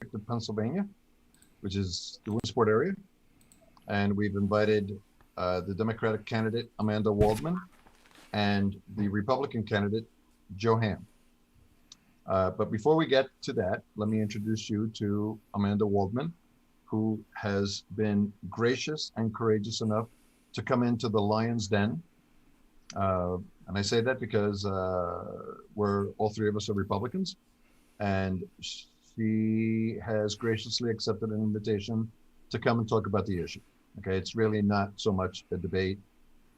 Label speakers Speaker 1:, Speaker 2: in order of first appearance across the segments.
Speaker 1: District of Pennsylvania, which is the Williamsport area. And we've invited the Democratic candidate, Amanda Waldman, and the Republican candidate, Joe Hamm. But before we get to that, let me introduce you to Amanda Waldman, who has been gracious and courageous enough to come into the Lion's Den. And I say that because we're all three of us are Republicans, and she has graciously accepted an invitation to come and talk about the issue. Okay, it's really not so much a debate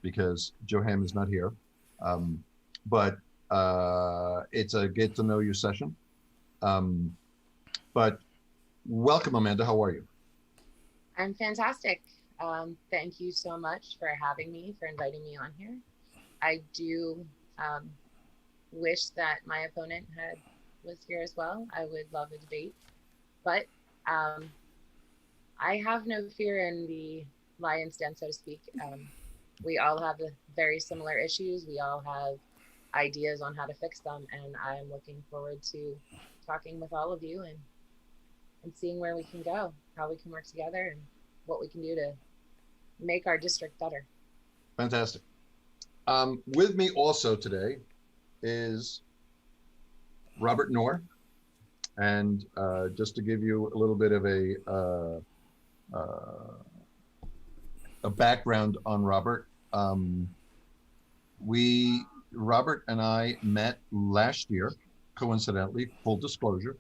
Speaker 1: because Joe Hamm is not here, but it's a get to know you session. But welcome, Amanda. How are you?
Speaker 2: I'm fantastic. Thank you so much for having me, for inviting me on here. I do wish that my opponent was here as well. I would love a debate, but I have no fear in the lion's den, so to speak. We all have very similar issues. We all have ideas on how to fix them, and I'm looking forward to talking with all of you and seeing where we can go, how we can work together, and what we can do to make our district better.
Speaker 1: Fantastic. With me also today is Robert Knorr, and just to give you a little bit of a background on Robert, Robert and I met last year, coincidentally, full disclosure,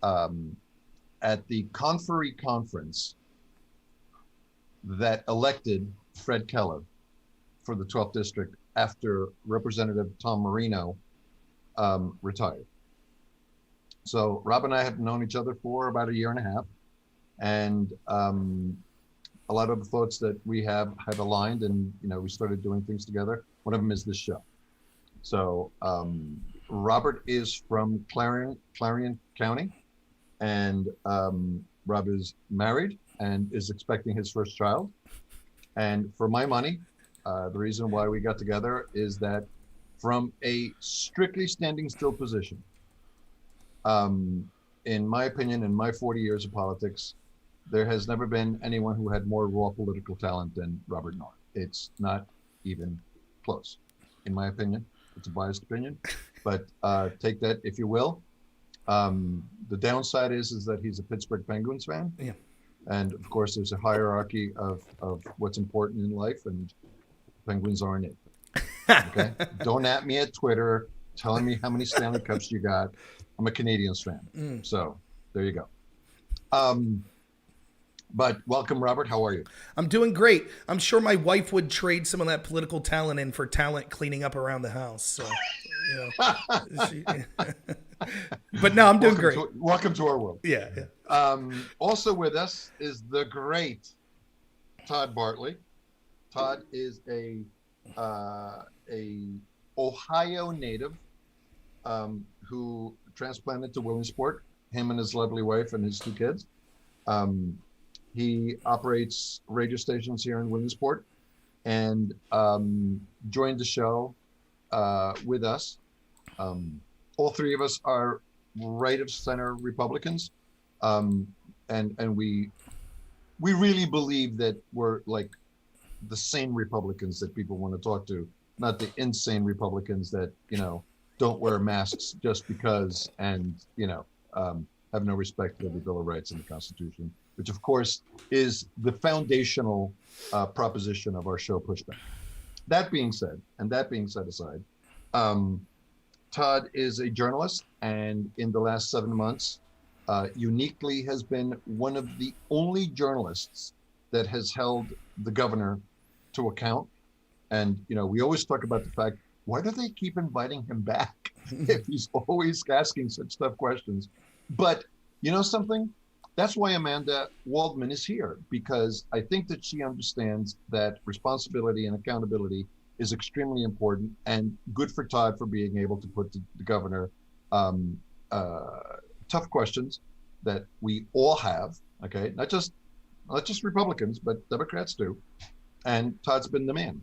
Speaker 1: at the Conferee Conference that elected Fred Keller for the 12th District after Representative Tom Marino retired. So Rob and I have known each other for about a year and a half, and a lot of the thoughts that we have aligned, and we started doing things together. One of them is this show. So Robert is from Clarion County, and Rob is married and is expecting his first child. And for my money, the reason why we got together is that from a strictly standing still position, in my opinion, in my 40 years of politics, there has never been anyone who had more raw political talent than Robert Knorr. It's not even close, in my opinion. It's a biased opinion, but take that if you will. The downside is that he's a Pittsburgh Penguins fan.
Speaker 3: Yeah.
Speaker 1: And of course, there's a hierarchy of what's important in life, and Penguins aren't it. Okay? Don't at me at Twitter telling me how many Stanley Cups you got. I'm a Canadiens fan. So there you go. But welcome, Robert. How are you?
Speaker 3: I'm doing great. I'm sure my wife would trade some of that political talent in for talent cleaning up around the house. So, but no, I'm doing great.
Speaker 1: Welcome to our world.
Speaker 3: Yeah.
Speaker 1: Also with us is the great Todd Bartlett. Todd is a Ohio native who transplanted to Williamsport, him and his lovely wife and his two kids. He operates radio stations here in Williamsport, and joined the show with us. All three of us are right of center Republicans, and we really believe that we're like the sane Republicans that people want to talk to, not the insane Republicans that don't wear masks just because, and have no respect for the Bill of Rights and the Constitution, which of course is the foundational proposition of our show, Pushback. That being said, and that being set aside, Todd is a journalist, and in the last 7 months, uniquely has been one of the only journalists that has held the governor to account. And we always talk about the fact, why do they keep inviting him back if he's always asking such tough questions? But you know something? That's why Amanda Waldman is here, because I think that she understands that responsibility and accountability is extremely important, and good for Todd for being able to put to the governor tough questions that we all have, okay? Not just Republicans, but Democrats too. And Todd's been the man.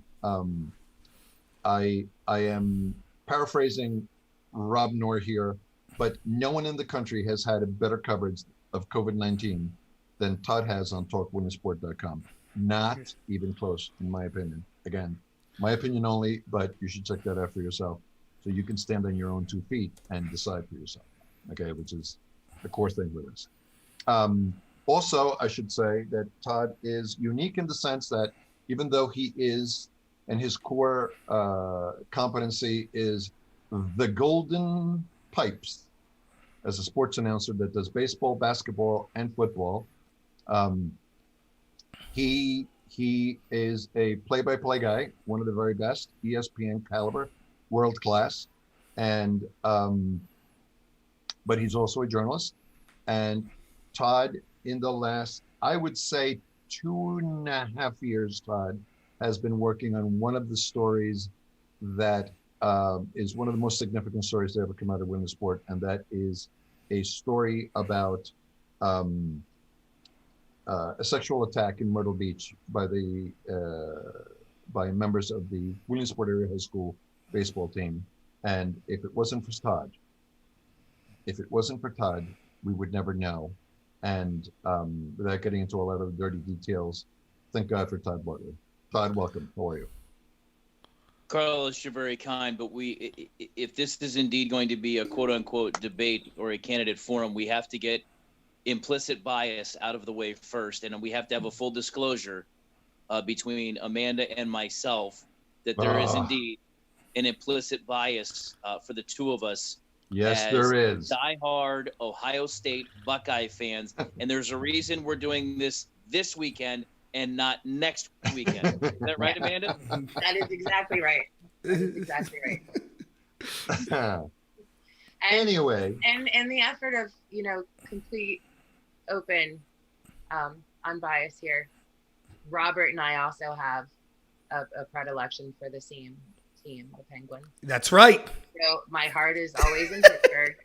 Speaker 1: I am paraphrasing Rob Knorr here, but no one in the country has had a better coverage of COVID-19 than Todd has on talkwinnersport.com. Not even close, in my opinion. Again, my opinion only, but you should check that out for yourself so you can stand on your own 2 feet and decide for yourself, okay, which is the core thing with this. Also, I should say that Todd is unique in the sense that even though he is, and his core competency is the golden pipes as a sports announcer that does baseball, basketball, and football. He is a play-by-play guy, one of the very best, ESPN caliber, world class, and but he's also a journalist. And Todd, in the last, I would say 2.5 years, Todd has been working on one of the stories that is one of the most significant stories to ever come out of women's sport, and that is a story about a sexual attack in Myrtle Beach by members of the Williamsport Area High School baseball team. And if it wasn't for Todd, we would never know. And without getting into a lot of the dirty details, thank God for Todd Bartlett. Todd, welcome. How are you?
Speaker 4: Carlos, you're very kind, but if this is indeed going to be a quote-unquote debate or a candidate forum, we have to get implicit bias out of the way first, and we have to have a full disclosure between Amanda and myself that there is indeed an implicit bias for the two of us.
Speaker 1: Yes, there is.
Speaker 4: Diehard Ohio State Buckeye fans, and there's a reason we're doing this weekend and not next weekend. Is that right, Amanda?
Speaker 2: That is exactly right.
Speaker 1: Anyway.
Speaker 2: And the effort of, complete, open, unbiased here. Robert and I also have a predilection for the same team, the Penguins.
Speaker 3: That's right.
Speaker 2: So my heart is always in Pittsburgh.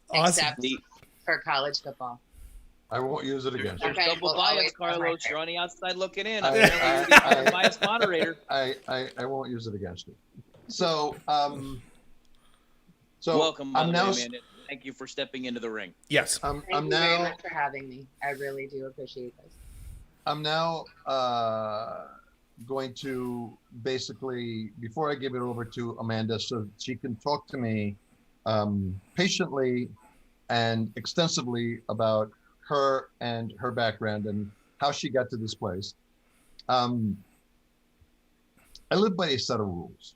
Speaker 3: Awesome.
Speaker 2: Except for college football.
Speaker 1: I won't use it against you.
Speaker 4: There's double bias, Carlos. You're on the outside looking in. I'm
Speaker 1: I-
Speaker 4: a biased moderator.
Speaker 1: I won't use it against you. So,
Speaker 4: Welcome, by
Speaker 1: I'm
Speaker 4: the
Speaker 1: now.
Speaker 4: way, Amanda. Thank you for stepping into the ring.
Speaker 3: Yes.
Speaker 2: Thank you very much for having me. I really do appreciate this.
Speaker 1: I'm now going to basically, before I give it over to Amanda so she can talk to me patiently and extensively about her and her background and how she got to this place. I live by a set of rules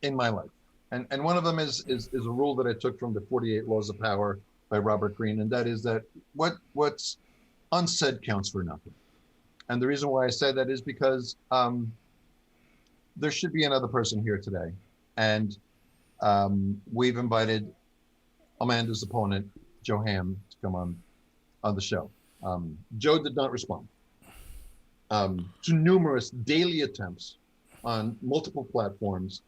Speaker 1: in my life. And one of them is a rule that I took from the 48 Laws of Power by Robert Greene, and that is that what's unsaid counts for nothing. And the reason why I say that is because there should be another person here today. And we've invited Amanda's opponent, Joe Hamm, to come on the show. Joe did not respond to numerous daily attempts on multiple platforms,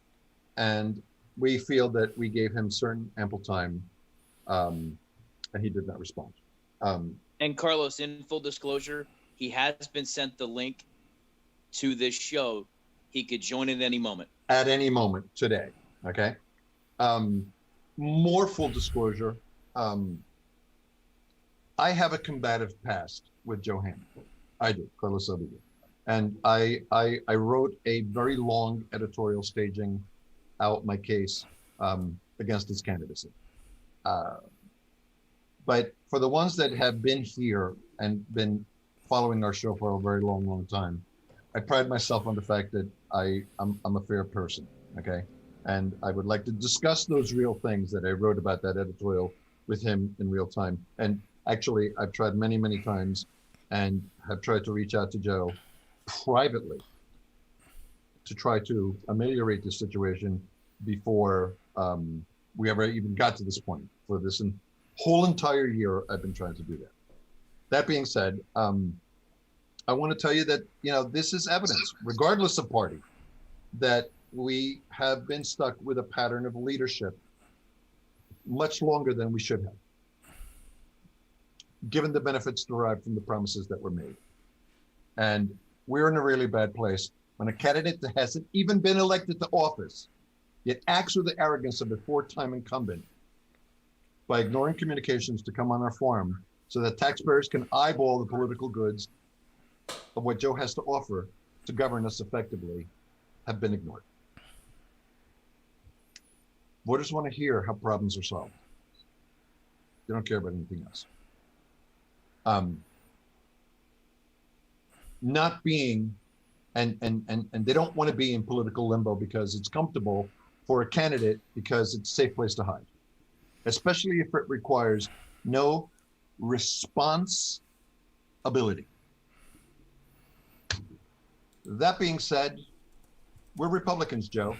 Speaker 1: and we feel that we gave him certain ample time, and he did not respond.
Speaker 4: And Carlos, in full disclosure, he has been sent the link to this show. He could join at any moment.
Speaker 1: At any moment today, okay? More full disclosure, I have a combative past with Joe Hamm. I do, Carlos Silva. And I wrote a very long editorial staging out my case against his candidacy. But for the ones that have been here and been following our show for a very long, long time, I pride myself on the fact that I'm a fair person, okay? And I would like to discuss those real things that I wrote about that editorial with him in real time. And actually, I've tried many, many times and have tried to reach out to Joe privately to try to ameliorate the situation before we ever even got to this point. For this whole entire year, I've been trying to do that. That being said, I want to tell you that, this is evidence, regardless of party, that we have been stuck with a pattern of leadership much longer than we should have, given the benefits derived from the promises that were made. And we're in a really bad place when a candidate that hasn't even been elected to office, yet acts with the arrogance of a four-time incumbent, by ignoring communications to come on our forum so that taxpayers can eyeball the political goods of what Joe has to offer to govern us effectively have been ignored. Voters want to hear how problems are solved. They don't care about anything else. Not being, and they don't want to be in political limbo because it's comfortable for a candidate because it's a safe place to hide, especially if it requires no response ability. That being said, we're Republicans, Joe,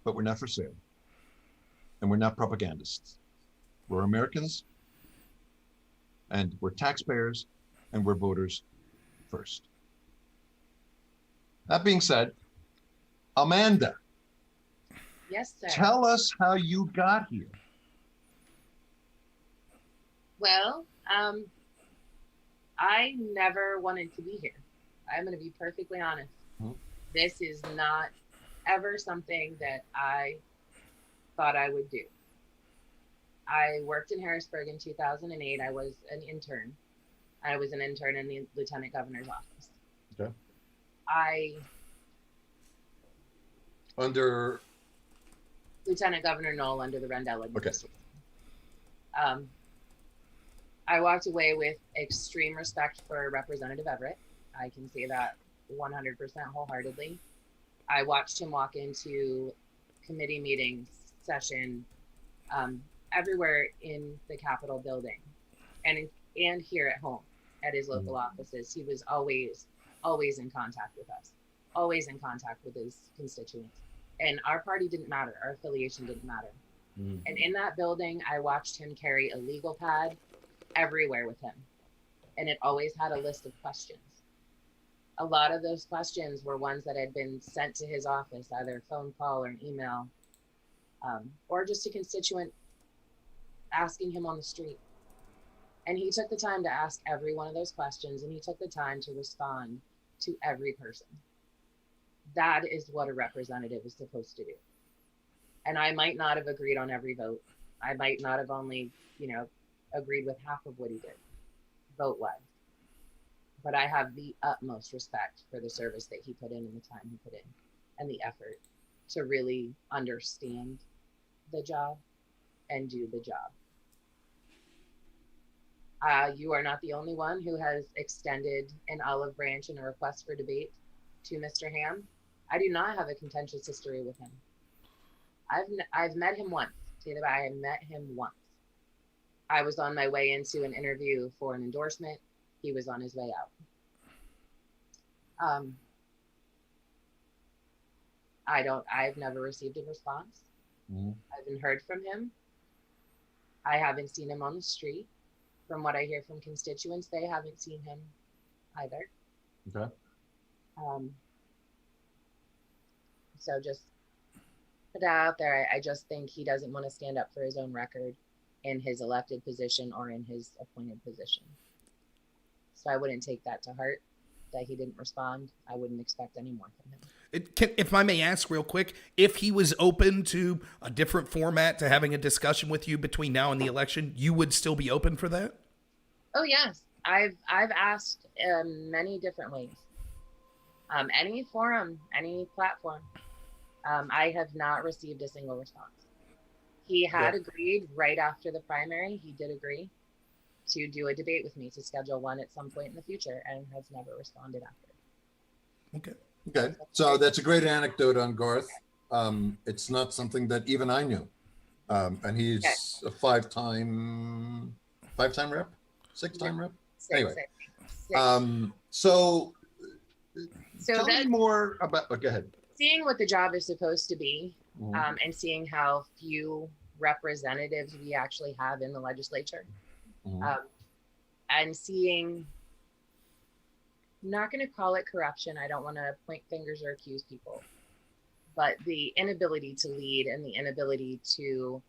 Speaker 1: but we're not for sale. And we're not propagandists. We're Americans, and we're taxpayers, and we're voters first. That being said, Amanda,
Speaker 2: Yes, sir.
Speaker 1: tell us how you got here.
Speaker 2: Well, I never wanted to be here. I'm going to be perfectly honest.
Speaker 1: Mhm.
Speaker 2: This is not ever something that I thought I would do. I worked in Harrisburg in 2008. I was an intern. I was an intern in the Lieutenant Governor's office.
Speaker 1: Okay. Under
Speaker 2: Lieutenant Governor Knoll under the Rendell administration.
Speaker 1: Okay.
Speaker 2: I walked away with extreme respect for Representative Everett. I can say that 100% wholeheartedly. I watched him walk into committee meetings, session, everywhere in the Capitol building, and here at home at his local offices. He was always in contact with us, always in contact with his constituents. And our party didn't matter. Our affiliation didn't matter. And in that building, I watched him carry a legal pad everywhere with him. And it always had a list of questions. A lot of those questions were ones that had been sent to his office, either a phone call or an email, or just a constituent asking him on the street. And he took the time to ask every one of those questions, and he took the time to respond to every person. That is what a representative is supposed to do. And I might not have agreed on every vote. I might not have only, agreed with half of what he did, vote-wise. But I have the utmost respect for the service that he put in and the time he put in and the effort to really understand the job and do the job. You are not the only one who has extended an olive branch and a request for debate to Mr. Hamm. I do not have a contentious history with him. I've met him once. I met him once. I was on my way into an interview for an endorsement. He was on his way out. I've never received a response. I haven't heard from him. I haven't seen him on the street. From what I hear from constituents, they haven't seen him either.
Speaker 1: Okay.
Speaker 2: So just put that out there. I just think he doesn't want to stand up for his own record in his elected position or in his appointed position. So I wouldn't take that to heart that he didn't respond. I wouldn't expect any more from him.
Speaker 3: If I may ask real quick, if he was open to a different format to having a discussion with you between now and the election, you would still be open for that?
Speaker 2: Oh yes, I've asked many different ways. Any forum, any platform. I have not received a single response. He had agreed right after the primary. He did agree to do a debate with me, to schedule one at some point in the future, and has never responded after.
Speaker 1: Okay. So that's a great anecdote on Garth. It's not something that even I knew. And he's a five-time rep, six-time rep. Anyway, so tell me more about. Go ahead.
Speaker 2: Seeing what the job is supposed to be, and seeing how few representatives we actually have in the legislature, and seeing. I'm not going to call it corruption. I don't want to point fingers or accuse people, but the inability to lead and the inability to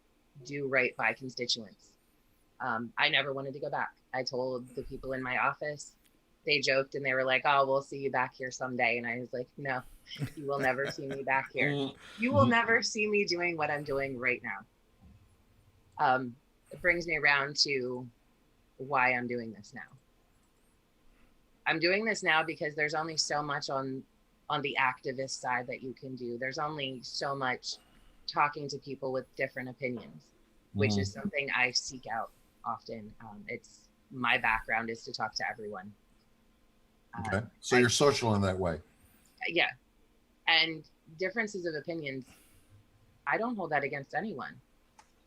Speaker 2: do right by constituents. I never wanted to go back. I told the people in my office, they joked and they were like, "Oh, we'll see you back here someday." And I was like, "No, you will never see me back here. You will never see me doing what I'm doing right now." it brings me around to why I'm doing this now. I'm doing this now because there's only so much on the activist side that you can do. There's only so much talking to people with different opinions, which is something I seek out often. It's my background is to talk to everyone.
Speaker 1: Okay. So you're social in that way.
Speaker 2: Yeah. And differences of opinions, I don't hold that against anyone.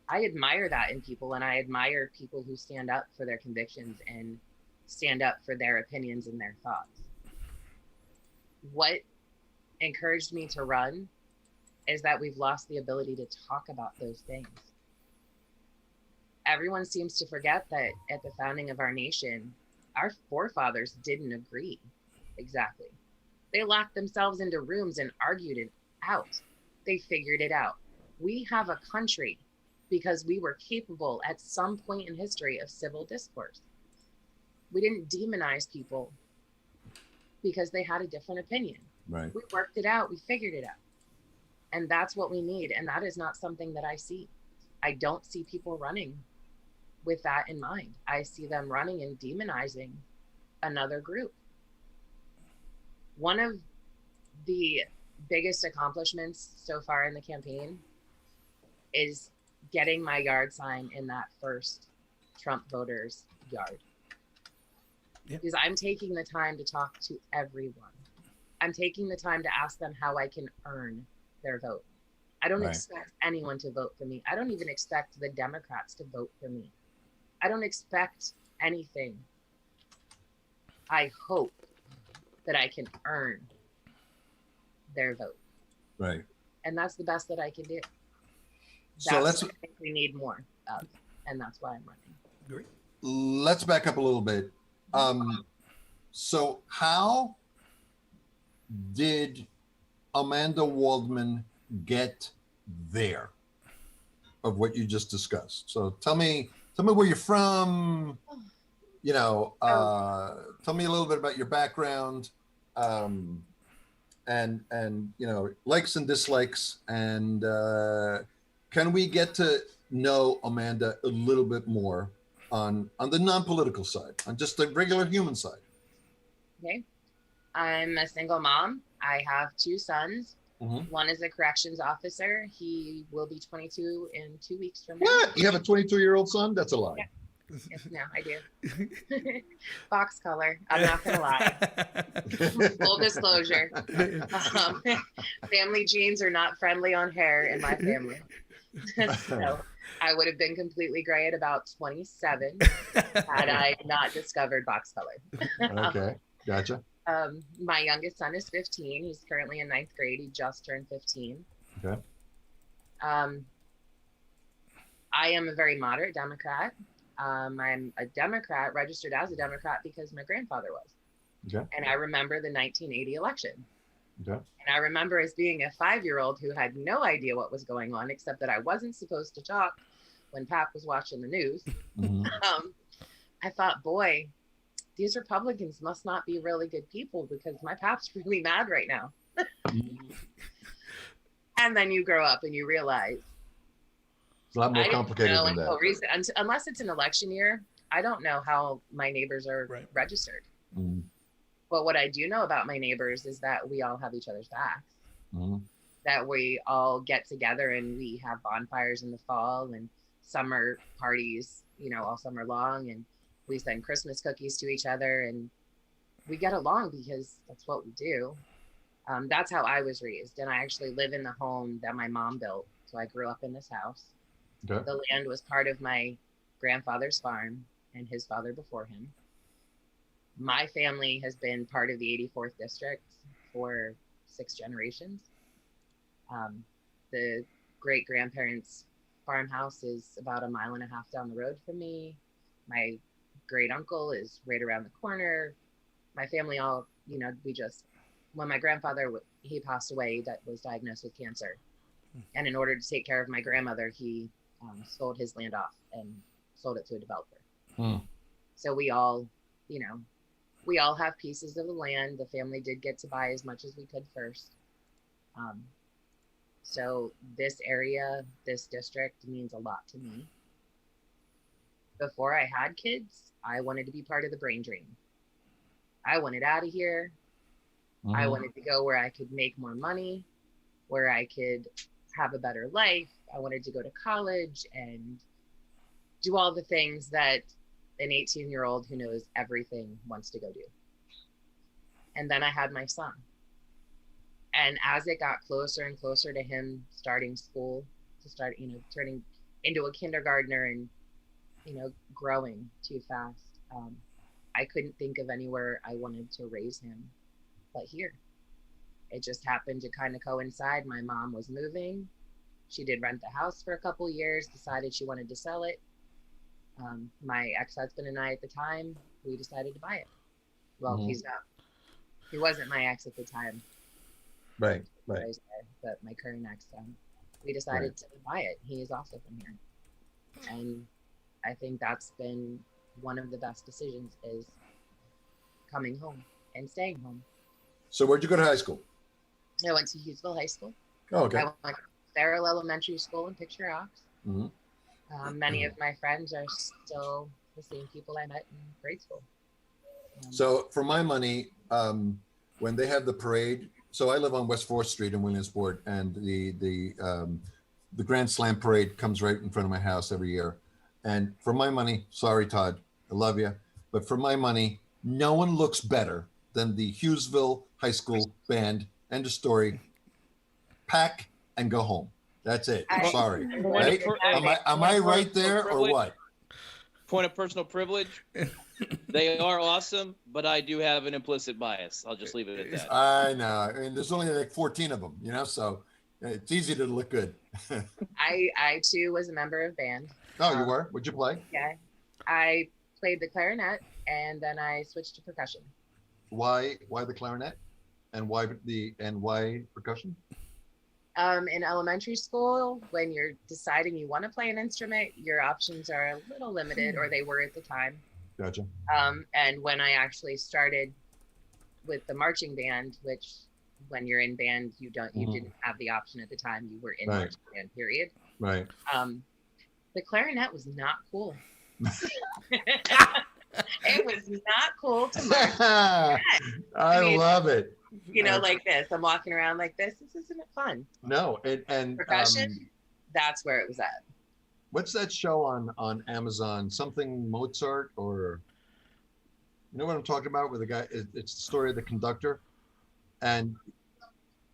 Speaker 2: I admire that in people, and I admire people who stand up for their convictions and stand up for their opinions and their thoughts. What encouraged me to run is that we've lost the ability to talk about those things. Everyone seems to forget that at the founding of our nation, our forefathers didn't agree exactly. They locked themselves into rooms and argued it out. They figured it out. We have a country because we were capable at some point in history of civil discourse. We didn't demonize people because they had a different opinion.
Speaker 1: Right.
Speaker 2: We worked it out. We figured it out. And that's what we need. And that is not something that I see. I don't see people running with that in mind. I see them running and demonizing another group. One of the biggest accomplishments so far in the campaign is getting my yard sign in that first Trump voters' yard.
Speaker 3: Yep.
Speaker 2: Because I'm taking the time to talk to everyone. I'm taking the time to ask them how I can earn their vote. I don't expect anyone to vote for me. I don't even expect the Democrats to vote for me. I don't expect anything. I hope that I can earn their vote.
Speaker 1: Right.
Speaker 2: And that's the best that I can do.
Speaker 1: So
Speaker 2: That's what I think we need more of, and that's why I'm running.
Speaker 3: Great.
Speaker 1: Let's back up a little bit. So how did Amanda Waldman get there of what you just discussed? So tell me where you're from, you know, tell me a little bit about your background, and you know, likes and dislikes, and can we get to know Amanda a little bit more on the non-political side, on just the regular human side?
Speaker 2: Okay. I'm a single mom. I have 2 sons. One is a corrections officer. He will be 22 in 2 weeks from now.
Speaker 1: What? You have a 22-year-old son? That's a lie.
Speaker 2: Yeah. Yes, no, I do. Box color. I'm not gonna lie. Full disclosure. Family genes are not friendly on hair in my family. So I would have been completely gray at about 27 had I not discovered box color.
Speaker 1: Okay, gotcha.
Speaker 2: My youngest son is 15. He's currently in 9th grade. He just turned 15.
Speaker 1: Okay.
Speaker 2: I am a very moderate Democrat. I'm a Democrat, registered as a Democrat because my grandfather was.
Speaker 1: Okay.
Speaker 2: And I remember the 1980 election.
Speaker 1: Okay.
Speaker 2: And I remember as being a 5-year-old who had no idea what was going on, except that I wasn't supposed to talk when Pap was watching the news. I thought, boy, these Republicans must not be really good people because my Pap's really mad right now. And then you grow up and you realize
Speaker 1: It's a lot more complicated than that.
Speaker 2: Unless it's an election year, I don't know how my neighbors are registered. But what I do know about my neighbors is that we all have each other's backs. That we all get together and we have bonfires in the fall and summer parties, you know, all summer long. And we send Christmas cookies to each other and we get along because that's what we do. That's how I was raised. And I actually live in the home that my mom built. So I grew up in this house.
Speaker 1: Okay.
Speaker 2: The land was part of my grandfather's farm and his father before him. My family has been part of the 84th district for 6 generations. The great grandparents' farmhouse is about 1.5 miles down the road from me. My great uncle is right around the corner. My family all, you know, when my grandfather, he passed away, that was diagnosed with cancer. And in order to take care of my grandmother, he sold his land off and sold it to a developer. So we all, you know, we all have pieces of the land. The family did get to buy as much as we could first. So this area, this district means a lot to me. Before I had kids, I wanted to be part of the brain drain. I wanted out of here. I wanted to go where I could make more money, where I could have a better life. I wanted to go to college and do all the things that an 18-year-old who knows everything wants to go do. And then I had my son. And as it got closer and closer to him starting school, to start, turning into a kindergartner and, growing too fast, I couldn't think of anywhere I wanted to raise him but here. It just happened to kind of coincide. My mom was moving. She did rent the house for a couple years, decided she wanted to sell it. My ex-husband and I at the time, we decided to buy it. Well, he wasn't my ex at the time.
Speaker 1: Right.
Speaker 2: But my current ex, we decided to buy it. He is also from here. And I think that's been one of the best decisions, is coming home and staying home.
Speaker 1: So where'd you go to high school?
Speaker 2: I went to Hughesville High School.
Speaker 1: Oh, okay.
Speaker 2: I went to Farrell Elementary School in Picture Rocks. Many of my friends are still the same people I met in grade school.
Speaker 1: So for my money, when they have the parade, so I live on West 4th Street in Williamsport, and the Grand Slam parade comes right in front of my house every year. And for my money, sorry, Todd, I love you, but for my money, no one looks better than the Hughesville High School band. End of story. Pack and go home. That's it. Sorry. Right? Am I right there or what?
Speaker 4: Point of personal privilege. They are awesome, but I do have an implicit bias. I'll just leave it at that.
Speaker 1: I know. I mean, there's only like 14 of them, so it's easy to look good.
Speaker 2: I too was a member of band.
Speaker 1: Oh, you were? What'd you play?
Speaker 2: Yeah. I played the clarinet, and then I switched to percussion.
Speaker 1: Why the clarinet? And why percussion?
Speaker 2: In elementary school, when you're deciding you want to play an instrument, your options are a little limited, or they were at the time.
Speaker 1: Gotcha.
Speaker 2: And when I actually started with the marching band, which when you're in band, you didn't have the option at the time. You were in marching band, period.
Speaker 1: Right.
Speaker 2: The clarinet was not cool. It was not cool to march.
Speaker 1: I love it.
Speaker 2: Like this. I'm walking around like this. This isn't fun.
Speaker 1: No, and
Speaker 2: percussion. That's where it was at.
Speaker 1: What's that show on Amazon? Something Mozart, or you know what I'm talking about? With the guy, it's the story of the conductor, and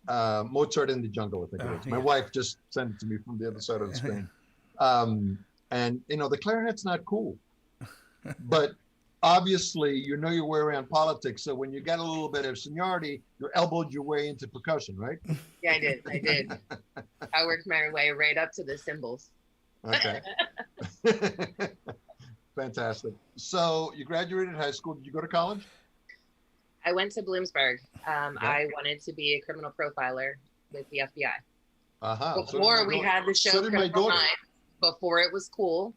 Speaker 1: Mozart in the Jungle. I think it is. My wife just sent it to me from the other side of the screen. And the clarinet's not cool, but obviously, your way around politics. So when you got a little bit of seniority, you elbowed your way into percussion, right?
Speaker 2: Yeah, I did. I worked my way right up to the cymbals.
Speaker 1: Okay. Fantastic. So you graduated high school. Did you go to college?
Speaker 2: I went to Bloomsburg. I wanted to be a criminal profiler with the FBI. Before we had the show Criminal Minds, before it was cool,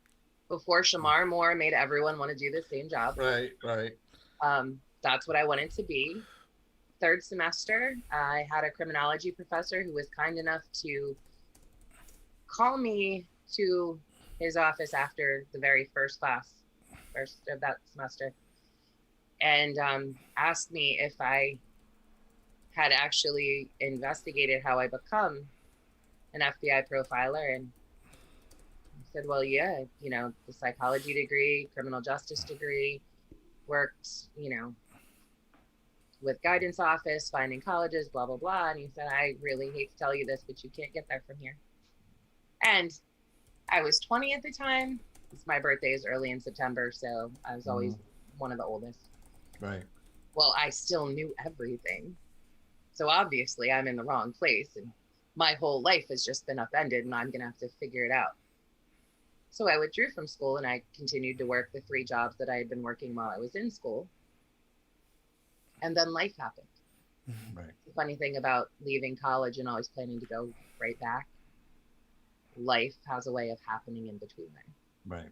Speaker 2: before Shamar Moore made everyone want to do the same job.
Speaker 1: Right.
Speaker 2: That's what I wanted to be. Third semester, I had a criminology professor who was kind enough to call me to his office after the very first of that semester, and asked me if I had actually investigated how I become an FBI profiler. And I said, well, yeah, the psychology degree, criminal justice degree, worked, with guidance office, finding colleges, blah, blah, blah. And he said, I really hate to tell you this, but you can't get there from here. And I was 20 at the time. My birthday is early in September, so I was always one of the oldest.
Speaker 1: Right.
Speaker 2: Well, I still knew everything. So obviously I'm in the wrong place, and my whole life has just been upended, and I'm going to have to figure it out. So I withdrew from school, and I continued to work the 3 jobs that I had been working while I was in school. And then life happened.
Speaker 1: Right.
Speaker 2: The funny thing about leaving college and always planning to go right back, life has a way of happening in between there.
Speaker 1: Right.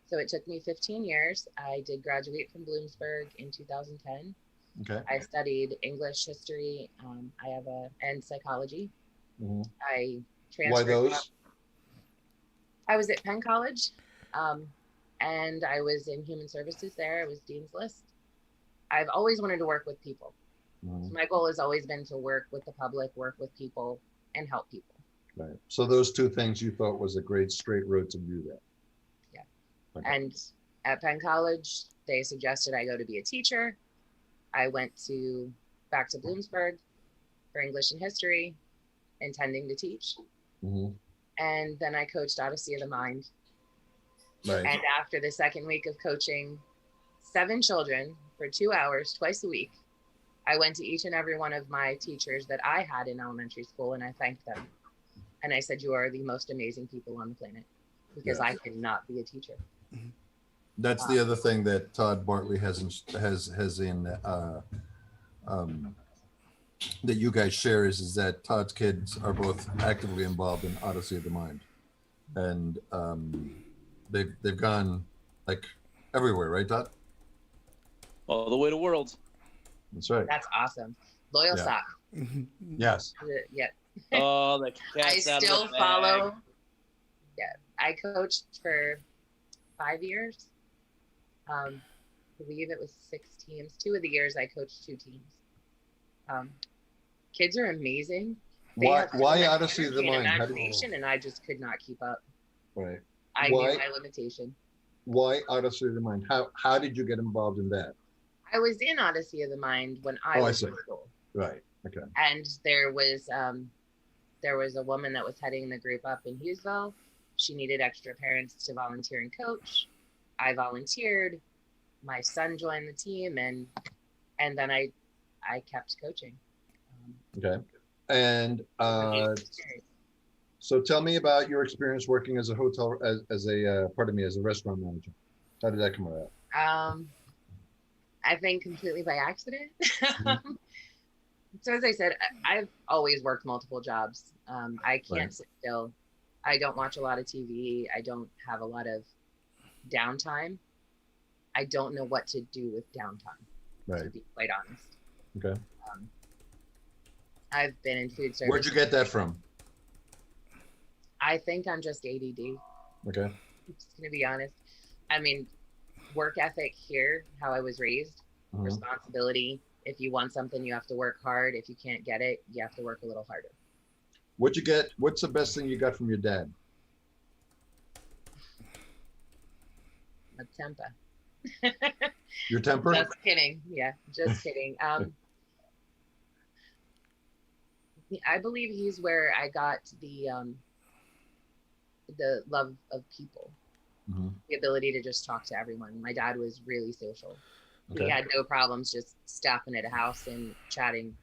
Speaker 2: So it took me 15 years. I did graduate from Bloomsburg in 2010.
Speaker 1: Okay.
Speaker 2: I studied English, history, and psychology. I transferred.
Speaker 1: Why those?
Speaker 2: I was at Penn College. and I was in human services there. I was dean's list. I've always wanted to work with people. So my goal has always been to work with the public, work with people, and help people.
Speaker 1: Right. So those two things you thought was a great straight road to do that.
Speaker 2: Yeah.
Speaker 1: Okay.
Speaker 2: And at Penn College, they suggested I go to be a teacher. I went back to Bloomsburg for English and history, intending to teach. And then I coached Odyssey of the Mind.
Speaker 1: Right.
Speaker 2: And after the second week of coaching 7 children for 2 hours twice a week, I went to each and every one of my teachers that I had in elementary school, and I thanked them. And I said, you are the most amazing people on the planet, because I could not be a teacher.
Speaker 1: That's the other thing that Todd Bartlett has in that you guys share is that Todd's kids are both actively involved in Odyssey of the Mind, and they've gone like everywhere, right, Todd?
Speaker 4: All the way to Worlds.
Speaker 1: That's right.
Speaker 2: That's awesome. Loyal sock.
Speaker 1: Yes.
Speaker 2: Yeah.
Speaker 4: Oh, the
Speaker 2: I
Speaker 4: cat's out
Speaker 2: still
Speaker 4: of the bag.
Speaker 2: follow. Yeah, I coached for 5 years. I believe it was 6 teams. 2 of the years I coached 2 teams. Kids are amazing. They have so
Speaker 1: Why
Speaker 2: much
Speaker 1: Odyssey of the
Speaker 2: energy and
Speaker 1: Mind?
Speaker 2: imagination, and I just could not keep up.
Speaker 1: Right.
Speaker 2: I knew my limitation.
Speaker 1: Why Odyssey of the Mind? How did you get involved in that?
Speaker 2: I was in Odyssey of the Mind when I was in school.
Speaker 1: Right. Okay.
Speaker 2: And there was a woman that was heading the group up in Hughesville. She needed extra parents to volunteer and coach. I volunteered. My son joined the team, and then I kept coaching.
Speaker 1: Okay. And so tell me about your experience working as a as a restaurant manager. How did that come about?
Speaker 2: I think completely by accident. So as I said, I've always worked multiple jobs. I can't sit still. I don't watch a lot of TV. I don't have a lot of downtime. I don't know what to do with downtime, to be quite honest.
Speaker 1: Okay.
Speaker 2: I've been in food service.
Speaker 1: Where'd you get that from?
Speaker 2: I think I'm just ADD.
Speaker 1: Okay.
Speaker 2: I'm just going to be honest. I mean, work ethic here, how I was raised, responsibility. If you want something, you have to work hard. If you can't get it, you have to work a little harder.
Speaker 1: What'd you get? What's the best thing you got from your dad?
Speaker 2: A temper.
Speaker 1: Your temper?
Speaker 2: Just kidding. Yeah, just kidding. I believe he's where I got the love of people, the ability to just talk to everyone. My dad was really social.
Speaker 1: Okay.
Speaker 2: He had no problems just stopping at a house and chatting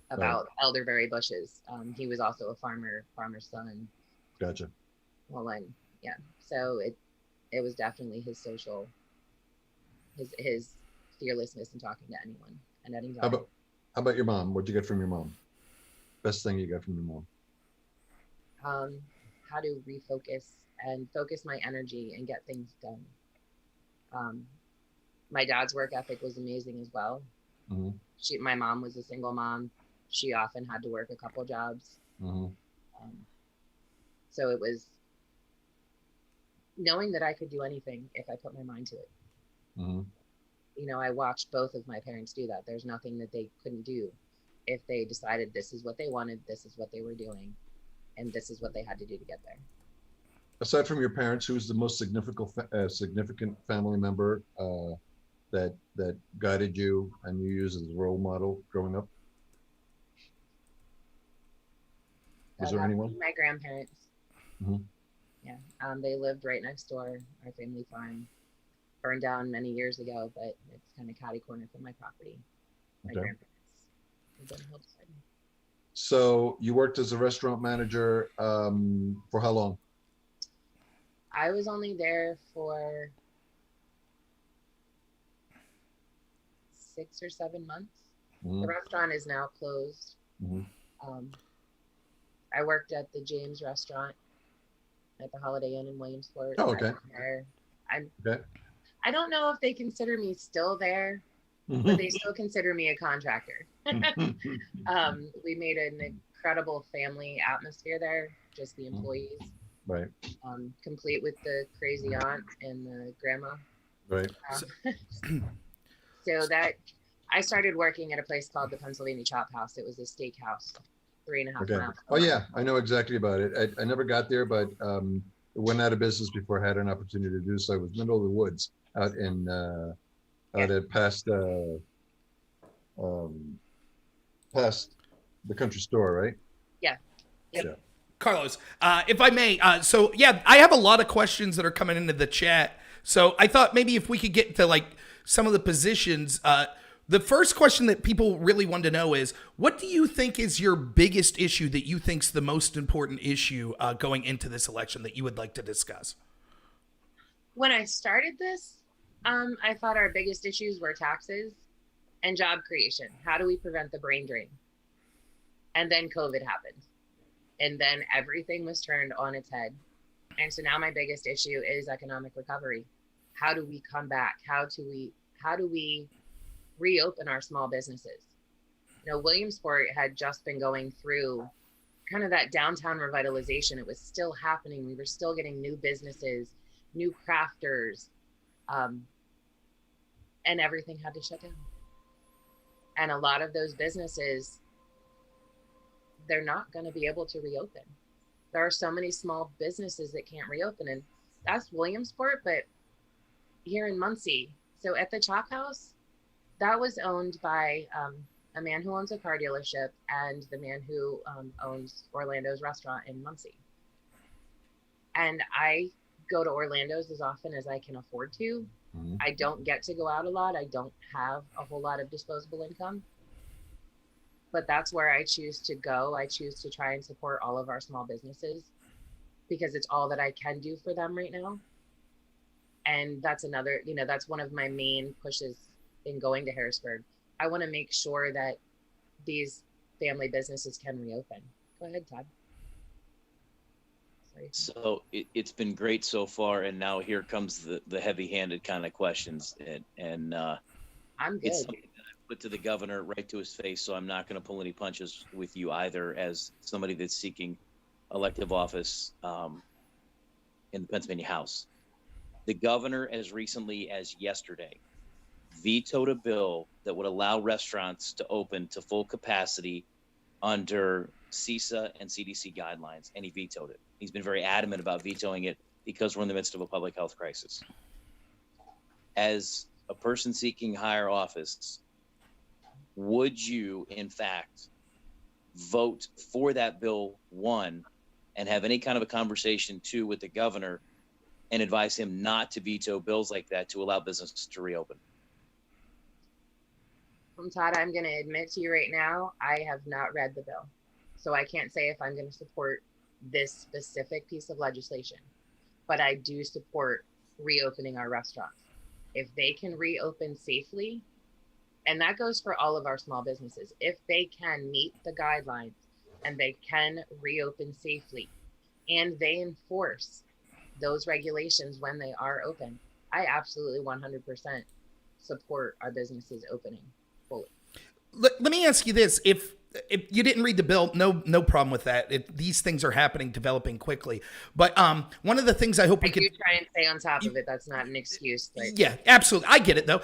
Speaker 2: about elderberry bushes. He was also a farmer's son.
Speaker 1: Gotcha.
Speaker 2: Well, yeah. So it was definitely his social, his fearlessness in talking to anyone and at anybody.
Speaker 1: How about your mom? What'd you get from your mom? Best thing you got from your mom?
Speaker 2: How to refocus and focus my energy and get things done. My dad's work ethic was amazing as well. My mom was a single mom. She often had to work a couple jobs. So it was knowing that I could do anything if I put my mind to it. You know, I watched both of my parents do that. There's nothing that they couldn't do. If they decided this is what they wanted, this is what they were doing, and this is what they had to do to get there.
Speaker 1: Aside from your parents, who's the most significant family member that guided you and you used as a role model growing up? Was there anyone?
Speaker 2: My grandparents. Yeah, they lived right next door. Our family farm burned down many years ago, but it's kind of catty corner from my property. My grandparents.
Speaker 1: So you worked as a restaurant manager for how long?
Speaker 2: I was only there for 6 or 7 months. The restaurant is now closed. I worked at the James restaurant at the Holiday Inn in Williamsport.
Speaker 1: Oh, okay.
Speaker 2: I don't know if they consider me still there, but they still consider me a contractor. We made an incredible family atmosphere there, just the employees.
Speaker 1: Right.
Speaker 2: Complete with the crazy aunt and the grandma.
Speaker 1: Right.
Speaker 2: So that I started working at a place called the Pennsylvania Chop House. It was a steakhouse, 3.5
Speaker 1: Okay.
Speaker 2: miles.
Speaker 1: Oh yeah, I know exactly about it. I never got there, but it went out of business before I had an opportunity to do so. It was middle of the woods out in out at past past the country store, right?
Speaker 2: Yeah. Yep.
Speaker 1: Yeah.
Speaker 3: Carlos, if I may, so yeah, I have a lot of questions that are coming into the chat. So I thought maybe if we could get to like some of the positions. The first question that people really want to know is, what do you think is your biggest issue that you think's the most important issue going into this election that you would like to discuss?
Speaker 2: When I started this, I thought our biggest issues were taxes and job creation. How do we prevent the brain drain? And then COVID happened. And then everything was turned on its head. And so now my biggest issue is economic recovery. How do we come back? How do we reopen our small businesses? You know, Williamsport had just been going through kind of that downtown revitalization. It was still happening. We were still getting new businesses, new crafters, and everything had to shut down. And a lot of those businesses, they're not going to be able to reopen. There are so many small businesses that can't reopen, and that's Williamsport, but here in Muncie. So at the Chop House, that was owned by a man who owns a car dealership and the man who owns Orlando's restaurant in Muncie. And I go to Orlando's as often as I can afford to.
Speaker 1: Mm-hmm.
Speaker 2: I don't get to go out a lot. I don't have a whole lot of disposable income. But that's where I choose to go. I choose to try and support all of our small businesses because it's all that I can do for them right now. And that's another, you know, that's one of my main pushes in going to Harrisburg. I want to make sure that these family businesses can reopen. Go ahead, Todd. Sorry.
Speaker 4: So it's been great so far, and now here comes the heavy-handed kind of questions, and
Speaker 2: I'm good.
Speaker 4: it's something that I put to the governor right to his face, so I'm not going to pull any punches with you either as somebody that's seeking elective office in the Pennsylvania House. The governor, as recently as yesterday, vetoed a bill that would allow restaurants to open to full capacity under CISA and CDC guidelines, and he vetoed it. He's been very adamant about vetoing it because we're in the midst of a public health crisis. As a person seeking higher office, would you, in fact, vote for that bill, one, and have any kind of a conversation, two, with the governor and advise him not to veto bills like that to allow businesses to reopen?
Speaker 2: Todd, I'm going to admit to you right now, I have not read the bill. So I can't say if I'm going to support this specific piece of legislation, but I do support reopening our restaurants. If they can reopen safely, and that goes for all of our small businesses, if they can meet the guidelines and they can reopen safely and they enforce those regulations when they are open, I absolutely 100% support our businesses opening fully.
Speaker 3: Let me ask you this. If you didn't read the bill, no problem with that. These things are happening, developing quickly. But one of the things I hope we could
Speaker 2: try and stay on top of it. That's not an excuse. But
Speaker 3: yeah, absolutely. I get it, though.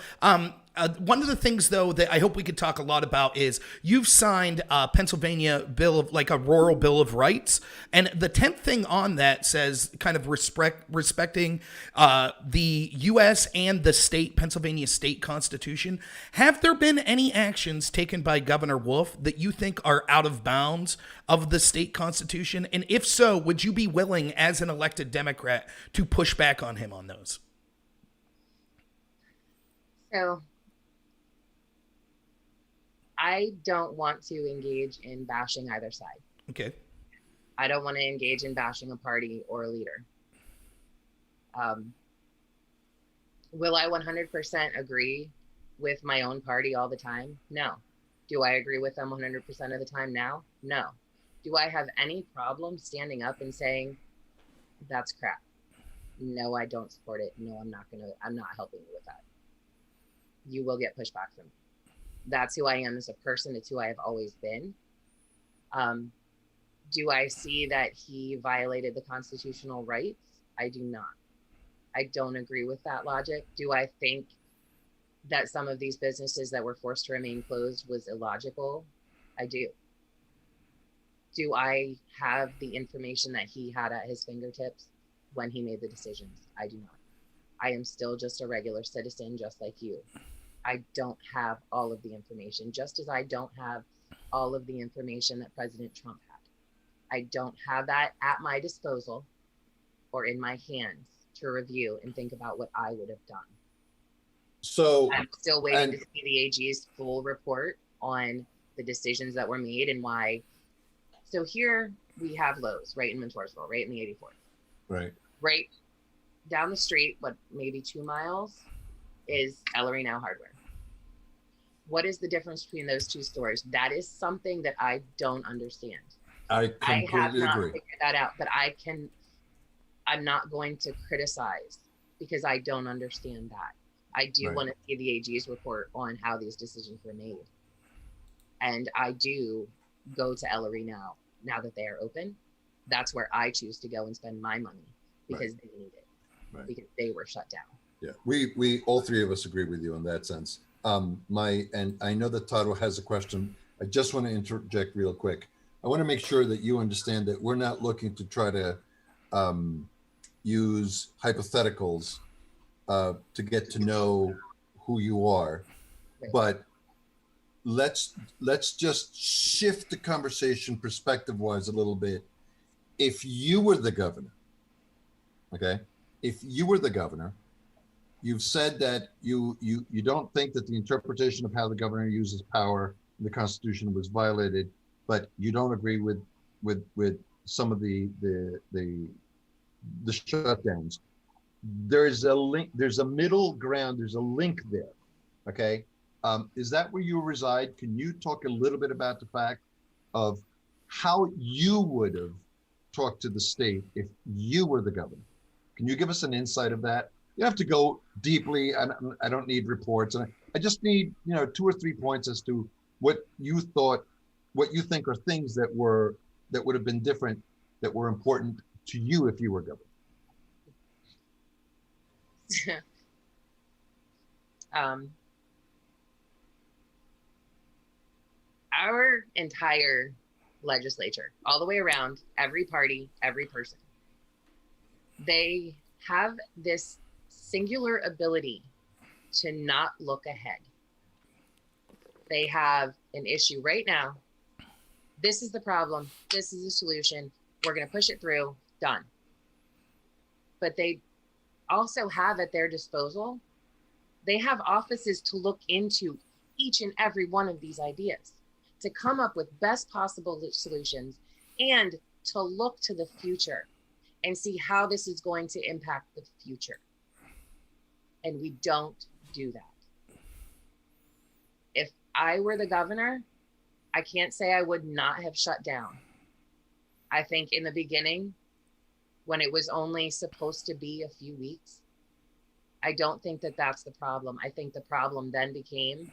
Speaker 3: One of the things, though, that I hope we could talk a lot about is you've signed a Pennsylvania bill of, like a rural bill of rights. And the 10th thing on that says kind of respecting the U.S. and the state, Pennsylvania state constitution. Have there been any actions taken by Governor Wolf that you think are out of bounds of the state constitution? And if so, would you be willing, as an elected Democrat, to push back on him on those?
Speaker 2: So I don't want to engage in bashing either side.
Speaker 3: Okay.
Speaker 2: I don't want to engage in bashing a party or a leader. Will I 100% agree with my own party all the time? No. Do I agree with them 100% of the time now? No. Do I have any problem standing up and saying, that's crap? No, I don't support it. No, I'm not helping you with that. You will get pushback from me. That's who I am as a person. It's who I have always been. Do I see that he violated the constitutional rights? I do not. I don't agree with that logic. Do I think that some of these businesses that were forced to remain closed was illogical? I do. Do I have the information that he had at his fingertips when he made the decisions? I do not. I am still just a regular citizen, just like you. I don't have all of the information, just as I don't have all of the information that President Trump had. I don't have that at my disposal or in my hands to review and think about what I would have done.
Speaker 1: So
Speaker 2: I'm still waiting to see the AG's full report on the decisions that were made and why. So here we have Lowe's, right in Montoursville, right in the 84th.
Speaker 1: Right.
Speaker 2: Right down the street, maybe 2 miles, is Ellery Now Hardware. What is the difference between those two stores? That is something that I don't understand.
Speaker 1: I
Speaker 2: have not
Speaker 1: agree.
Speaker 2: figured that out, but I'm not going to criticize because I don't understand that. I do want to see the AG's report on how these decisions were made. And I do go to Ellery now that they are open. That's where I choose to go and spend my money because they need it, because they were shut down.
Speaker 1: Yeah, we all three of us agree with you in that sense. And I know that Todd has a question. I just want to interject real quick. I want to make sure that you understand that we're not looking to try to use hypotheticals to get to know who you are, but let's just shift the conversation perspective-wise a little bit. If you were the governor, okay? If you were the governor, you've said that you don't think that the interpretation of how the governor uses power in the Constitution was violated, but you don't agree with some of the shutdowns. There's a link. There's a middle ground. There's a link there. Okay, is that where you reside? Can you talk a little bit about the fact of how you would have talked to the state if you were the governor? Can you give us an insight of that? You have to go deeply. I don't need reports, and I just need 2 or 3 points as to what you thought, what you think are things that would have been different, that were important to you if you were governor.
Speaker 2: Our entire legislature, all the way around, every party, every person, they have this singular ability to not look ahead. They have an issue right now. This is the problem. This is the solution. We're going to push it through. Done. But they also have at their disposal, they have offices to look into each and every one of these ideas, to come up with best possible solutions, and to look to the future and see how this is going to impact the future. And we don't do that. If I were the governor, I can't say I would not have shut down. I think in the beginning, when it was only supposed to be a few weeks, I don't think that that's the problem. I think the problem then became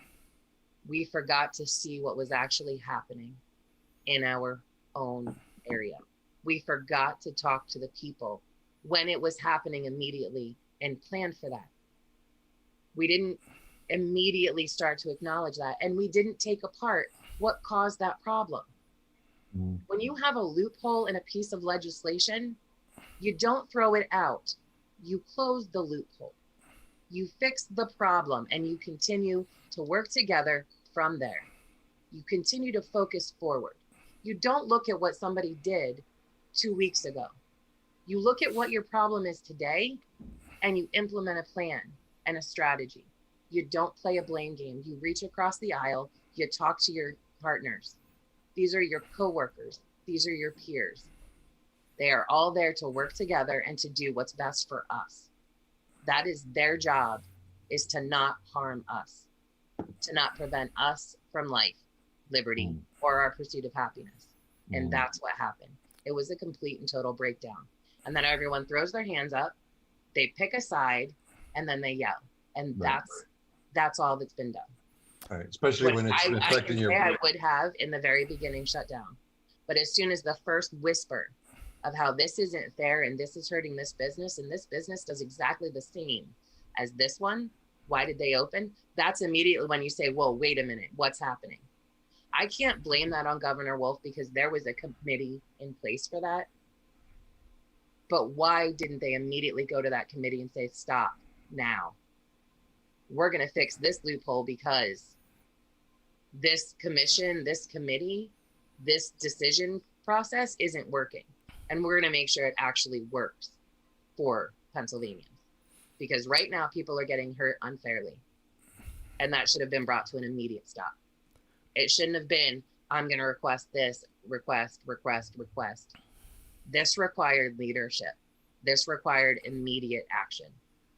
Speaker 2: we forgot to see what was actually happening in our own area. We forgot to talk to the people when it was happening immediately and plan for that. We didn't immediately start to acknowledge that, and we didn't take apart what caused that problem. When you have a loophole in a piece of legislation, you don't throw it out. You close the loophole. You fix the problem, and you continue to work together from there. You continue to focus forward. You don't look at what somebody did 2 weeks ago. You look at what your problem is today, and you implement a plan and a strategy. You don't play a blame game. You reach across the aisle. You talk to your partners. These are your coworkers. These are your peers. They are all there to work together and to do what's best for us. That is their job, is to not harm us, to not prevent us from life, liberty, or our pursuit of happiness. And that's what happened. It was a complete and total breakdown. And then everyone throws their hands up, they pick a side, and then they yell. And that's all that's been done.
Speaker 1: All right, especially when it's affecting your.
Speaker 2: I would have in the very beginning shut down. But as soon as the first whisper of how this isn't fair and this is hurting this business and this business does exactly the same as this one, why did they open? That's immediately when you say, whoa, wait a minute, what's happening? I can't blame that on Governor Wolf because there was a committee in place for that. But why didn't they immediately go to that committee and say, stop now? We're going to fix this loophole because this commission, this committee, this decision process isn't working. And we're going to make sure it actually works for Pennsylvanians. Because right now people are getting hurt unfairly. And that should have been brought to an immediate stop. It shouldn't have been, I'm going to request this, request. This required leadership. This required immediate action.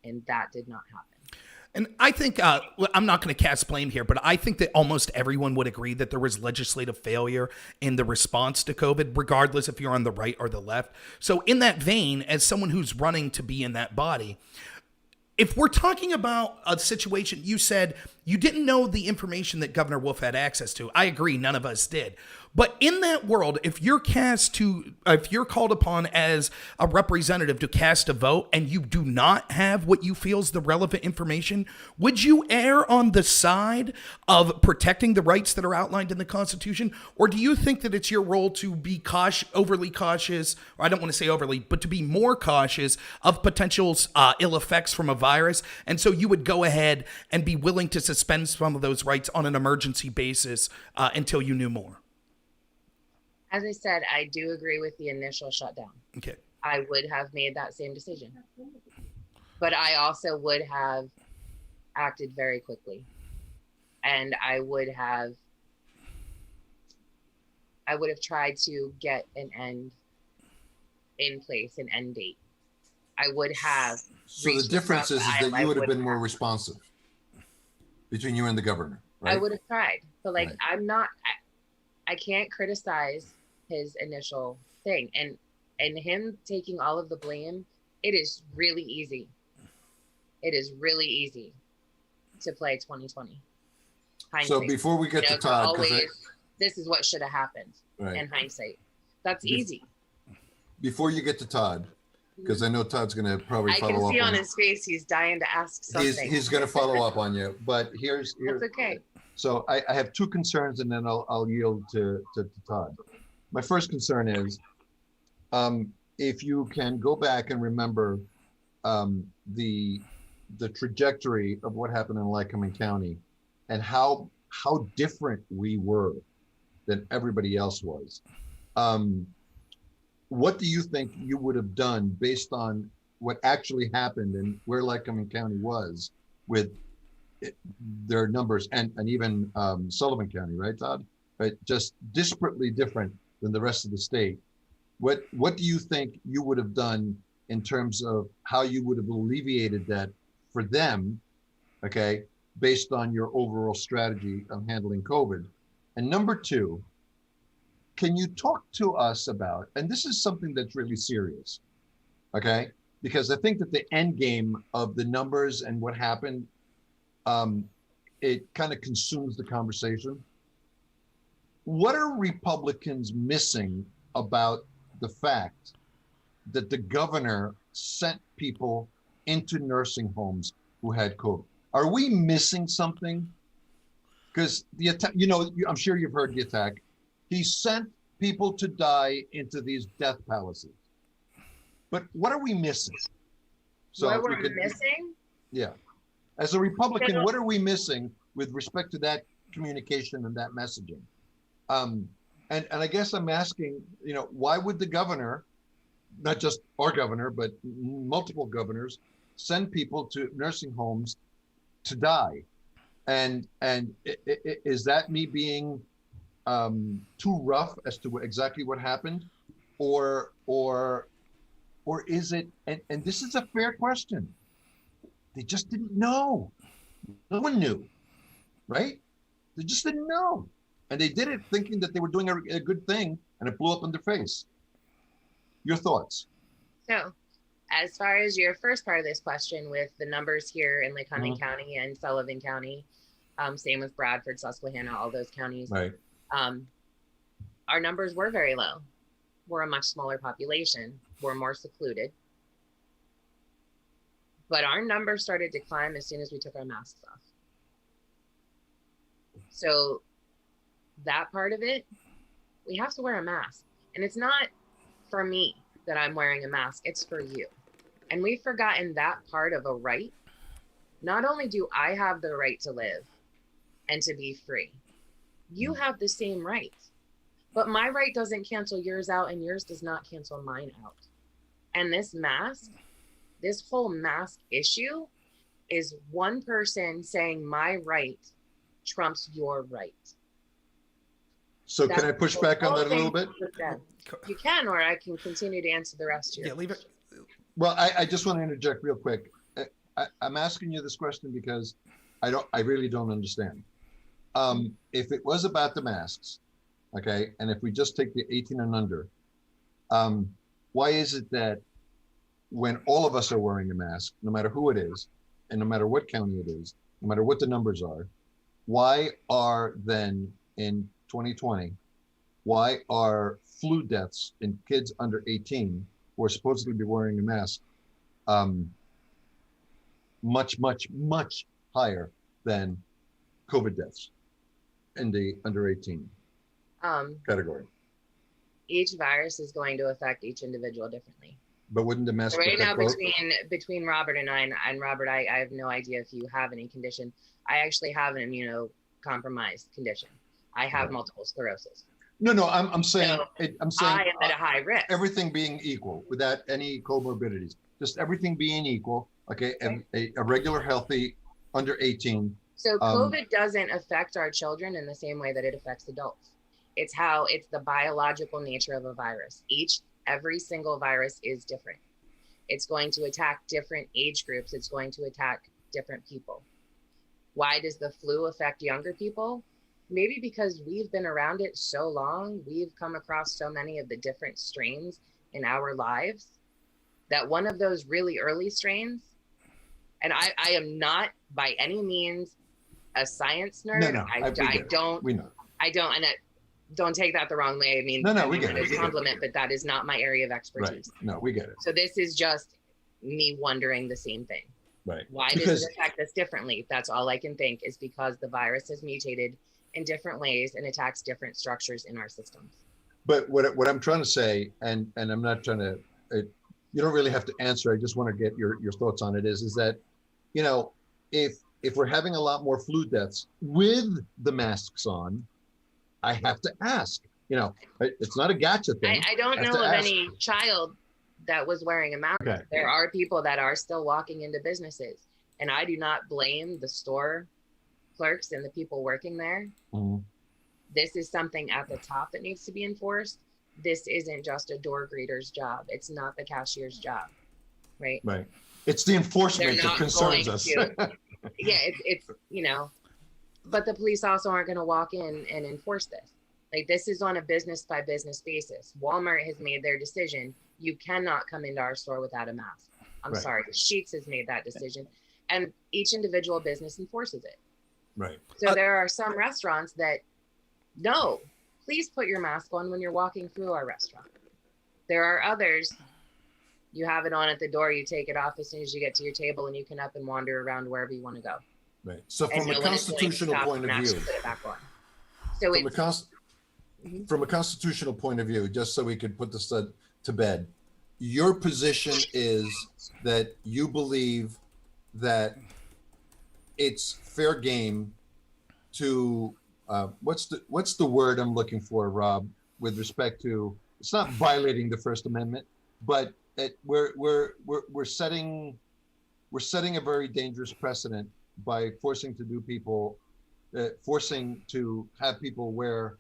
Speaker 2: And that did not happen.
Speaker 3: And I think, I'm not going to cast blame here, but I think that almost everyone would agree that there was legislative failure in the response to COVID, regardless if you're on the right or the left. So in that vein, as someone who's running to be in that body, if we're talking about a situation, you said you didn't know the information that Governor Wolf had access to. I agree, none of us did. But in that world, if you're called upon as a representative to cast a vote and you do not have what you feel is the relevant information, would you err on the side of protecting the rights that are outlined in the Constitution? Or do you think that it's your role to be overly cautious, or I don't want to say overly, but to be more cautious of potential ill effects from a virus? And so you would go ahead and be willing to suspend some of those rights on an emergency basis until you knew more?
Speaker 2: As I said, I do agree with the initial shutdown.
Speaker 3: Okay.
Speaker 2: I would have made that same decision. But I also would have acted very quickly. And I would have tried to get an end in place, an end date. I would have.
Speaker 1: So the difference is that you would have been more responsive between you and the governor, right?
Speaker 2: I would have tried. But like,
Speaker 1: Right.
Speaker 2: I can't criticize his initial thing. And him taking all of the blame, it is really easy. It is really easy to play 2020. Hindsight.
Speaker 1: So before we get to Todd,
Speaker 2: this is what should have happened
Speaker 1: right.
Speaker 2: in hindsight. That's easy.
Speaker 1: Before you get to Todd, because I know Todd's going to probably follow up.
Speaker 2: I can see on his face he's dying to ask something.
Speaker 1: He's going to follow up on you, but here's
Speaker 2: That's okay.
Speaker 1: So I have two concerns, and then I'll yield to Todd. My first concern is, if you can go back and remember the trajectory of what happened in Lycoming County, and how different we were than everybody else was. What do you think you would have done based on what actually happened and where Lycoming County was with their numbers, and even Sullivan County, right, Todd? Right, just disparately different than the rest of the state. What do you think you would have done in terms of how you would have alleviated that for them, okay, based on your overall strategy of handling COVID? And number two, can you talk to us about, and this is something that's really serious, okay, because I think that the end game of the numbers and what happened, it kind of consumes the conversation. What are Republicans missing about the fact that the governor sent people into nursing homes who had COVID? Are we missing something? Because the attack, I'm sure you've heard the attack. He sent people to die into these death palaces. But what are we missing?
Speaker 2: So what we're missing?
Speaker 1: Yeah. As a Republican, what are we missing with respect to that communication and that messaging? And I guess I'm asking, why would the governor, not just our governor, but multiple governors, send people to nursing homes to die? And is that me being too rough as to exactly what happened, or is it? And this is a fair question. They just didn't know. No one knew, right? They just didn't know. And they did it thinking that they were doing a good thing, and it blew up in their face. Your thoughts?
Speaker 2: So, as far as your first part of this question with the numbers here in Lycoming County and Sullivan County, same with Bradford, Susquehanna, all those counties.
Speaker 1: Right.
Speaker 2: our numbers were very low. We're a much smaller population. We're more secluded. But our numbers started to climb as soon as we took our masks off. So that part of it, we have to wear a mask. And it's not for me that I'm wearing a mask, it's for you. And we've forgotten that part of a right. Not only do I have the right to live and to be free, you have the same rights. But my right doesn't cancel yours out, and yours does not cancel mine out. And this mask, this whole mask issue is one person saying my right trumps your right.
Speaker 1: So can I push back on that a little bit?
Speaker 2: You can, or I can continue to answer the rest of your
Speaker 3: leave it.
Speaker 1: Well, I just want to interject real quick. I'm asking you this question because I really don't understand. If it was about the masks, okay, and if we just take the 18 and under, why is it that when all of us are wearing a mask, no matter who it is, and no matter what county it is, no matter what the numbers are, why are then in 2020, why are flu deaths in kids under 18 who are supposedly be wearing a mask much, much, much higher than COVID deaths in the under 18 category?
Speaker 2: Each virus is going to affect each individual differently.
Speaker 1: But wouldn't the mask
Speaker 2: right now
Speaker 1: both?
Speaker 2: between Robert and I, and Robert, I have no idea if you have any condition. I actually have an immunocompromised condition. I have multiple sclerosis.
Speaker 1: No, I'm saying,
Speaker 2: I am at a high risk.
Speaker 1: Everything being equal without any comorbidities, just everything being equal. Okay, and a regular healthy under 18.
Speaker 2: So COVID doesn't affect our children in the same way that it affects adults. It's the biological nature of a virus. Every single virus is different. It's going to attack different age groups. It's going to attack different people. Why does the flu affect younger people? Maybe because we've been around it so long, we've come across so many of the different strains in our lives that one of those really early strains, and I am not by any means a science nerd.
Speaker 1: No,
Speaker 2: Don't take that the wrong way. I mean,
Speaker 1: we get it.
Speaker 2: It's a compliment, but that is not my area of expertise.
Speaker 1: Right. No, we get it.
Speaker 2: So this is just me wondering the same thing.
Speaker 1: Right.
Speaker 2: Why does it affect us differently? That's all I can think, is because the virus has mutated in different ways and attacks different structures in our systems.
Speaker 1: But what I'm trying to say, and I'm not trying to, you don't really have to answer. I just want to get your thoughts on it. Is that, if we're having a lot more flu deaths with the masks on, I have to ask. It's not a gotcha thing.
Speaker 2: I don't know of any child that was wearing a mask.
Speaker 1: Okay.
Speaker 2: There are people that are still walking into businesses, and I do not blame the store clerks and the people working there.
Speaker 1: Mm-hmm.
Speaker 2: This is something at the top that needs to be enforced. This isn't just a door greeter's job. It's not the cashier's job, right?
Speaker 1: Right. It's the enforcement that concerns us.
Speaker 2: Yeah, it's but the police also aren't going to walk in and enforce this. Like, this is on a business by business basis. Walmart has made their decision. You cannot come into our store without a mask. I'm sorry. Sheetz has made that decision, and each individual business enforces it.
Speaker 1: Right.
Speaker 2: So there are some restaurants that, no, please put your mask on when you're walking through our restaurant. There are others, you have it on at the door, you take it off as soon as you get to your table, and you can up and wander around wherever you want to go.
Speaker 1: Right. So from a constitutional point of view,
Speaker 2: put it back on. So
Speaker 1: from a constitutional point of view, just so we could put this to bed, your position is that you believe that it's fair game to what's the word I'm looking for, Rob, with respect to, it's not violating the First Amendment, but we're setting a very dangerous precedent by forcing to have people wear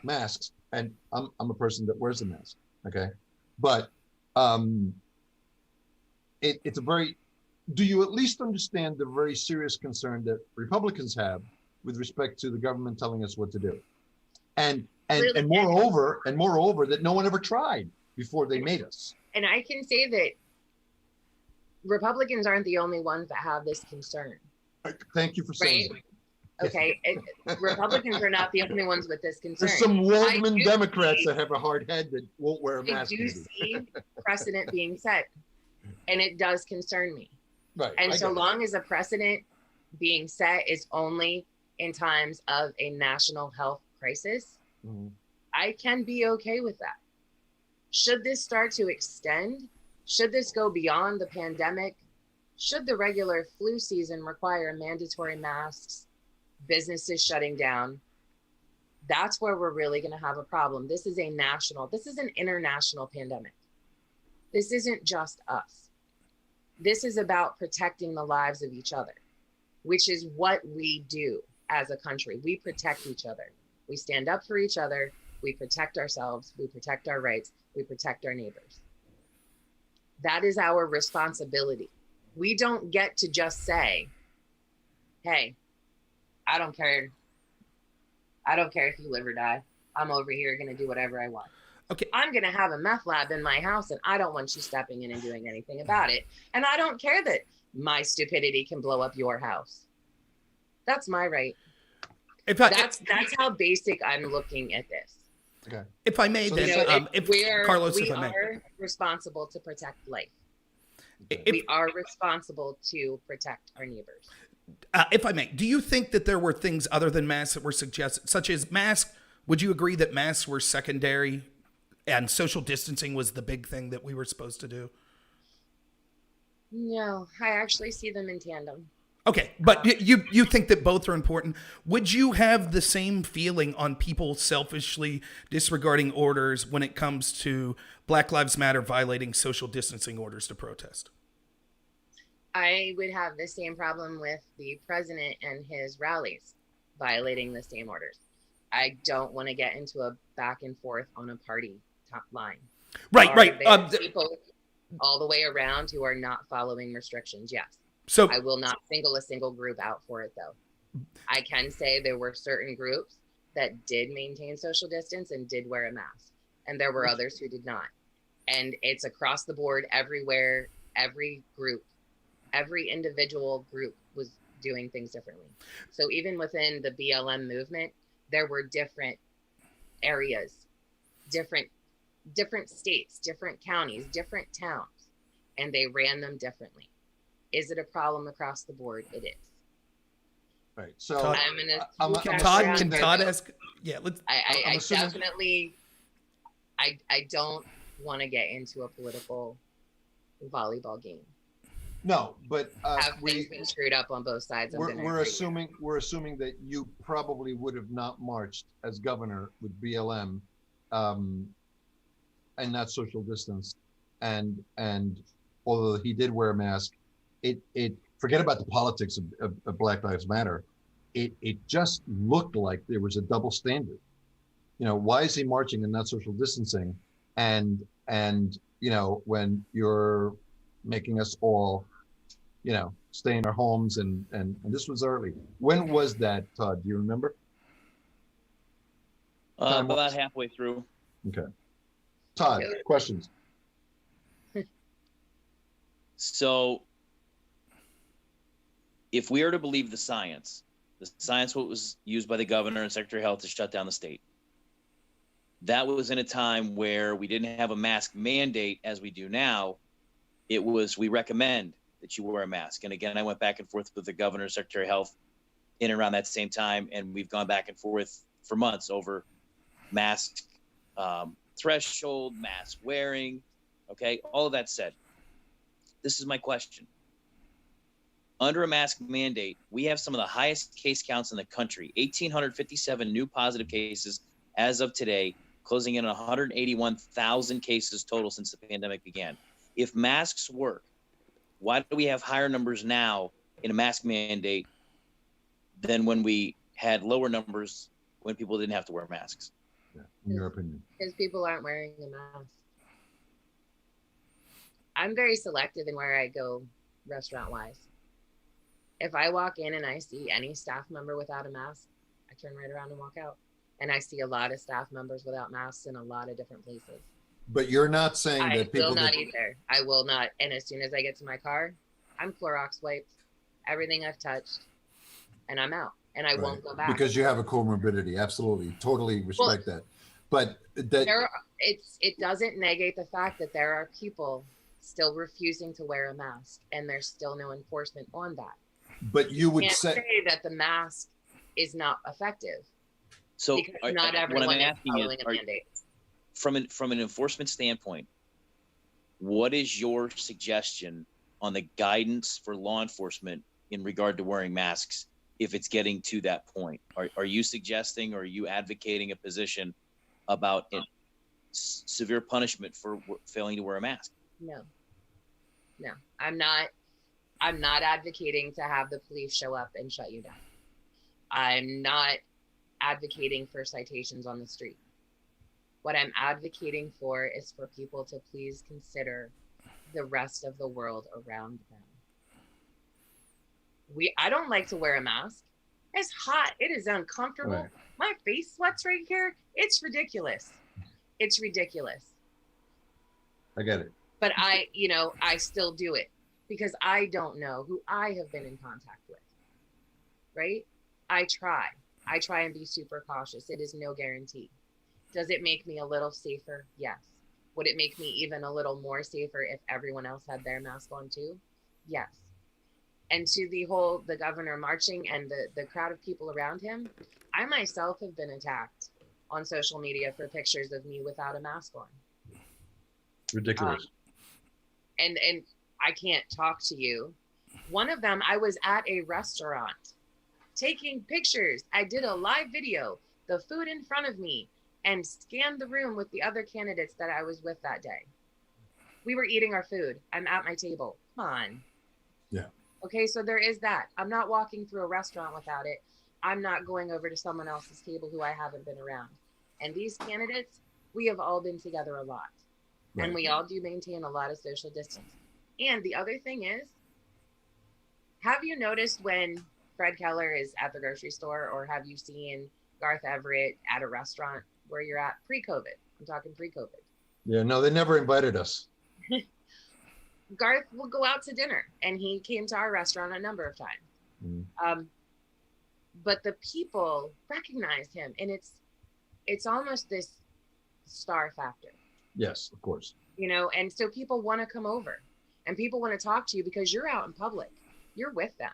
Speaker 1: masks. And I'm a person that wears a mask, okay? But it's a very, do you at least understand the very serious concern that Republicans have with respect to the government telling us what to do? And moreover, that no one ever tried before they made us.
Speaker 2: And I can say that Republicans aren't the only ones that have this concern.
Speaker 1: Thank you for saying that.
Speaker 2: Okay, Republicans are not the only ones with this concern.
Speaker 1: There's some Waldman
Speaker 2: do
Speaker 1: Democrats
Speaker 2: see-
Speaker 1: that have a hard head that won't wear a
Speaker 2: I
Speaker 1: mask.
Speaker 2: do
Speaker 1: maybe.
Speaker 2: see precedent being set, and it does concern me.
Speaker 1: Right.
Speaker 2: And
Speaker 1: I
Speaker 2: so
Speaker 1: get it.
Speaker 2: long as a precedent being set is only in times of a national health crisis,
Speaker 1: Mhm.
Speaker 2: I can be okay with that. Should this start to extend, should this go beyond the pandemic, should the regular flu season require mandatory masks, businesses shutting down, that's where we're really going to have a problem. This is an international pandemic. This isn't just us. This is about protecting the lives of each other, which is what we do as a country. We protect each other. We stand up for each other. We protect ourselves. We protect our rights. We protect our neighbors. That is our responsibility. We don't get to just say, hey, I don't care. I don't care if you live or die. I'm over here going to do whatever I want.
Speaker 3: Okay.
Speaker 2: I'm going to have a meth lab in my house and I don't want you stepping in and doing anything about it. And I don't care that my stupidity can blow up your house. That's my right. That's how basic I'm looking at this.
Speaker 1: Okay.
Speaker 3: If I may,
Speaker 1: So
Speaker 3: then, Carlos,
Speaker 2: we
Speaker 3: if I may.
Speaker 2: are responsible to protect life.
Speaker 3: If-
Speaker 2: We are responsible to protect our neighbors.
Speaker 3: If I may, do you think that there were things other than masks that were suggested, such as masks? Would you agree that masks were secondary and social distancing was the big thing that we were supposed to do?
Speaker 2: No, I actually see them in tandem.
Speaker 3: Okay, but you think that both are important. Would you have the same feeling on people selfishly disregarding orders when it comes to Black Lives Matter violating social distancing orders to protest?
Speaker 2: I would have the same problem with the president and his rallies violating the same orders. I don't want to get into a back and forth on a party top line.
Speaker 3: Right.
Speaker 2: There people all the way around who are not following restrictions, yes.
Speaker 3: So
Speaker 2: I will not single a single group out for it, though. I can say there were certain groups that did maintain social distance and did wear a mask, and there were others who did not. And it's across the board, everywhere, every group, every individual group was doing things differently. So even within the BLM movement, there were different areas, different states, different counties, different towns, and they ran them differently. Is it a problem across the board? It is.
Speaker 1: Right. So
Speaker 3: Todd,
Speaker 2: I'm gonna.
Speaker 1: I'm
Speaker 3: Can
Speaker 1: assuming
Speaker 3: Todd
Speaker 1: that-
Speaker 3: ask? Yeah, let's.
Speaker 2: I
Speaker 1: assuming-
Speaker 2: definitely. I don't want to get into a political volleyball game.
Speaker 1: No, but
Speaker 2: Have things been screwed up on both sides?
Speaker 1: we're assuming that you probably would have not marched as governor with BLM, and not social distance, and although he did wear a mask, it forget about the politics of Black Lives Matter. It just looked like there was a double standard. You know, why is he marching and not social distancing? And you know, when you're making us all, you know, stay in our homes and this was early. When was that, Todd? Do you remember?
Speaker 4: About halfway through.
Speaker 1: Okay. Todd, questions?
Speaker 4: So if we are to believe the science what was used by the governor and Secretary of Health to shut down the state, that was in a time where we didn't have a mask mandate as we do now. It was, we recommend that you wear a mask. And again, I went back and forth with the governor, Secretary of Health in and around that same time. And we've gone back and forth for months over mask threshold, mask wearing. Okay. All of that said, this is my question. Under a mask mandate, we have some of the highest case counts in the country, 1,857 new positive cases as of today, closing in on 181,000 cases total since the pandemic began. If masks work, why do we have higher numbers now in a mask mandate than when we had lower numbers when people didn't have to wear masks?
Speaker 1: Yeah, in your opinion.
Speaker 2: Because people aren't wearing a mask. I'm very selective in where I go restaurant-wise. If I walk in and I see any staff member without a mask, I turn right around and walk out. And I see a lot of staff members without masks in a lot of different places.
Speaker 1: But you're not saying
Speaker 2: I
Speaker 1: that people
Speaker 2: will not eat there. I will not. And as soon as I get to my car, I'm Clorox wiped, everything I've touched, and I'm out. and I won't go back.
Speaker 1: Because you have a comorbidity. Absolutely. Totally respect that. But
Speaker 2: it doesn't negate the fact that there are people still refusing to wear a mask, and there's still no enforcement on that.
Speaker 1: But you would
Speaker 2: can't say that the mask is not effective.
Speaker 4: So
Speaker 2: because not everyone is following a mandate.
Speaker 4: From an enforcement standpoint, what is your suggestion on the guidance for law enforcement in regard to wearing masks if it's getting to that point? Are you suggesting, or are you advocating a position about severe punishment for failing to wear a mask?
Speaker 2: No, I'm not advocating to have the police show up and shut you down. I'm not advocating for citations on the street. What I'm advocating for is for people to please consider the rest of the world around them. I don't like to wear a mask. It's hot. It is uncomfortable.
Speaker 1: Right.
Speaker 2: My face sweats right here. It's ridiculous. It's ridiculous.
Speaker 1: I get it.
Speaker 2: But I still do it because I don't know who I have been in contact with. Right? I try and be super cautious. It is no guarantee. Does it make me a little safer? Yes. Would it make me even a little more safer if everyone else had their mask on too? Yes. And to the governor marching and the crowd of people around him, I myself have been attacked on social media for pictures of me without a mask on.
Speaker 1: Ridiculous.
Speaker 2: And I can't talk to you. One of them, I was at a restaurant taking pictures. I did a live video, the food in front of me, and scanned the room with the other candidates that I was with that day. We were eating our food. I'm at my table. Come on.
Speaker 1: Yeah.
Speaker 2: Okay, so there is that. I'm not walking through a restaurant without it. I'm not going over to someone else's table who I haven't been around. And these candidates, we have all been together a lot. Right. And we all do maintain a lot of social distance. And the other thing is, have you noticed when Fred Keller is at the grocery store, or have you seen Garth Everett at a restaurant where you're at pre-COVID? I'm talking pre-COVID.
Speaker 1: Yeah, no, they never invited us.
Speaker 2: Garth will go out to dinner, and he came to our restaurant a number of times. But the people recognized him, and it's almost this star factor.
Speaker 1: Yes, of course.
Speaker 2: And so people want to come over, and people want to talk to you because you're out in public. You're with them.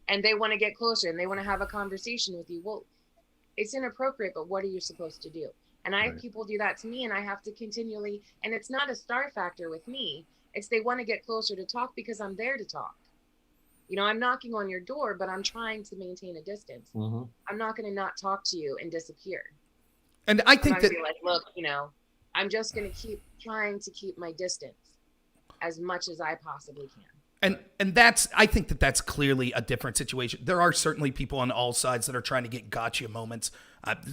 Speaker 2: And they want to get closer, and they want to have a conversation with you. Well, it's inappropriate, but what are you supposed to do? And I have people do that to me, and I have to continually, and it's not a star factor with me. It's they want to get closer to talk because I'm there to talk. I'm knocking on your door, but I'm trying to maintain a distance. Mm-hmm. I'm not going to not talk to you and disappear.
Speaker 3: And I think that,
Speaker 2: be like, look, I'm just going to keep trying to keep my distance as much as I possibly can.
Speaker 3: And I think that's clearly a different situation. There are certainly people on all sides that are trying to get gotcha moments.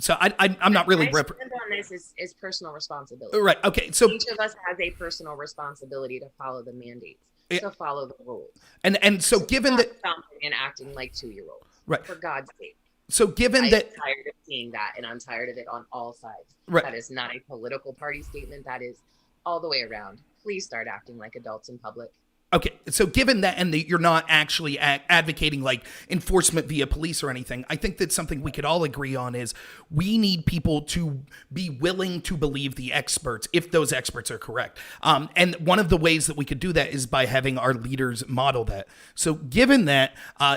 Speaker 3: So I'm not really.
Speaker 2: My stand on this is personal responsibility.
Speaker 3: Right. Okay. So
Speaker 2: each of us has a personal responsibility to follow the mandates, to follow the rules.
Speaker 3: And so given that
Speaker 2: stomping and acting like 2-year-olds,
Speaker 3: right?
Speaker 2: For God's sake.
Speaker 3: So given
Speaker 2: I'm
Speaker 3: that,
Speaker 2: tired of seeing that, and I'm tired of it on all sides.
Speaker 3: Right.
Speaker 2: That is not a political party statement. That is all the way around. Please start acting like adults in public.
Speaker 3: Okay, so given that, and that you're not actually advocating like enforcement via police or anything, I think that something we could all agree on is we need people to be willing to believe the experts if those experts are correct. And one of the ways that we could do that is by having our leaders model that. So given that,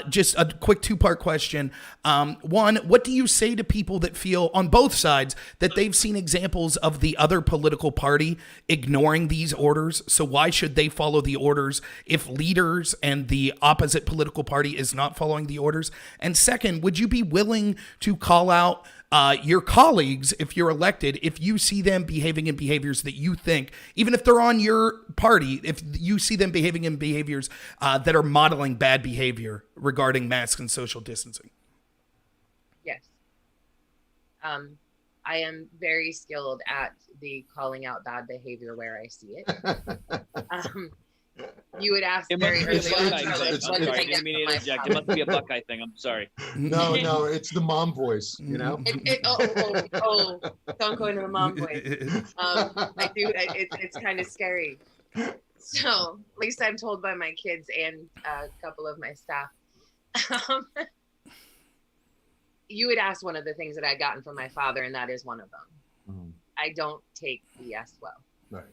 Speaker 3: just a quick 2-part question. One, what do you say to people that feel on both sides that they've seen examples of the other political party ignoring these orders? So why should they follow the orders if leaders and the opposite political party is not following the orders? And second, would you be willing to call out your colleagues, if you're elected, if you see them behaving in behaviors that you think, even if they're on your party, if you see them behaving in behaviors that are modeling bad behavior regarding masks and social distancing?
Speaker 2: Yes. I am very skilled at the calling out bad behavior where I see it. You would ask very early on.
Speaker 4: I didn't mean to interject. It must be a Buckeye thing. I'm sorry.
Speaker 1: No, it's the mom voice,
Speaker 2: don't go into the mom voice. I do. It's kind of scary. So, at least I'm told by my kids and a couple of my staff, Um, you would ask one of the things that I'd gotten from my father, and that is one of them.
Speaker 1: Mhm.
Speaker 2: I don't take BS well.
Speaker 1: Right.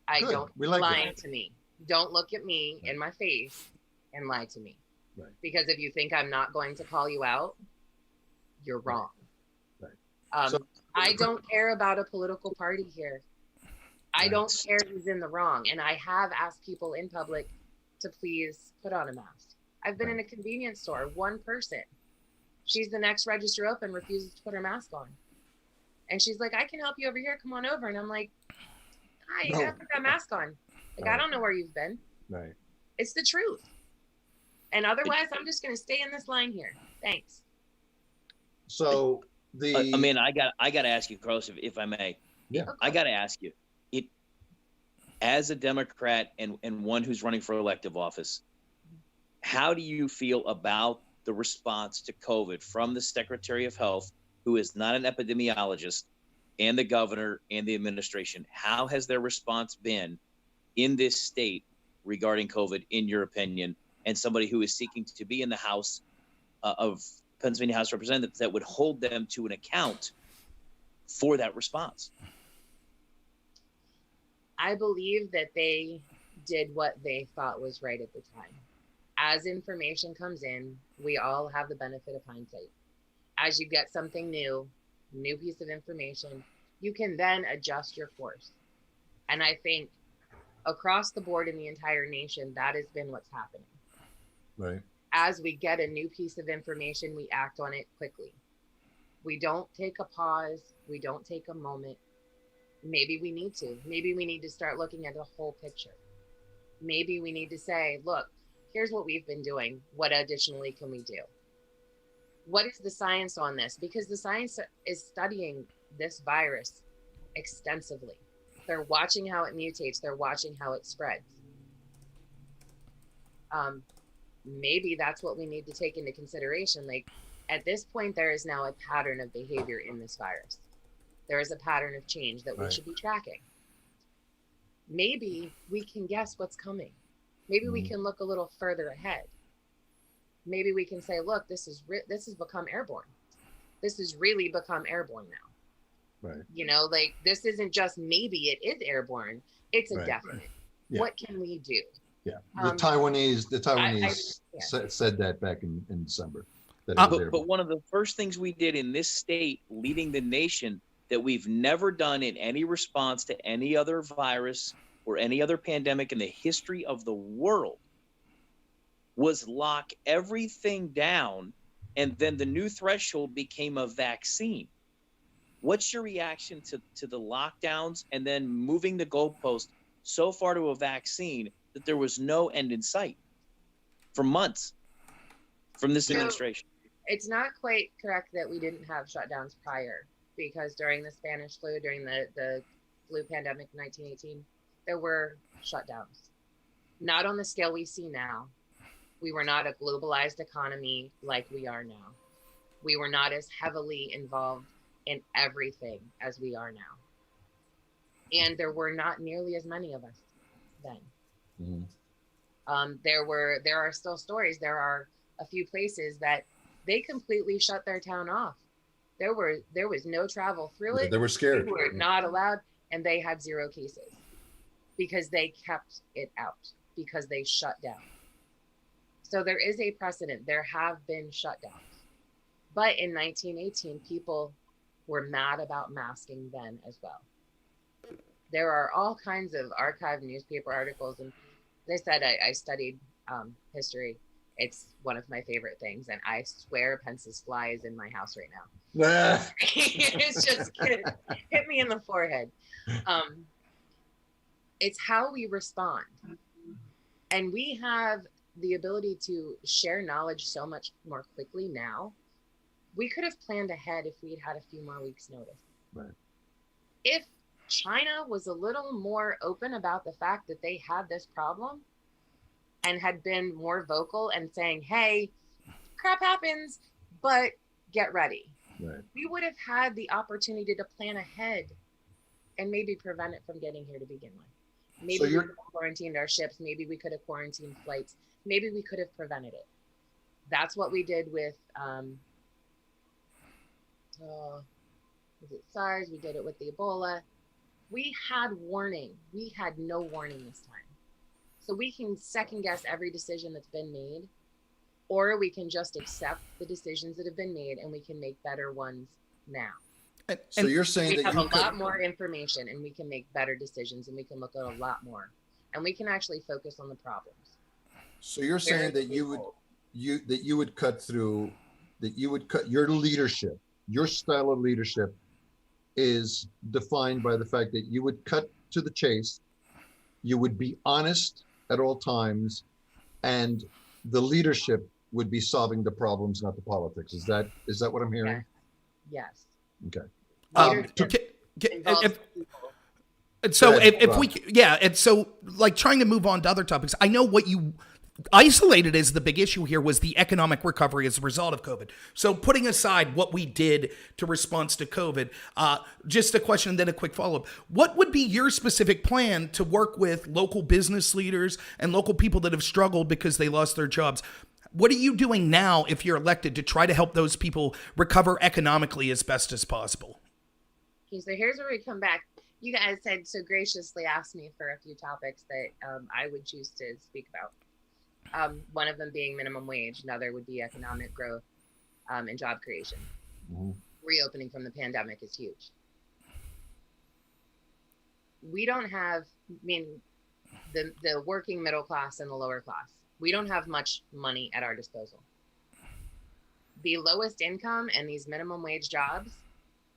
Speaker 2: I
Speaker 1: Good.
Speaker 2: don't
Speaker 1: We like
Speaker 2: lie
Speaker 1: that.
Speaker 2: to me. Don't look at me in my face and lie to me.
Speaker 1: Right.
Speaker 2: Because if you think I'm not going to call you out, you're wrong.
Speaker 1: Right. So-
Speaker 2: I don't care about a political party here. I
Speaker 1: Right.
Speaker 2: don't care who's in the wrong. And I have asked people in public to please put on a mask. I've been in a convenience store, one person. She's the next register open, refuses to put her mask on. And she's like, I can help you over here. Come on over. And I'm like, hi, you
Speaker 1: No.
Speaker 2: gotta put that mask on. Like, I don't know where you've been.
Speaker 1: Right.
Speaker 2: It's the truth. And otherwise, I'm just gonna stay in this line here. Thanks.
Speaker 1: So
Speaker 4: I mean, I got to ask you, Carlos, if I may.
Speaker 1: Yeah.
Speaker 4: I got to ask you, as a Democrat and one who's running for elective office, how do you feel about the response to COVID from the Secretary of Health, who is not an epidemiologist, and the governor and the administration? How has their response been in this state regarding COVID, in your opinion, and somebody who is seeking to be in the House of Pennsylvania House of Representatives that would hold them to an account for that response?
Speaker 2: I believe that they did what they thought was right at the time. As information comes in, we all have the benefit of hindsight. As you get something new piece of information, you can then adjust your course. And I think across the board in the entire nation, that has been what's happening.
Speaker 1: Right.
Speaker 2: As we get a new piece of information, we act on it quickly. We don't take a pause. We don't take a moment. Maybe we need to. Maybe we need to start looking at the whole picture. Maybe we need to say, look, here's what we've been doing. What additionally can we do? What is the science on this? Because the science is studying this virus extensively. They're watching how it mutates. They're watching how it spreads. Maybe that's what we need to take into consideration. Like, at this point, there is now a pattern of behavior in this virus. There is a pattern of change that we should be tracking. Maybe we can guess what's coming. Maybe we can look a little further ahead. Maybe we can say, look, this has become airborne. This has really become airborne now.
Speaker 1: Right.
Speaker 2: You know, like, this isn't just maybe it is airborne. It's a definite.
Speaker 1: Right. Yeah.
Speaker 2: What can we do?
Speaker 1: Yeah. The Taiwanese
Speaker 2: I
Speaker 1: said that back in December.
Speaker 4: But one of the first things we did in this state, leading the nation, that we've never done in any response to any other virus or any other pandemic in the history of the world, was lock everything down, and then the new threshold became a vaccine. What's your reaction to the lockdowns and then moving the goalpost so far to a vaccine that there was no end in sight for months from this administration?
Speaker 2: It's not quite correct that we didn't have shutdowns prior, because during the Spanish flu, during the flu pandemic in 1918, there were shutdowns. Not on the scale we see now. We were not a globalized economy like we are now. We were not as heavily involved in everything as we are now. And there were not nearly as many of us then.
Speaker 1: Mm-hmm.
Speaker 2: There are still stories. There are a few places that they completely shut their town off. There was no travel through it.
Speaker 1: They were scared.
Speaker 2: They were not allowed, and they had 0 cases because they kept it out, because they shut down. So there is a precedent. There have been shutdowns. But in 1918, people were mad about masking then as well. There are all kinds of archived newspaper articles, and they said I studied history. It's one of my favorite things, and I swear Pence's fly is in my house right now. It's just hit me in the forehead. It's how we respond, and we have the ability to share knowledge so much more quickly now. We could have planned ahead if we'd had a few more weeks' notice.
Speaker 1: Right.
Speaker 2: If China was a little more open about the fact that they had this problem and had been more vocal and saying, hey, crap happens, but get ready.
Speaker 1: Right.
Speaker 2: We would have had the opportunity to plan ahead and maybe prevent it from getting here to begin with. Maybe we could have quarantined our ships. Maybe we could have quarantined flights. Maybe we could have prevented it. That's what we did with, was it SARS? We did it with the Ebola. We had warning. We had no warning this time. So we can second guess every decision that's been made, or we can just accept the decisions that have been made and we can make better ones now.
Speaker 1: So you're saying
Speaker 2: We
Speaker 1: that
Speaker 2: have
Speaker 1: you
Speaker 2: a
Speaker 1: could,
Speaker 2: lot more information and we can make better decisions and we can look at a lot more and we can actually focus on the problems.
Speaker 1: so you're saying that you would cut through, that you would cut your leadership, your style of leadership is defined by the fact that you would cut to the chase, you would be honest at all times, and the leadership would be solving the problems, not the politics. Is that what I'm hearing?
Speaker 2: Yes.
Speaker 1: Okay.
Speaker 2: Leadership involves people.
Speaker 3: And so
Speaker 1: Good.
Speaker 3: if we, yeah, and so like trying to move on to other topics, I know what you isolated as the big issue here was the economic recovery as a result of COVID. So putting aside what we did to response to COVID, just a question and then a quick follow-up. What would be your specific plan to work with local business leaders and local people that have struggled because they lost their jobs? What are you doing now if you're elected to try to help those people recover economically as best as possible?
Speaker 2: Okay, so here's where we come back. You guys had so graciously asked me for a few topics that I would choose to speak about. One of them being minimum wage. Another would be economic growth and job creation. Mm-hmm. Reopening from the pandemic is huge. We don't have, the working middle class and the lower class, we don't have much money at our disposal. The lowest income and these minimum wage jobs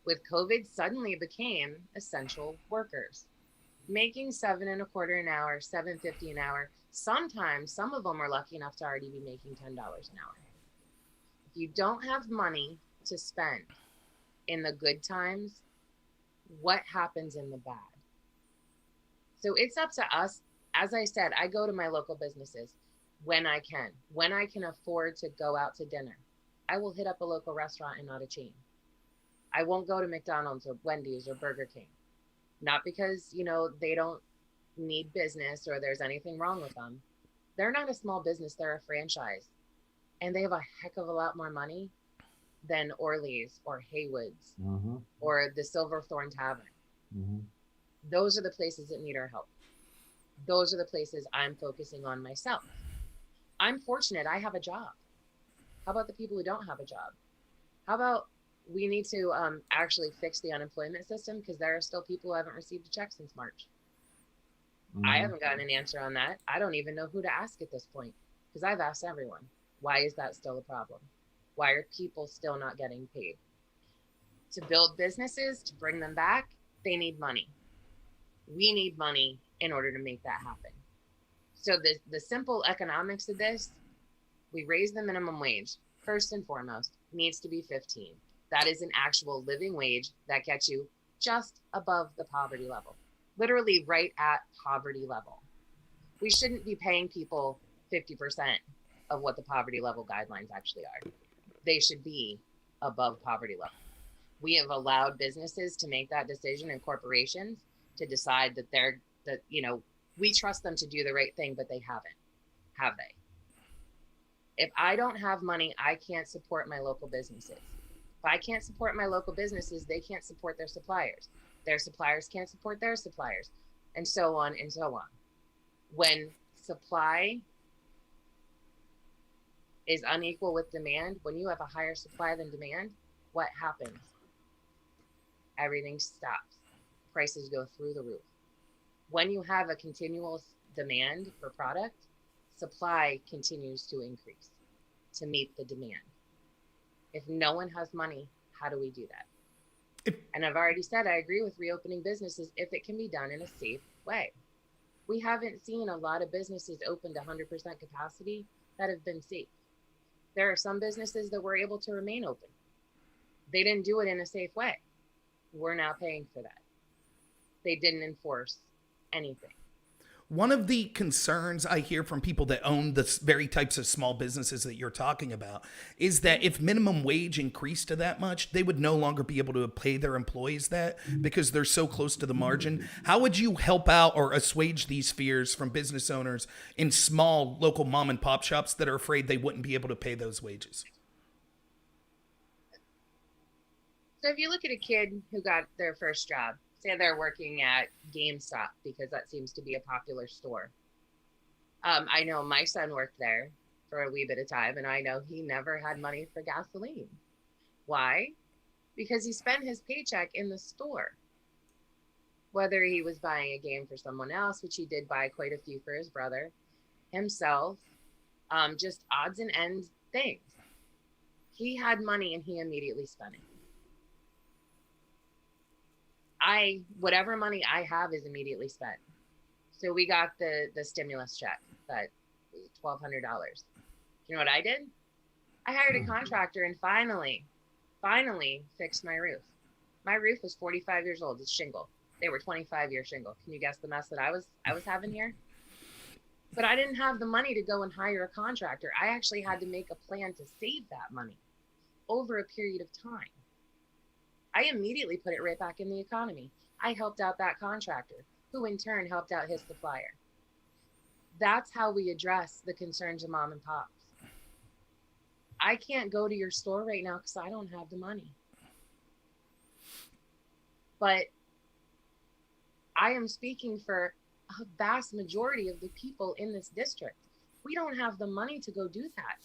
Speaker 2: with COVID suddenly became essential workers, making $7.25 an hour, $7.50 an hour. Sometimes some of them are lucky enough to already be making $10 an hour. If you don't have money to spend in the good times, what happens in the bad? So it's up to us. As I said, I go to my local businesses when I can afford to go out to dinner. I will hit up a local restaurant and not a chain. I won't go to McDonald's or Wendy's or Burger King. Not because, they don't need business or there's anything wrong with them. They're not a small business, they're a franchise. And they have a heck of a lot more money than Orly's or Haywood's or the Silverthorne Tavern. Mm-hmm. Those are the places that need our help. Those are the places I'm focusing on myself. I'm fortunate I have a job. How about the people who don't have a job? How about we need to actually fix the unemployment system because there are still people who haven't received a check since March. I haven't gotten an answer on that. I don't even know who to ask at this point because I've asked everyone. Why is that still a problem? Why are people still not getting paid? To build businesses, to bring them back, they need money. We need money in order to make that happen. So the simple economics of this, we raise the minimum wage. First and foremost, needs to be 15. That is an actual living wage that gets you just above the poverty level. Literally right at poverty level. We shouldn't be paying people 50% of what the poverty level guidelines actually are. They should be above poverty level. We have allowed businesses to make that decision and corporations to decide that we trust them to do the right thing, but they haven't. Have they? If I don't have money, I can't support my local businesses. If I can't support my local businesses, they can't support their suppliers. Their suppliers can't support their suppliers, and so on and so on. When supply is unequal with demand, when you have a higher supply than demand, what happens? Everything stops. Prices go through the roof. When you have a continual demand for product, supply continues to increase to meet the demand. If no one has money, how do we do that? And I've already said I agree with reopening businesses if it can be done in a safe way. We haven't seen a lot of businesses open to 100% capacity that have been safe. There are some businesses that were able to remain open. They didn't do it in a safe way. We're now paying for that. They didn't enforce anything.
Speaker 3: One of the concerns I hear from people that own the very types of small businesses that you're talking about is that if minimum wage increased to that much, they would no longer be able to pay their employees that because they're so close to the margin. How would you help out or assuage these fears from business owners in small local mom and pop shops that are afraid they wouldn't be able to pay those wages?
Speaker 2: So if you look at a kid who got their first job, say they're working at GameStop because that seems to be a popular store. I know my son worked there for a wee bit of time, and I know he never had money for gasoline. Why? Because he spent his paycheck in the store. Whether he was buying a game for someone else, which he did buy quite a few for his brother, himself, just odds and ends things. He had money and he immediately spent it. Whatever money I have is immediately spent. So we got the stimulus check, that was $1,200. You know what I did? I hired a contractor and finally fixed my roof. My roof was 45 years old. It's shingle. They were 25-year shingle. Can you guess the mess that I was having here? But I didn't have the money to go and hire a contractor. I actually had to make a plan to save that money over a period of time. I immediately put it right back in the economy. I helped out that contractor, who in turn helped out his supplier. That's how we address the concerns of mom and pops. I can't go to your store right now because I don't have the money. But I am speaking for a vast majority of the people in this district. We don't have the money to go do that.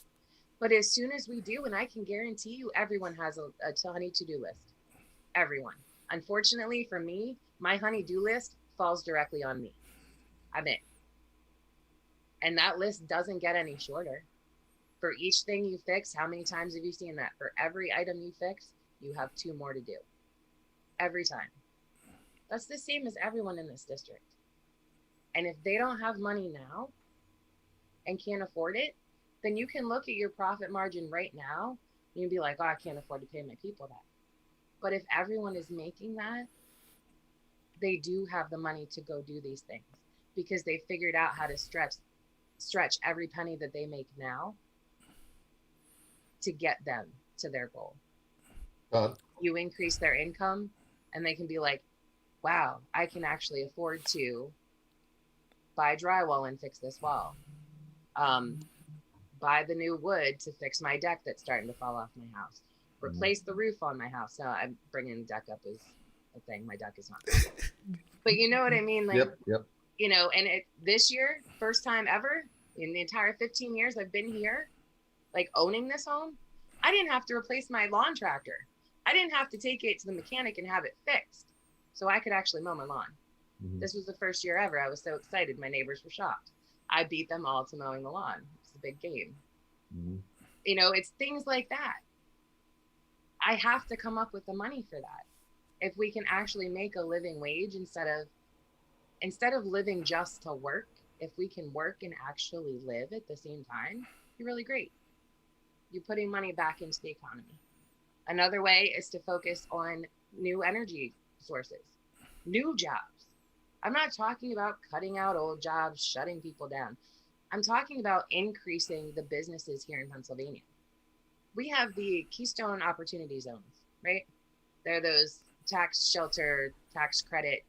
Speaker 2: But as soon as we do, and I can guarantee you everyone has a tiny to-do list. Everyone. Unfortunately for me, my honey-do list falls directly on me. I'm it. And that list doesn't get any shorter. For each thing you fix, how many times have you seen that? For every item you fix, you have 2 more to do. Every time. That's the same as everyone in this district. And if they don't have money now and can't afford it, then you can look at your profit margin right now and you'll be like, oh, I can't afford to pay my people that. But if everyone is making that, they do have the money to go do these things because they figured out how to stretch every penny that they make now to get them to their goal. You increase their income and they can be like, wow, I can actually afford to buy drywall and fix this wall. Buy the new wood to fix my deck that's starting to fall off my house. Replace the roof on my house. No, I'm bringing the deck up as a thing. My deck is not. But you know what I mean? Like,
Speaker 1: Yep.
Speaker 2: You know, and this year, first time ever in the entire 15 years I've been here, like owning this home, I didn't have to replace my lawn tractor. I didn't have to take it to the mechanic and have it fixed so I could actually mow my lawn. Mm-hmm. This was the first year ever. I was so excited. My neighbors were shocked. I beat them all to mowing the lawn. It's a big game. Mm-hmm. You know, it's things like that. I have to come up with the money for that. If we can actually make a living wage instead of living just to work, if we can work and actually live at the same time, you're really great. You're putting money back into the economy. Another way is to focus on new energy sources, new jobs. I'm not talking about cutting out old jobs, shutting people down. I'm talking about increasing the businesses here in Pennsylvania. We have the Keystone Opportunity Zones, right? They're those tax shelter, tax credit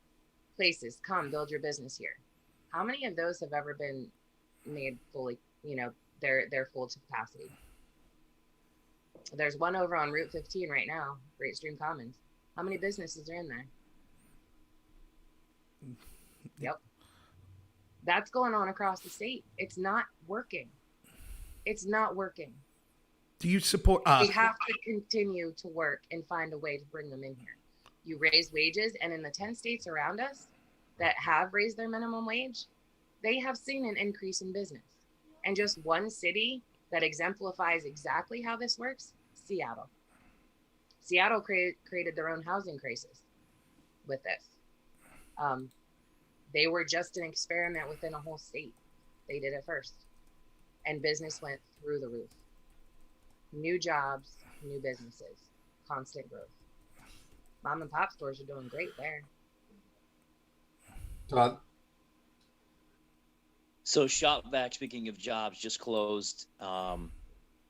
Speaker 2: places. Come build your business here. How many of those have ever been made fully, you know, they're full to capacity? There's one over on Route 15 right now, Great Stream Commons. How many businesses are in there? Yep. That's going on across the state. It's not working. It's not working.
Speaker 3: Do you support?
Speaker 2: We have to continue to work and find a way to bring them in here. You raise wages, and in the 10 states around us that have raised their minimum wage, they have seen an increase in business. And just one city that exemplifies exactly how this works, Seattle. Seattle created their own housing crisis with this. They were just an experiment within a whole state. They did it first. And business went through the roof. New jobs, new businesses, constant growth. Mom and pop stores are doing great there.
Speaker 1: Todd?
Speaker 4: So ShopVac, speaking of jobs, just closed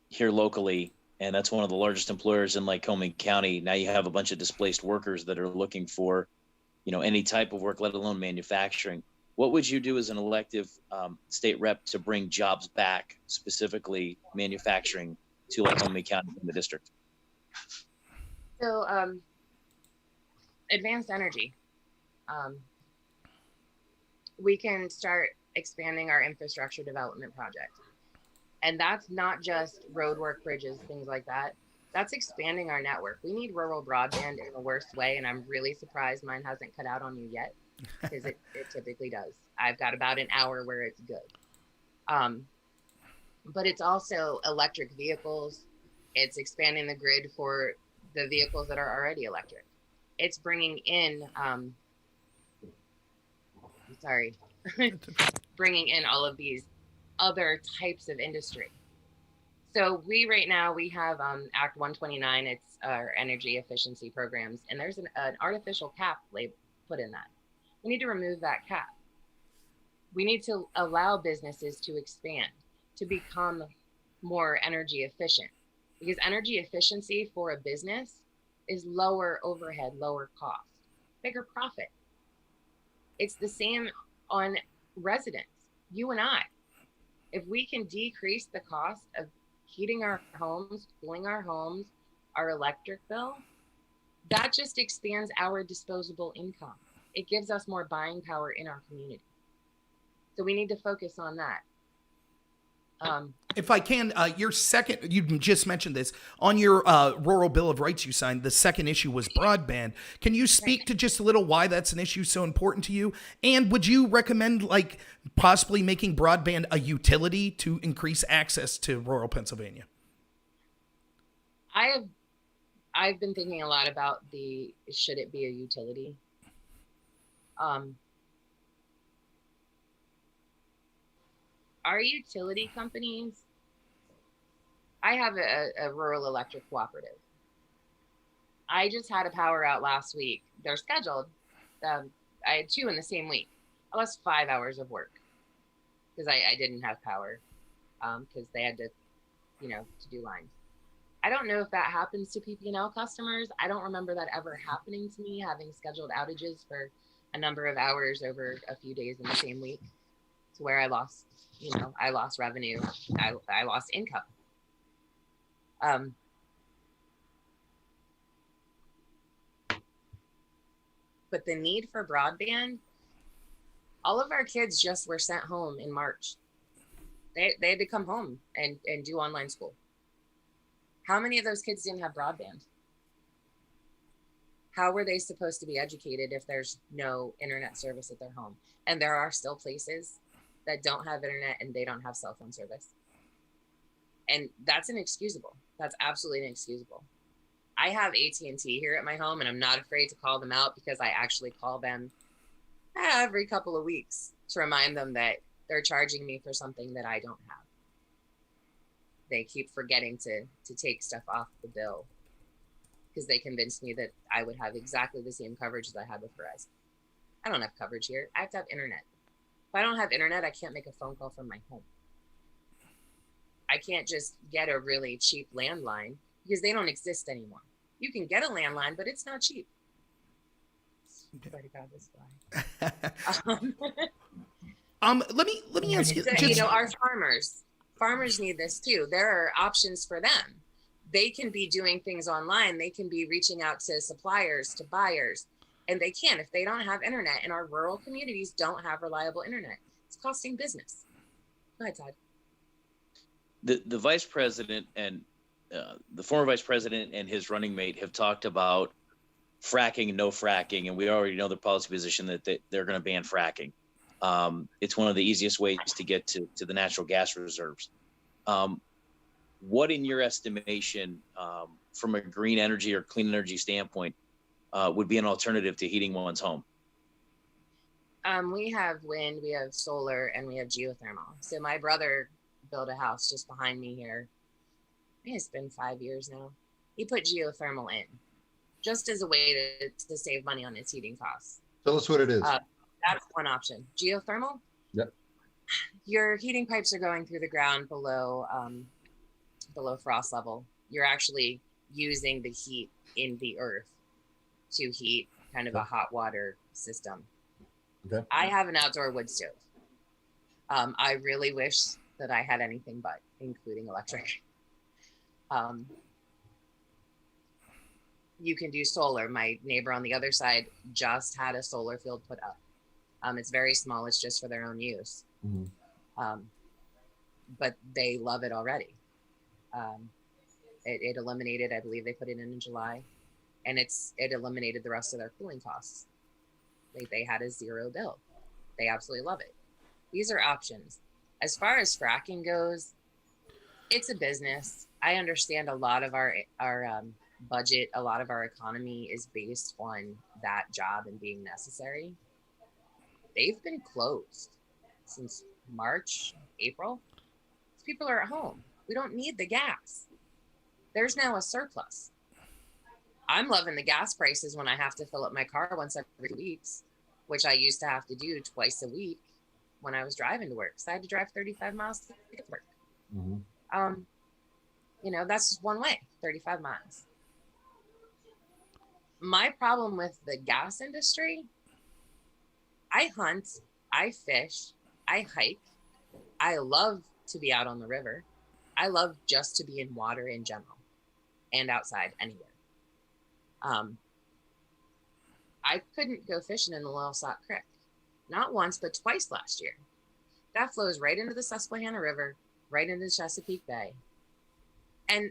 Speaker 4: here locally, and that's one of the largest employers in Lycoming County. Now you have a bunch of displaced workers that are looking for, any type of work, let alone manufacturing. What would you do as an elective state rep to bring jobs back, specifically manufacturing, to Lycoming County in the district?
Speaker 2: So, advanced energy. We can start expanding our infrastructure development project. And that's not just road work, bridges, things like that. That's expanding our network. We need rural broadband in the worst way, and I'm really surprised mine hasn't cut out on you yet, because it typically does. I've got about an hour where it's good. But it's also electric vehicles. It's expanding the grid for the vehicles that are already electric. It's bringing in, bringing in all of these other types of industry. So right now we have Act 129, it's our energy efficiency programs, and there's an artificial cap put in that. We need to remove that cap. We need to allow businesses to expand, to become more energy efficient, because energy efficiency for a business is lower overhead, lower cost, bigger profit. It's the same on residents, you and I. If we can decrease the cost of heating our homes, cooling our homes, our electric bill, that just expands our disposable income. It gives us more buying power in our community. So we need to focus on that.
Speaker 3: If I can, your second, you just mentioned this, on your Rural Bill of Rights you signed, the second issue was broadband. Can you speak to just a little why that's an issue so important to you? And would you recommend possibly making broadband a utility to increase access to rural Pennsylvania?
Speaker 2: I've been thinking a lot about should it be a utility? Our utility companies, I have a rural electric cooperative. I just had a power out last week. They're scheduled. I had 2 in the same week. I lost 5 hours of work because I didn't have power because they had to, to do lines. I don't know if that happens to PP&L customers. I don't remember that ever happening to me, having scheduled outages for a number of hours over a few days in the same week, to where I lost revenue. I lost income. But the need for broadband, all of our kids just were sent home in March. They had to come home and do online school. How many of those kids didn't have broadband? How were they supposed to be educated if there's no internet service at their home? And there are still places that don't have internet and they don't have cell phone service. And that's inexcusable. That's absolutely inexcusable. I have AT&T here at my home, and I'm not afraid to call them out because I actually call them every couple of weeks to remind them that they're charging me for something that I don't have. They keep forgetting to take stuff off the bill because they convinced me that I would have exactly the same coverage as I had with Verizon. I don't have coverage here. I have to have internet. If I don't have internet, I can't make a phone call from my home. I can't just get a really cheap landline because they don't exist anymore. You can get a landline, but it's not cheap. Swear to God, this fly.
Speaker 3: Let me ask you.
Speaker 2: Our farmers need this too. There are options for them. They can be doing things online. They can be reaching out to suppliers, to buyers, and they can if they don't have internet. And our rural communities don't have reliable internet. It's costing business. Go ahead, Todd.
Speaker 4: The vice president and the former vice president and his running mate have talked about fracking and no fracking, and we already know the policy position that they're going to ban fracking. It's one of the easiest ways to get to the natural gas reserves. What, in your estimation, from a green energy or clean energy standpoint, would be an alternative to heating one's home?
Speaker 2: We have wind, we have solar, and we have geothermal. So my brother built a house just behind me here. I think it's been 5 years now. He put geothermal in just as a way to save money on his heating costs.
Speaker 1: Tell us what it is.
Speaker 2: That's one option. Geothermal?
Speaker 1: Yep.
Speaker 2: your heating pipes are going through the ground below frost level. You're actually using the heat in the earth to heat kind of a hot water system.
Speaker 1: Okay.
Speaker 2: I have an outdoor wood stove. I really wish that I had anything but, including electric. You can do solar. My neighbor on the other side just had a solar field put up. It's very small. It's just for their own use.
Speaker 1: Mm-hmm.
Speaker 2: But they love it already. It eliminated, I believe they put it in July, and it eliminated the rest of their cooling costs. They had a zero bill. They absolutely love it. These are options. As far as fracking goes, it's a business. I understand a lot of our budget, a lot of our economy is based on that job and being necessary. They've been closed since March, April. People are at home. We don't need the gas. There's now a surplus. I'm loving the gas prices when I have to fill up my car once every 2 weeks, which I used to have to do twice a week when I was driving to work. So I had to drive 35 miles to get to work.
Speaker 1: Mm-hmm.
Speaker 2: That's just one way, 35 miles. My problem with the gas industry, I hunt, I fish, I hike. I love to be out on the river. I love just to be in water in general and outside anywhere. I couldn't go fishing in the Loyalsock Creek, not once, but twice last year. That flows right into the Susquehanna River, right into the Chesapeake Bay. And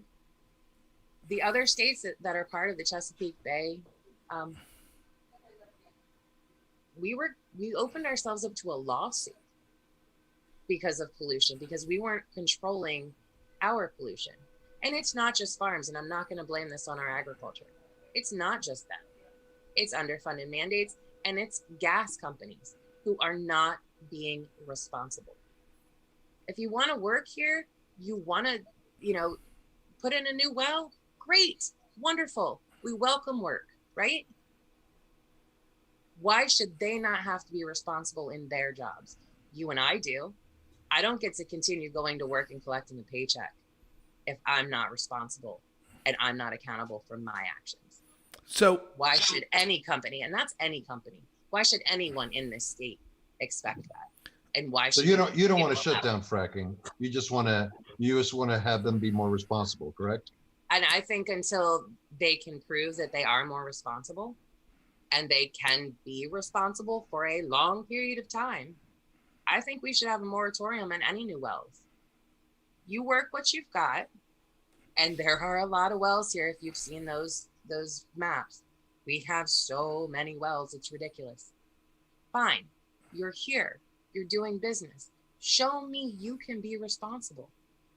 Speaker 2: the other states that are part of the Chesapeake Bay, we opened ourselves up to a lawsuit because of pollution, because we weren't controlling our pollution. And it's not just farms, and I'm not going to blame this on our agriculture. It's not just them. It's underfunded mandates, and it's gas companies who are not being responsible. If you want to work here, you want to, put in a new well, great, wonderful. We welcome work, right? Why should they not have to be responsible in their jobs? You and I do. I don't get to continue going to work and collecting a paycheck if I'm not responsible and I'm not accountable for my actions.
Speaker 3: So
Speaker 2: why should any company, and that's any company, why should anyone in this state expect that? And why should
Speaker 1: you don't want to shut down fracking. You just want to have them be more responsible, correct?
Speaker 2: And I think until they can prove that they are more responsible and they can be responsible for a long period of time, I think we should have a moratorium on any new wells. You work what you've got, and there are a lot of wells here. If you've seen those maps, we have so many wells, it's ridiculous. Fine, you're here, you're doing business. Show me you can be responsible.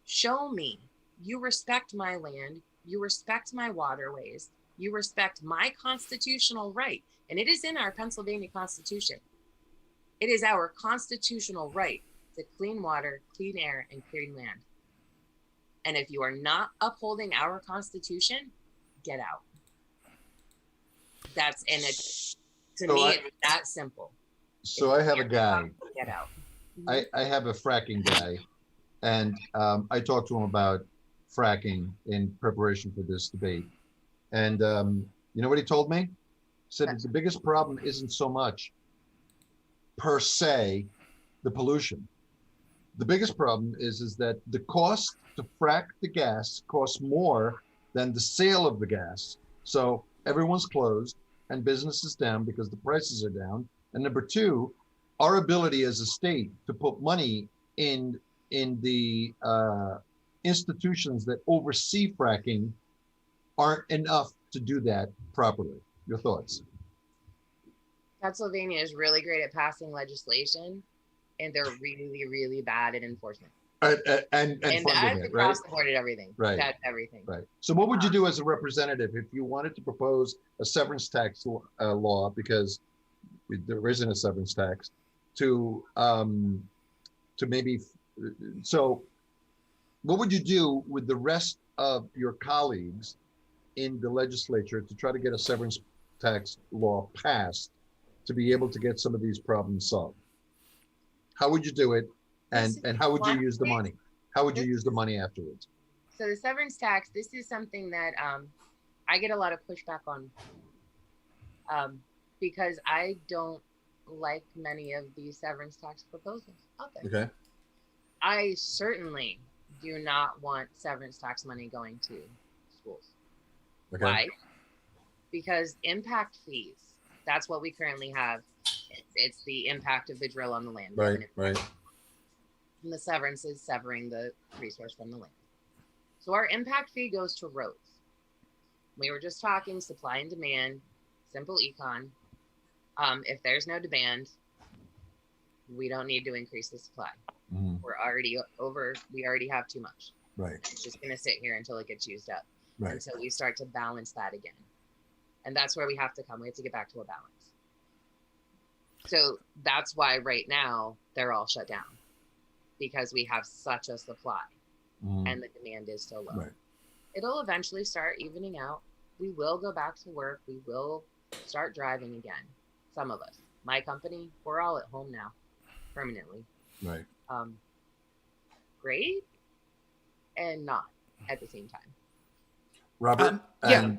Speaker 2: Show me you respect my land, you respect my waterways, you respect my constitutional right. And it is in our Pennsylvania Constitution. It is our constitutional right to clean water, clean air, and clean land. And if you are not upholding our Constitution, get out. It's that simple.
Speaker 1: So I have a guy.
Speaker 2: Get out.
Speaker 1: I have a fracking guy, and I talked to him about fracking in preparation for this debate. And you know what he told me? He said that the biggest problem isn't so much per se the pollution. The biggest problem is that the cost to frack the gas costs more than the sale of the gas. So everyone's closed and business is down because the prices are down. And number two, our ability as a state to put money in the institutions that oversee fracking aren't enough to do that properly. Your thoughts?
Speaker 2: Pennsylvania is really great at passing legislation, and they're really, really bad at enforcement.
Speaker 1: And
Speaker 2: that's
Speaker 1: funding it, right?
Speaker 2: across the board at everything.
Speaker 1: Right.
Speaker 2: That's everything.
Speaker 1: Right. So what would you do as a representative if you wanted to propose a severance tax law, because there isn't a severance tax, to maybe, so what would you do with the rest of your colleagues in the legislature to try to get a severance tax law passed to be able to get some of these problems solved? How would you do it? And how would you use the money? How would you use the money afterwards?
Speaker 2: So the severance tax, this is something that I get a lot of pushback on because I don't like many of these severance tax proposals out there.
Speaker 1: Okay.
Speaker 2: I certainly do not want severance tax money going to schools.
Speaker 1: Okay.
Speaker 2: Why? Because impact fees, that's what we currently have. It's the impact of the drill on the land.
Speaker 1: Right, right.
Speaker 2: And the severance is severing the resource from the land. So our impact fee goes to roads. We were just talking supply and demand, simple econ. If there's no demand, we don't need to increase the supply.
Speaker 1: Mm-hmm.
Speaker 2: We're already over, we already have too much.
Speaker 1: Right.
Speaker 2: It's just going to sit here until it gets used up.
Speaker 1: Right.
Speaker 2: Until we start to balance that again. And that's where we have to come. We have to get back to a balance. So that's why right now they're all shut down, because we have such a supply and the demand is so low.
Speaker 1: Right.
Speaker 2: It'll eventually start evening out. We will go back to work. We will start driving again. Some of us. My company, we're all at home now, permanently.
Speaker 1: Right.
Speaker 2: Great and not at the same time.
Speaker 1: Robert
Speaker 3: yeah.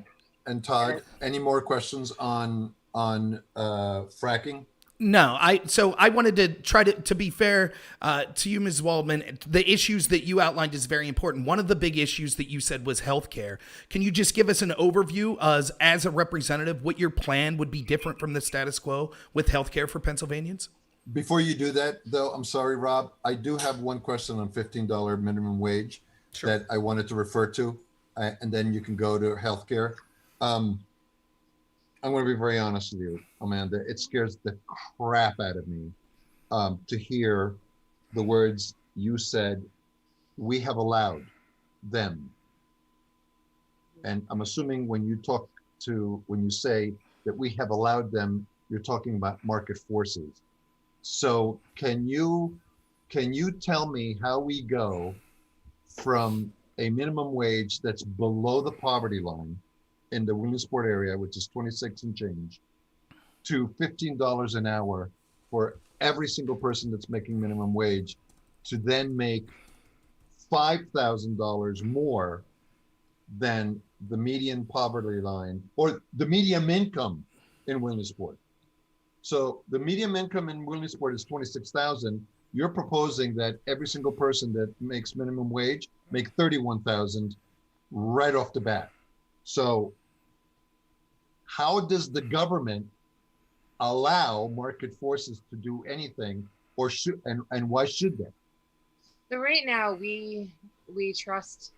Speaker 1: and Todd, any more questions on fracking?
Speaker 3: No, I wanted to try to be fair to you, Ms. Waldman. The issues that you outlined is very important. One of the big issues that you said was healthcare. Can you just give us an overview as a representative, what your plan would be different from the status quo with healthcare for Pennsylvanians?
Speaker 1: Before you do that, though, I'm sorry, Rob, I do have one question on $15 minimum wage that I wanted to refer to, and then you can go to healthcare. I'm going to be very honest with you, Amanda. It scares the crap out of me to hear the words you said, we have allowed them. And I'm assuming when you say that we have allowed them, you're talking about market forces. So can you tell me how we go from a minimum wage that's below the poverty line in the Williamsport area, which is 26 and change, to $15 an hour for every single person that's making minimum wage, to then make $5,000 more than the median poverty line or the median income in Williamsport. So the median income in Williamsport is 26,000. You're proposing that every single person that makes minimum wage make 31,000 right off the bat. So how does the government allow market forces to do anything, or should, and why should they?
Speaker 2: So right now we trust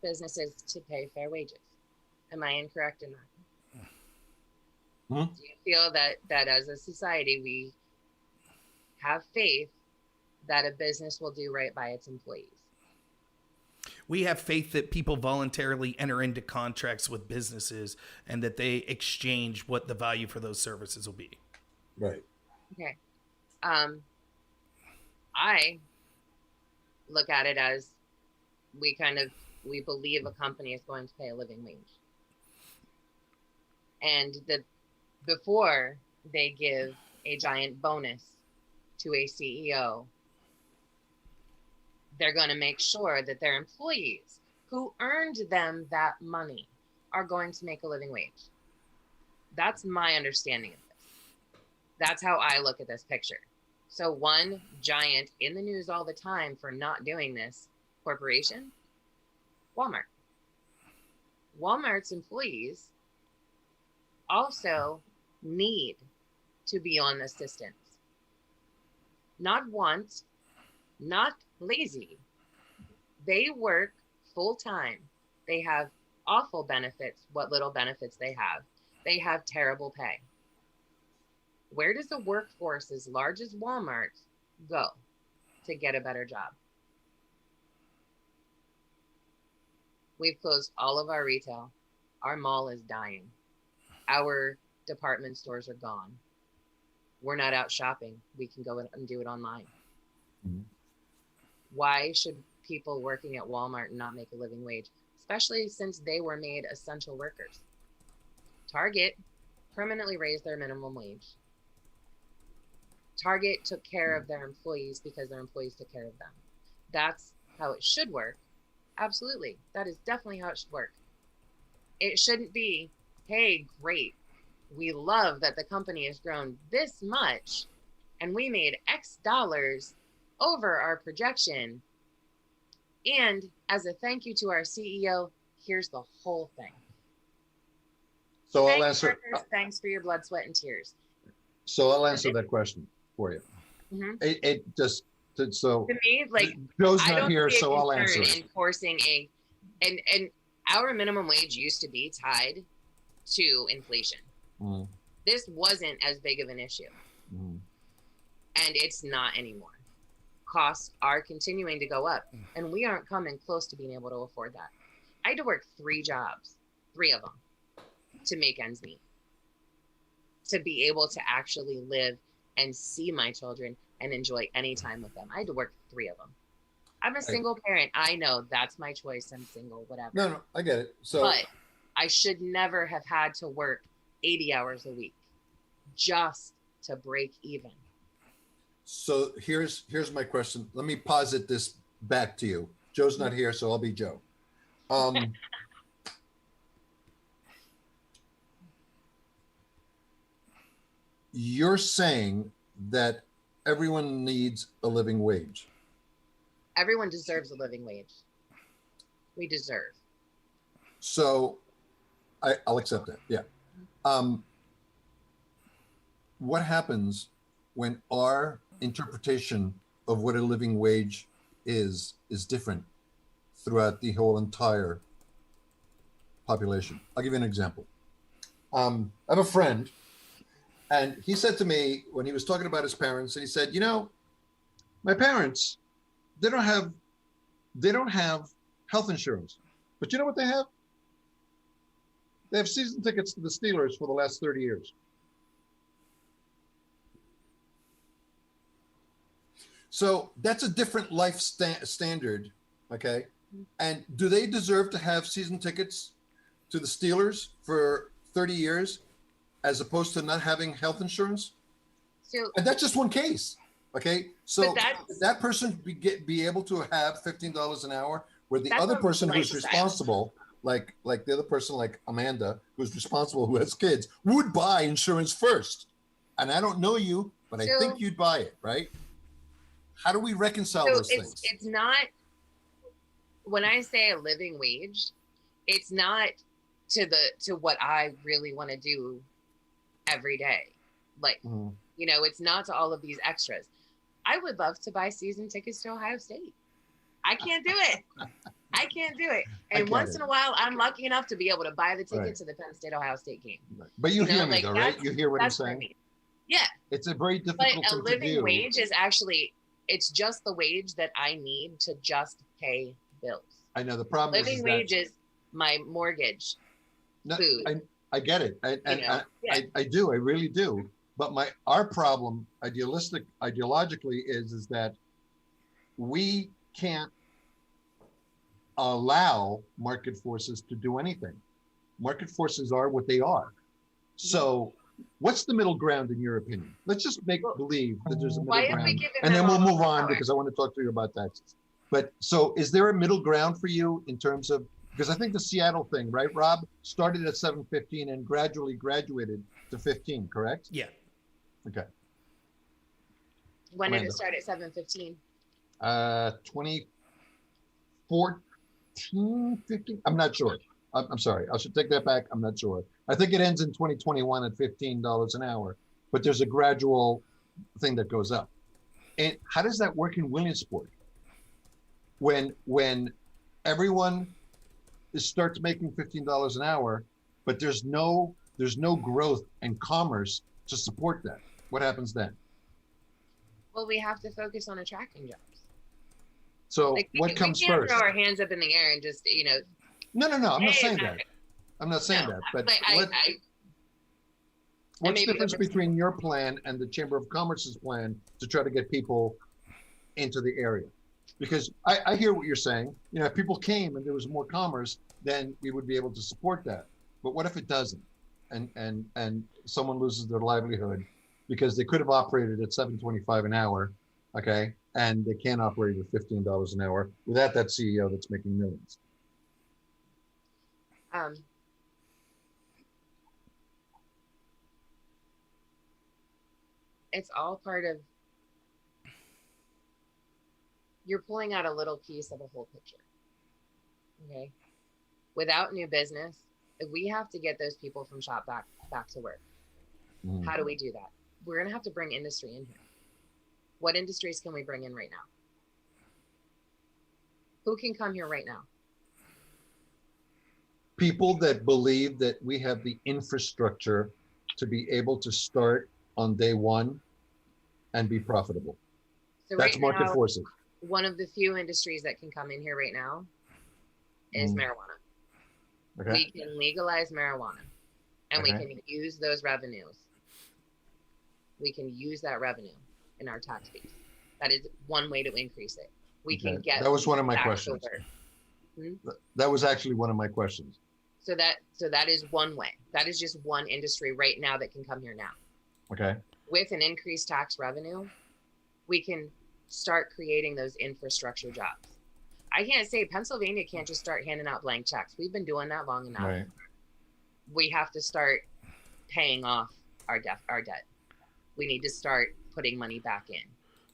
Speaker 2: businesses to pay fair wages. Am I incorrect in that? Do you feel that as a society we have faith that a business will do right by its employees?
Speaker 3: We have faith that people voluntarily enter into contracts with businesses and that they exchange what the value for those services will be.
Speaker 1: Right.
Speaker 2: Okay. I look at it as we believe a company is going to pay a living wage. And that before they give a giant bonus to a CEO, they're going to make sure that their employees who earned them that money are going to make a living wage. That's my understanding of this. That's how I look at this picture. So one giant in the news all the time for not doing this corporation, Walmart. Walmart's employees also need to be on assistance. Not want, not lazy. They work full time. They have awful benefits, what little benefits they have. They have terrible pay. Where does a workforce as large as Walmart go to get a better job? We've closed all of our retail. Our mall is dying. Our department stores are gone. We're not out shopping. We can go and do it online. Mm-hmm. Why should people working at Walmart not make a living wage, especially since they were made essential workers? Target permanently raised their minimum wage. Target took care of their employees because their employees took care of them. That's how it should work. Absolutely. That is definitely how it should work. It shouldn't be, hey, great. We love that the company has grown this much and we made X dollars over our projection. And as a thank you to our CEO, here's the whole thing.
Speaker 1: So
Speaker 2: Thanks,
Speaker 1: I'll answer.
Speaker 2: workers, thanks for your blood, sweat, and tears.
Speaker 1: So I'll answer that question for you.
Speaker 2: Mhm.
Speaker 1: It just so
Speaker 2: To me, like,
Speaker 1: Joe's
Speaker 2: I
Speaker 1: not
Speaker 2: don't
Speaker 1: here,
Speaker 2: see a
Speaker 1: so I'll
Speaker 2: concern
Speaker 1: answer it.
Speaker 2: in forcing and our minimum wage used to be tied to inflation.
Speaker 1: Mm,
Speaker 2: This wasn't as big of an issue,
Speaker 1: mm.
Speaker 2: and it's not anymore. Costs are continuing to go up, and we aren't coming close to being able to afford that. I had to work 3 jobs, 3 of them, to make ends meet, to be able to actually live and see my children and enjoy any time with them. I had to work 3 of them. I'm a single parent. I know that's my choice. I'm single, whatever.
Speaker 1: No, I get it. So,
Speaker 2: but I should never have had to work 80 hours a week just to break even.
Speaker 1: So here's my question. Let me posit this back to you. Joe's not here, so I'll be Joe. You're saying that everyone needs a living wage.
Speaker 2: Everyone deserves a living wage. We deserve.
Speaker 1: So I'll accept that. Yeah. What happens when our interpretation of what a living wage is different throughout the whole entire population? I'll give you an example. I have a friend, and he said to me when he was talking about his parents, and he said, my parents, they don't have health insurance, but you know what they have? They have season tickets to the Steelers for the last 30 years. So that's a different life standard, okay? And do they deserve to have season tickets to the Steelers for 30 years as opposed to not having health insurance?
Speaker 2: So,
Speaker 1: and that's just one case, okay? So that person be able to have $15 an hour, where the other person who's responsible, like the other person, like Amanda, who's responsible, who has kids, would buy insurance first. And I don't know you, but I think you'd buy it, right? How do we reconcile those things?
Speaker 2: It's not, when I say a living wage, it's not to what I really want to do every day. Like, it's not to all of these extras. I would love to buy season tickets to Ohio State. I can't do it. I can't do it. And once in a while, I'm lucky enough to be able to buy the ticket to the Penn State Ohio State game.
Speaker 1: But you hear me though, right? You hear what I'm saying?
Speaker 2: Yeah.
Speaker 1: It's a very difficult thing to do.
Speaker 2: But a living wage is actually, it's just the wage that I need to just pay bills.
Speaker 1: I know the problem is
Speaker 2: living wage is my mortgage, food.
Speaker 1: I get it. I do. I really do. But our problem ideologically is that we can't allow market forces to do anything. Market forces are what they are. So what's the middle ground in your opinion? Let's just make believe that there's a middle ground, and then we'll move on because I want to talk to you about taxes. But so is there a middle ground for you in terms of, because I think the Seattle thing, right, Rob, started at 7:15 and gradually graduated to 15, correct?
Speaker 3: Yeah.
Speaker 1: Okay.
Speaker 2: When did it start at 7:15?
Speaker 1: 2014, 15? I'm not sure. I'm sorry. I should take that back. I'm not sure. I think it ends in 2021 at $15 an hour, but there's a gradual thing that goes up. And how does that work in Williamsport? When everyone starts making $15 an hour, but there's no growth and commerce to support that. What happens then?
Speaker 2: Well, we have to focus on attracting jobs.
Speaker 1: So what comes first? We
Speaker 2: can't throw our hands up in the air and just,
Speaker 1: No. I'm not saying that. I'm not saying that. But what's the difference between your plan and the Chamber of Commerce's plan to try to get people into the area? Because I hear what you're saying. If people came and there was more commerce, then we would be able to support that. But what if it doesn't? And someone loses their livelihood because they could have operated at $7.25 an hour, okay, and they can't operate at $15 an hour without that CEO that's making millions.
Speaker 2: It's all part of, you're pulling out a little piece of a whole picture. Okay. Without new business, we have to get those people from shop back to work. How do we do that? We're going to have to bring industry in here. What industries can we bring in right now? Who can come here right now?
Speaker 1: People that believe that we have the infrastructure to be able to start on day one and be profitable.
Speaker 2: So
Speaker 1: that's
Speaker 2: right
Speaker 1: market
Speaker 2: now,
Speaker 1: forces.
Speaker 2: One of the few industries that can come in here right now is marijuana.
Speaker 1: Okay.
Speaker 2: We can legalize marijuana and we can use those revenues. We can use that revenue in our tax base. That is one way to increase it. We can get
Speaker 1: that was one of my questions. That was actually one of my questions.
Speaker 2: So that is one way. That is just one industry right now that can come here now.
Speaker 1: Okay.
Speaker 2: With an increased tax revenue, we can start creating those infrastructure jobs. I can't say Pennsylvania can't just start handing out blank checks. We've been doing that long enough.
Speaker 1: Right.
Speaker 2: We have to start paying off our debt. We need to start putting money back in.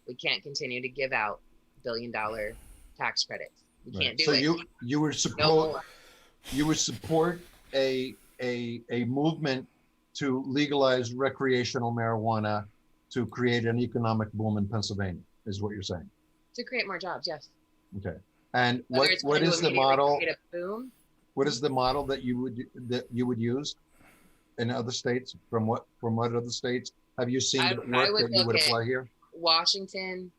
Speaker 2: We can't continue to give out billion-dollar tax credits. We can't do it.
Speaker 1: So you would support a movement to legalize recreational marijuana to create an economic boom in Pennsylvania, is what you're saying?
Speaker 2: To create more jobs, yes.
Speaker 1: Okay. And what is the model? What is the model that you would use in other states? From what other states have you seen that work that you would apply here?
Speaker 2: Washington,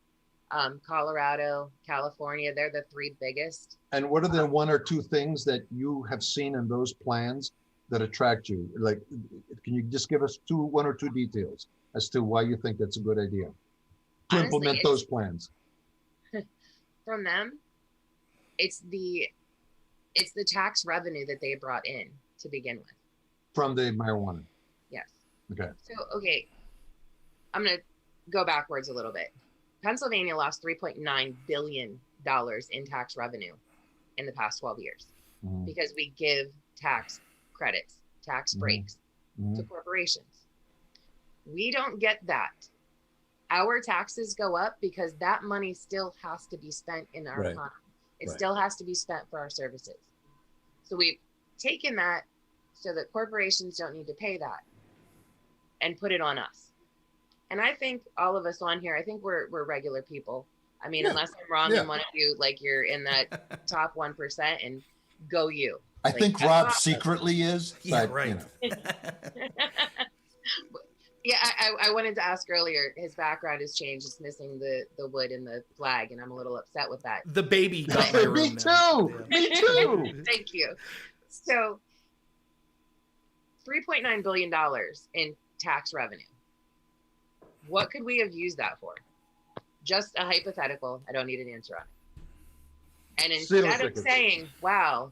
Speaker 2: Colorado, California, they're the three biggest.
Speaker 1: And what are the one or two things that you have seen in those plans that attract you? Like, can you just give us one or two details as to why you think that's a good idea to implement those plans?
Speaker 2: From them, it's the tax revenue that they brought in to begin with.
Speaker 1: From the marijuana?
Speaker 2: Yes.
Speaker 1: Okay.
Speaker 2: So, okay, I'm going to go backwards a little bit. Pennsylvania lost $3.9 billion in tax revenue in the past 12 years because we give tax credits, tax breaks to corporations. We don't get that. Our taxes go up because that money still has to be spent in our economy. It still has to be spent for our services. So we've taken that so that corporations don't need to pay that and put it on us. And I think all of us on here, I think we're regular people. I mean, unless I'm wrong and one of you, like you're in that top 1%, and go you.
Speaker 1: I think Rob secretly is.
Speaker 3: Yeah,
Speaker 1: but,
Speaker 3: right.
Speaker 1: You know.
Speaker 2: Yeah, I wanted to ask earlier, his background has changed. It's missing the wood and the flag, and I'm a little upset with that.
Speaker 3: The baby got my room.
Speaker 1: Me too.
Speaker 3: Yeah.
Speaker 1: Me too.
Speaker 2: Thank you. So $3.9 billion in tax revenue. What could we have used that for? Just a hypothetical. I don't need an answer on it. And instead of saying, wow,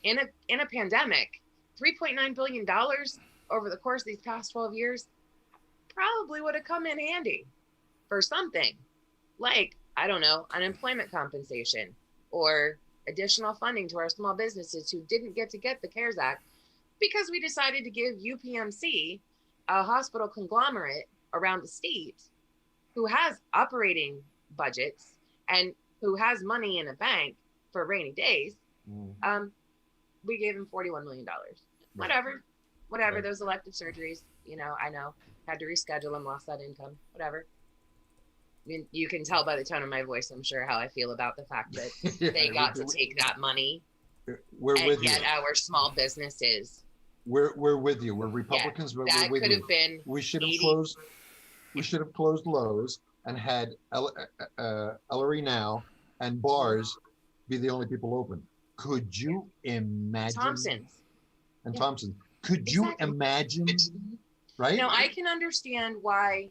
Speaker 2: in a pandemic, $3.9 billion over the course of these past 12 years probably would have come in handy for something like, I don't know, unemployment compensation or additional funding to our small businesses who didn't get the CARES Act because we decided to give UPMC, a hospital conglomerate around the state who has operating budgets and who has money in a bank for rainy days. We gave him $41 million. Whatever, those elective surgeries, I know, had to reschedule them, lost that income, whatever. I mean, you can tell by the tone of my voice, I'm sure, how I feel about the fact that they got to take that money and get our small businesses.
Speaker 1: We're with you. We're Republicans, but we're with you. That could have
Speaker 2: been.
Speaker 1: We should have closed Lowe's and had Ellery Now and bars be the only people open. Could you imagine?
Speaker 2: Thompson's.
Speaker 1: And Thompson. Could you imagine? Right?
Speaker 2: Now, I can understand why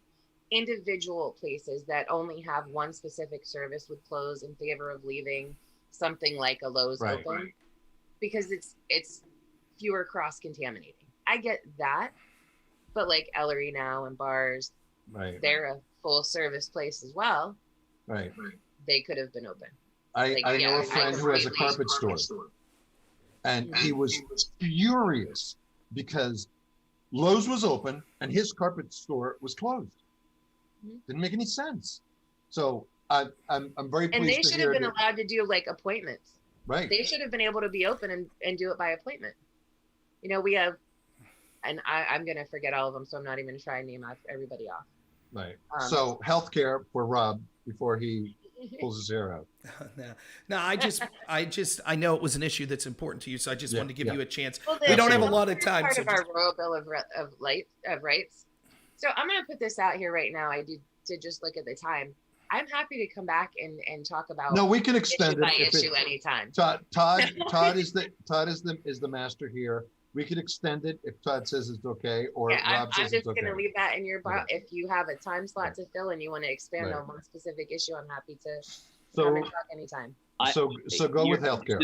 Speaker 2: individual places that only have one specific service would close in favor of leaving something like a Lowe's open, because it's fewer cross-contaminating. I get that. But like Ellery now and bars,
Speaker 1: Right.
Speaker 2: they're a full service place as well.
Speaker 1: Right.
Speaker 2: They could have been open.
Speaker 1: I
Speaker 2: Like,
Speaker 1: know
Speaker 2: yeah,
Speaker 1: a friend who has a carpet store, and he was furious because Lowe's was open and his carpet store was closed. Didn't make any sense. So I'm very pleased
Speaker 2: And they
Speaker 1: to
Speaker 2: should
Speaker 1: hear
Speaker 2: have been
Speaker 1: that-
Speaker 2: allowed to do like appointments.
Speaker 1: Right.
Speaker 2: They should have been able to be open and do it by appointment. You know, we have, and I'm going to forget all of them, so I'm not even trying to name everybody off.
Speaker 1: Right. So healthcare for Rob before he pulls his hair out.
Speaker 3: No, I know it was an issue that's important to you, so I just wanted to give you a chance.
Speaker 2: Well,
Speaker 3: we don't have a lot of time.
Speaker 2: Part
Speaker 3: So
Speaker 2: of our Royal Bill of Rights. So I'm going to put this out here right now. I did just look at the time. I'm happy to come back and talk about.
Speaker 1: No, we can extend
Speaker 2: issue by
Speaker 1: it
Speaker 2: issue anytime.
Speaker 1: Todd is the master here. We could extend it if Todd says it's okay, or
Speaker 2: Yeah,
Speaker 1: Rob
Speaker 2: I'm
Speaker 1: says
Speaker 2: just
Speaker 1: it's okay.
Speaker 2: going to leave that in your box.
Speaker 1: Okay.
Speaker 2: If you have a time slot to fill and you want to expand
Speaker 1: Right.
Speaker 2: on one specific issue, I'm happy to
Speaker 1: So-
Speaker 2: come and talk anytime.
Speaker 1: So go with healthcare.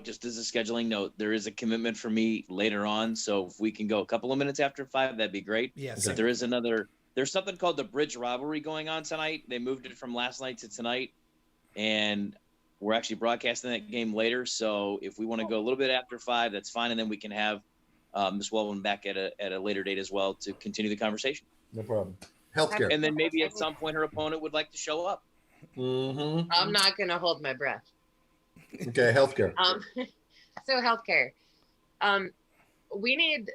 Speaker 4: Just as a scheduling note, there is a commitment for me later on. So if we can go a couple of minutes after 5, that'd be great.
Speaker 3: Yes.
Speaker 4: But there's something called the Bridge Rivalry going on tonight. They moved it from last night to tonight, and we're actually broadcasting that game later. So if we want to go a little bit after 5, that's fine, and then we can have Ms. Waldman back at a later date as well to continue the conversation.
Speaker 1: No problem. Healthcare.
Speaker 4: And then maybe at some point her opponent would like to show up.
Speaker 1: Mm-hmm.
Speaker 2: I'm not going to hold my breath.
Speaker 1: Okay, healthcare.
Speaker 2: So healthcare. We need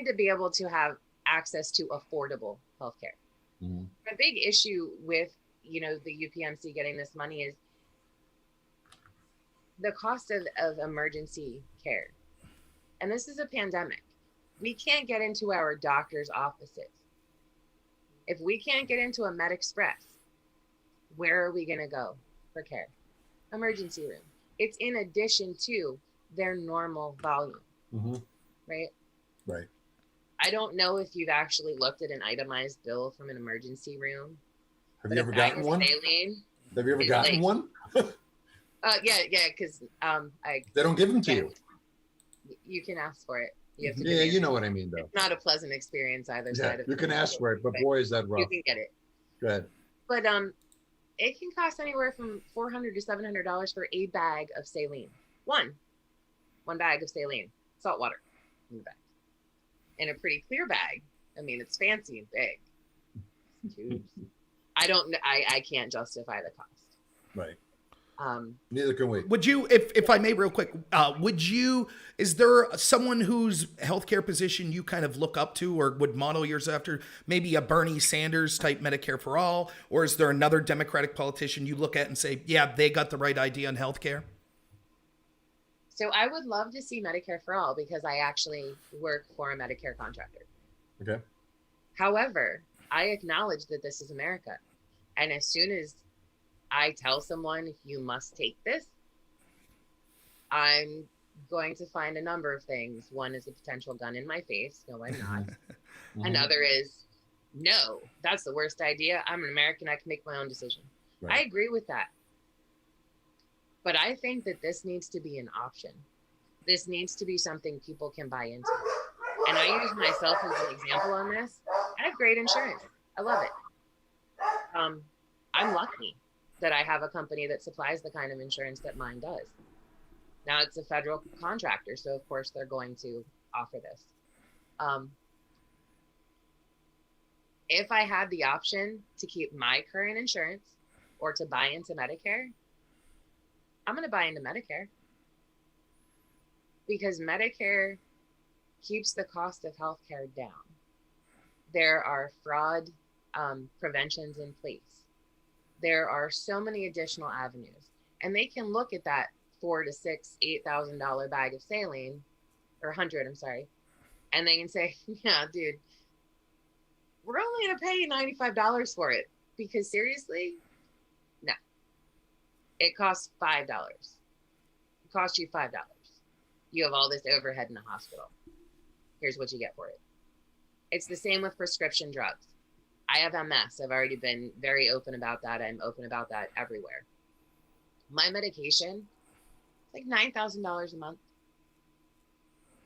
Speaker 2: to be able to have access to affordable healthcare.
Speaker 1: Mhm.
Speaker 2: A big issue with, the UPMC getting this money is the cost of emergency care. And this is a pandemic. We can't get into our doctor's offices. If we can't get into a Med Express, where are we going to go for care? Emergency room. It's in addition to their normal volume,
Speaker 1: Mm-hmm.
Speaker 2: right?
Speaker 1: Right.
Speaker 2: I don't know if you've actually looked at an itemized bill from an emergency room.
Speaker 1: Have
Speaker 2: but
Speaker 1: you
Speaker 2: a
Speaker 1: ever
Speaker 2: bag
Speaker 1: gotten
Speaker 2: of
Speaker 1: one?
Speaker 2: saline-
Speaker 1: Have you ever
Speaker 2: It's
Speaker 1: gotten
Speaker 2: like-
Speaker 1: one?
Speaker 2: yeah, because
Speaker 1: They don't give them to you.
Speaker 2: you can ask for it. You have to
Speaker 1: Yeah,
Speaker 2: demand
Speaker 1: you
Speaker 2: it.
Speaker 1: know what I mean, though.
Speaker 2: It's not a pleasant experience either
Speaker 1: Yeah,
Speaker 2: side of
Speaker 1: you can ask for it, but boy, is that
Speaker 2: you
Speaker 1: rough.
Speaker 2: can get it.
Speaker 1: Go ahead.
Speaker 2: But it can cost anywhere from $400 to $700 for a bag of saline. One bag of saline, salt water in the bag, in a pretty clear bag. I mean, it's fancy and big. It's huge. I can't justify the cost.
Speaker 1: Right.
Speaker 2: Um,
Speaker 1: Neither can we.
Speaker 3: Would you, if I may, real quick, is there someone whose healthcare position you kind of look up to or would model yours after? Maybe a Bernie Sanders type Medicare for all, or is there another Democratic politician you look at and say, yeah, they got the right idea on healthcare?
Speaker 2: So I would love to see Medicare for all because I actually work for a Medicare contractor.
Speaker 1: Okay.
Speaker 2: However, I acknowledge that this is America. And as soon as I tell someone you must take this, I'm going to find a number of things. One is a potential gun in my face. No, I'm not.
Speaker 1: Mhm.
Speaker 2: Another is, no, that's the worst idea. I'm an American. I can make my own decision.
Speaker 1: Right.
Speaker 2: I agree with that. But I think that this needs to be an option. This needs to be something people can buy into. And I use myself as an example on this. I have great insurance. I love it. I'm lucky that I have a company that supplies the kind of insurance that mine does. Now it's a federal contractor, so of course they're going to offer this. If I had the option to keep my current insurance or to buy into Medicare, I'm going to buy into Medicare because Medicare keeps the cost of healthcare down. There are fraud preventions in place. There are so many additional avenues, and they can look at that $4,000 to $6,000, $8,000 bag of saline, or 100, I'm sorry, and they can say, yeah, dude, we're only going to pay you $95 for it because seriously, no. It costs $5. It costs you $5. You have all this overhead in the hospital. Here's what you get for it. It's the same with prescription drugs. I have MS. I've already been very open about that. I'm open about that everywhere. My medication, it's like $9,000 a month.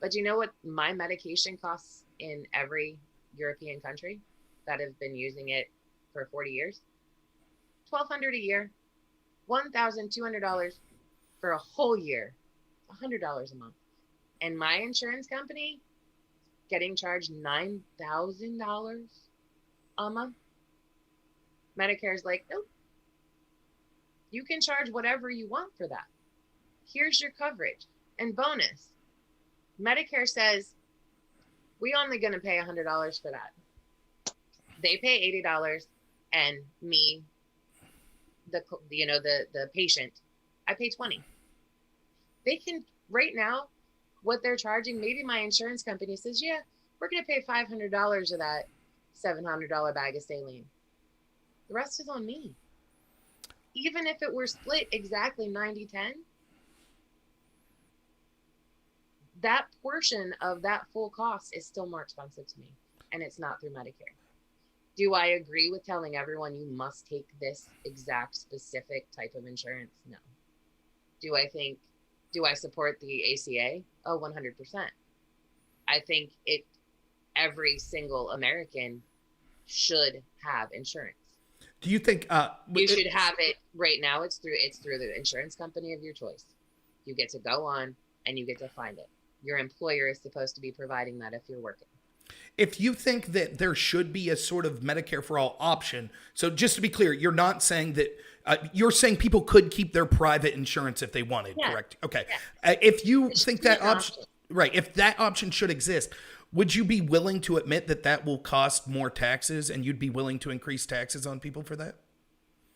Speaker 2: But you know what my medication costs in every European country that have been using it for 40 years. $1,200 a year, $1,200 for a whole year, $100 a month. And my insurance company getting charged $9,000 a month. Medicare's like, nope. You can charge whatever you want for that. Here's your coverage. And bonus, Medicare says, we only going to pay $100 for that. They pay $80, and me, the patient, I pay $20. They can, right now, what they're charging, maybe my insurance company says, yeah, we're going to pay $500 of that $700 bag of saline. The rest is on me. Even if it were split exactly 90-10, that portion of that full cost is still more expensive to me, and it's not through Medicare. Do I agree with telling everyone you must take this exact specific type of insurance? No. Do I support the ACA? Oh, 100%. I think every single American should have insurance.
Speaker 3: Do you think
Speaker 2: you should have it right now? It's through the insurance company of your choice. You get to go on and you get to find it. Your employer is supposed to be providing that if you're working.
Speaker 3: If you think that there should be a sort of Medicare for all option, so just to be clear, you're not saying that you're saying people could keep their private insurance if they wanted,
Speaker 2: yeah.
Speaker 3: Correct? Okay.
Speaker 2: Yeah.
Speaker 3: If you think that option, right, if that option should exist, would you be willing to admit that that will cost more taxes, and you'd be willing to increase taxes on people for that?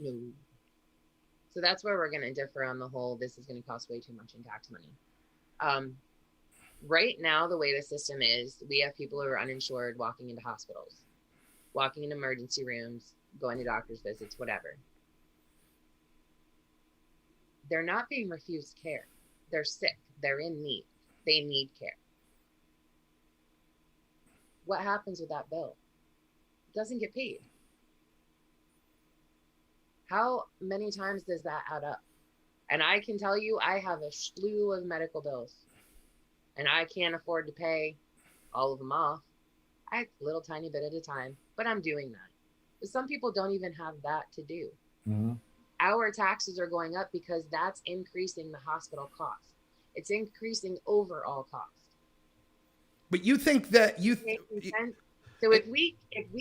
Speaker 2: No. So that's where we're going to differ on the whole, this is going to cost way too much in tax money. Right now, the way the system is, we have people who are uninsured walking into hospitals, walking in emergency rooms, going to doctor's visits, whatever. They're not being refused care. They're sick. They're in need. They need care. What happens with that bill? It doesn't get paid. How many times does that add up? And I can tell you, I have a slew of medical bills, and I can't afford to pay all of them off. I a little tiny bit at a time, but I'm doing that. But some people don't even have that to do.
Speaker 1: Mm-hmm.
Speaker 2: Our taxes are going up because that's increasing the hospital cost. It's increasing overall cost.
Speaker 3: But you think that
Speaker 2: so if we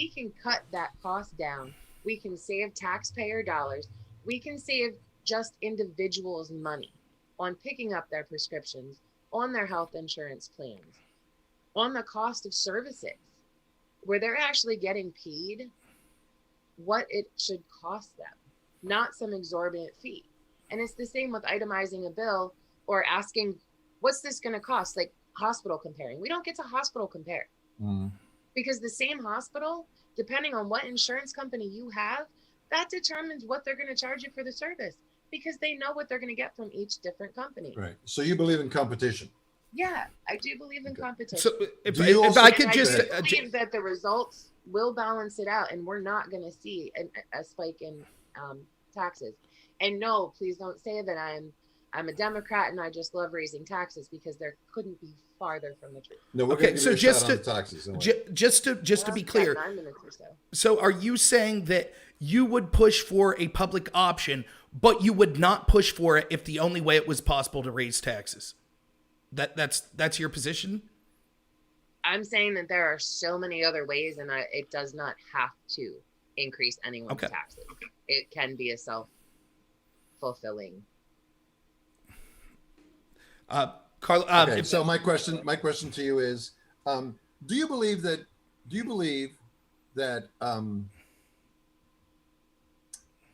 Speaker 2: can cut that cost down, we can save taxpayer dollars. We can save just individuals money on picking up their prescriptions, on their health insurance plans, on the cost of services, where they're actually getting paid what it should cost them, not some exorbitant fee. And it's the same with itemizing a bill or asking, what's this going to cost? Like hospital comparing. We don't get to hospital compare because the same hospital, depending on what insurance company you have, that determines what they're going to charge you for the service, because they know what they're going to get from each different company.
Speaker 1: Right. So you believe in competition?
Speaker 2: Yeah, I do believe in competition.
Speaker 3: So if I could just
Speaker 2: believe that the results will balance it out, and we're not going to see a spike in taxes. And no, please don't say that I'm a Democrat and I just love raising taxes, because there couldn't be farther from the truth.
Speaker 1: No, we're
Speaker 3: okay. So just to be clear,
Speaker 2: 9 minutes or so.
Speaker 3: So are you saying that you would push for a public option, but you would not push for it if the only way it was possible to raise taxes? That's your position?
Speaker 2: I'm saying that there are so many other ways, and it does not have to increase anyone's taxes. It can be a self-fulfilling.
Speaker 3: Carl,
Speaker 1: okay, so my question to you is, do you believe that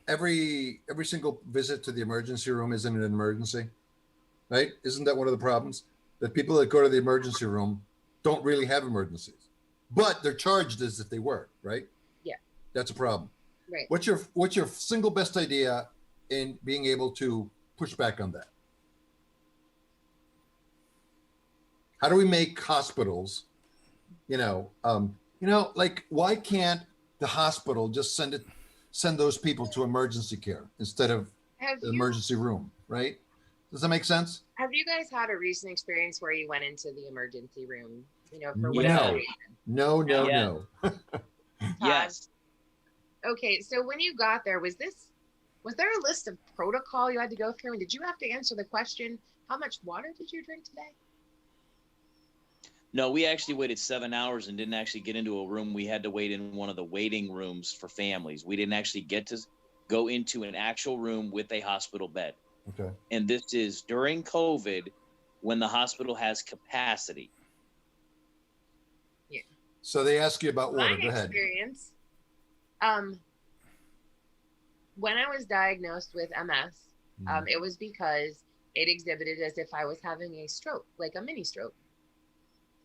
Speaker 1: every single visit to the emergency room isn't an emergency, right? Isn't that one of the problems? That people that go to the emergency room don't really have emergencies, but they're charged as if they were, right?
Speaker 2: Yeah.
Speaker 1: That's a problem.
Speaker 2: Right.
Speaker 1: What's your single best idea in being able to push back on that? How do we make hospitals, like, why can't the hospital just send those people to emergency care instead of the emergency room, right? Does that make sense?
Speaker 2: Have you guys had a recent experience where you went into the emergency room for
Speaker 1: No.
Speaker 2: whatever reason.
Speaker 1: No.
Speaker 4: Yeah. Yes.
Speaker 2: Okay, so when you got there, was there a list of protocol you had to go through, and did you have to answer the question, how much water did you drink today?
Speaker 4: No, we actually waited 7 hours and didn't actually get into a room. We had to wait in one of the waiting rooms for families. We didn't actually get to go into an actual room with a hospital bed.
Speaker 1: Okay.
Speaker 4: And this is during COVID when the hospital has capacity.
Speaker 2: Yeah.
Speaker 1: So they ask you about water.
Speaker 2: My
Speaker 1: Go ahead.
Speaker 2: experience, when I was diagnosed with MS, it was because it exhibited as if I was having a stroke, like a mini stroke.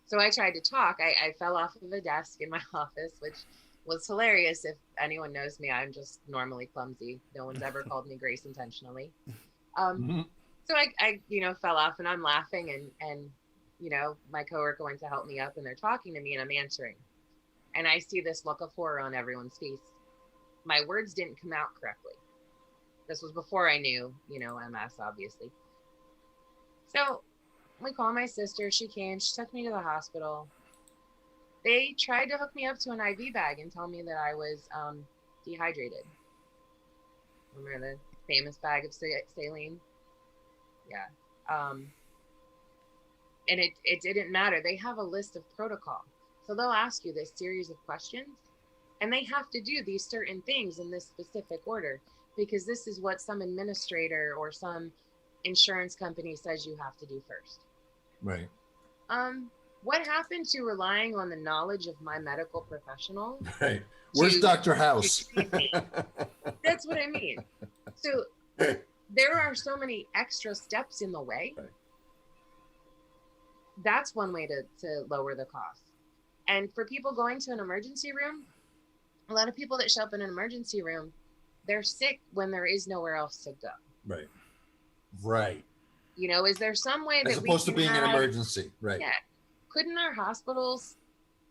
Speaker 2: So I tried to talk. I fell off of a desk in my office, which was hilarious. If anyone knows me, I'm just normally clumsy. No one's ever called me Grace intentionally. So I fell off, and I'm laughing, and my coworker went to help me up, and they're talking to me, and I'm answering. And I see this look of horror on everyone's face. My words didn't come out correctly. This was before I knew, MS, obviously. So we called my sister. She came. She took me to the hospital. They tried to hook me up to an IV bag and tell me that I was dehydrated. Remember the famous bag of saline? Yeah. And it didn't matter. They have a list of protocol. So they'll ask you this series of questions, and they have to do these certain things in this specific order, because this is what some administrator or some insurance company says you have to do first.
Speaker 1: Right.
Speaker 2: What happened to relying on the knowledge of my medical professional?
Speaker 1: Right. Where's Dr. House?
Speaker 2: That's what I mean. So there are so many extra steps in the way.
Speaker 1: Right.
Speaker 2: That's one way to lower the cost. And for people going to an emergency room, a lot of people that show up in an emergency room, they're sick when there is nowhere else to go.
Speaker 1: Right. Right.
Speaker 2: Is there some way that
Speaker 1: As opposed to being an
Speaker 2: have,
Speaker 1: emergency. Right.
Speaker 2: Yeah. Couldn't our hospitals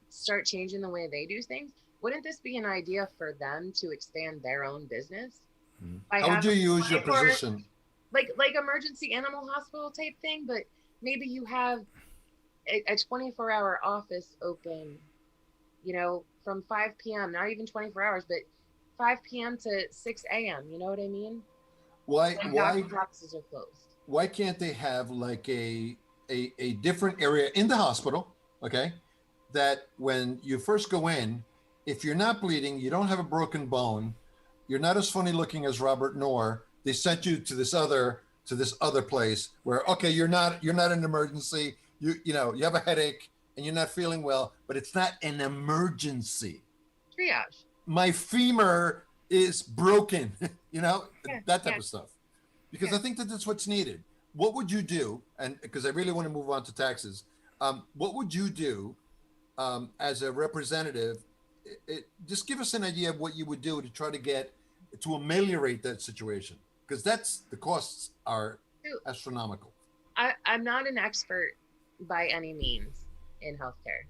Speaker 2: start changing the way they do things? Wouldn't this be an idea for them to expand their own business?
Speaker 1: How would you use your position?
Speaker 2: Like emergency animal hospital type thing, but maybe you have a 24-hour office open, from 5 p.m., not even 24 hours, but 5 p.m. to 6 a.m. You know what I mean?
Speaker 1: Why
Speaker 2: doctor's offices are closed.
Speaker 1: Why can't they have like a different area in the hospital, okay, that when you first go in, if you're not bleeding, you don't have a broken bone, you're not as funny looking as Robert Knorr, they sent you to this other place where, okay, you're not an emergency, you have a headache and you're not feeling well, but it's not an emergency.
Speaker 2: Triage.
Speaker 1: My femur is broken, that type of stuff. Because I think that's what's needed. What would you do? And because I really want to move on to taxes, what would you do as a representative? Just give us an idea of what you would do to try to ameliorate that situation, because the costs are astronomical.
Speaker 2: I'm not an expert by any means in healthcare.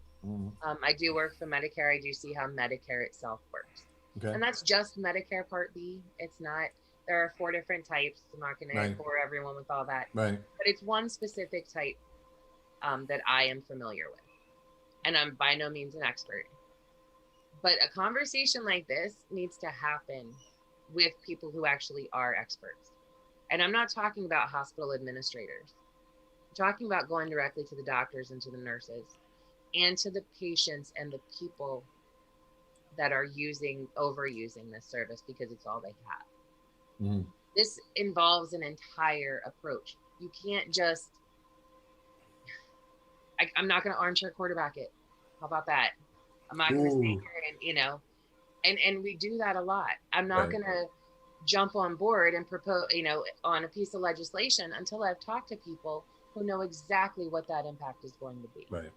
Speaker 2: I do work for Medicare. I do see how Medicare itself works.
Speaker 1: Okay.
Speaker 2: And that's just Medicare Part B. It's not, there are 4 different types. I'm not going to bore everyone with all that.
Speaker 1: Right.
Speaker 2: But it's one specific type that I am familiar with. And I'm by no means an expert. But a conversation like this needs to happen with people who actually are experts. And I'm not talking about hospital administrators. I'm talking about going directly to the doctors and to the nurses and to the patients and the people that are overusing this service because it's all they have. This involves an entire approach. You can't just, I'm not going to armchair quarterback it. How about that? I'm not going to stay here and we do that a lot. I'm not going to jump on board and propose, on a piece of legislation until I've talked to people who know exactly what that impact is going to be.
Speaker 1: Right.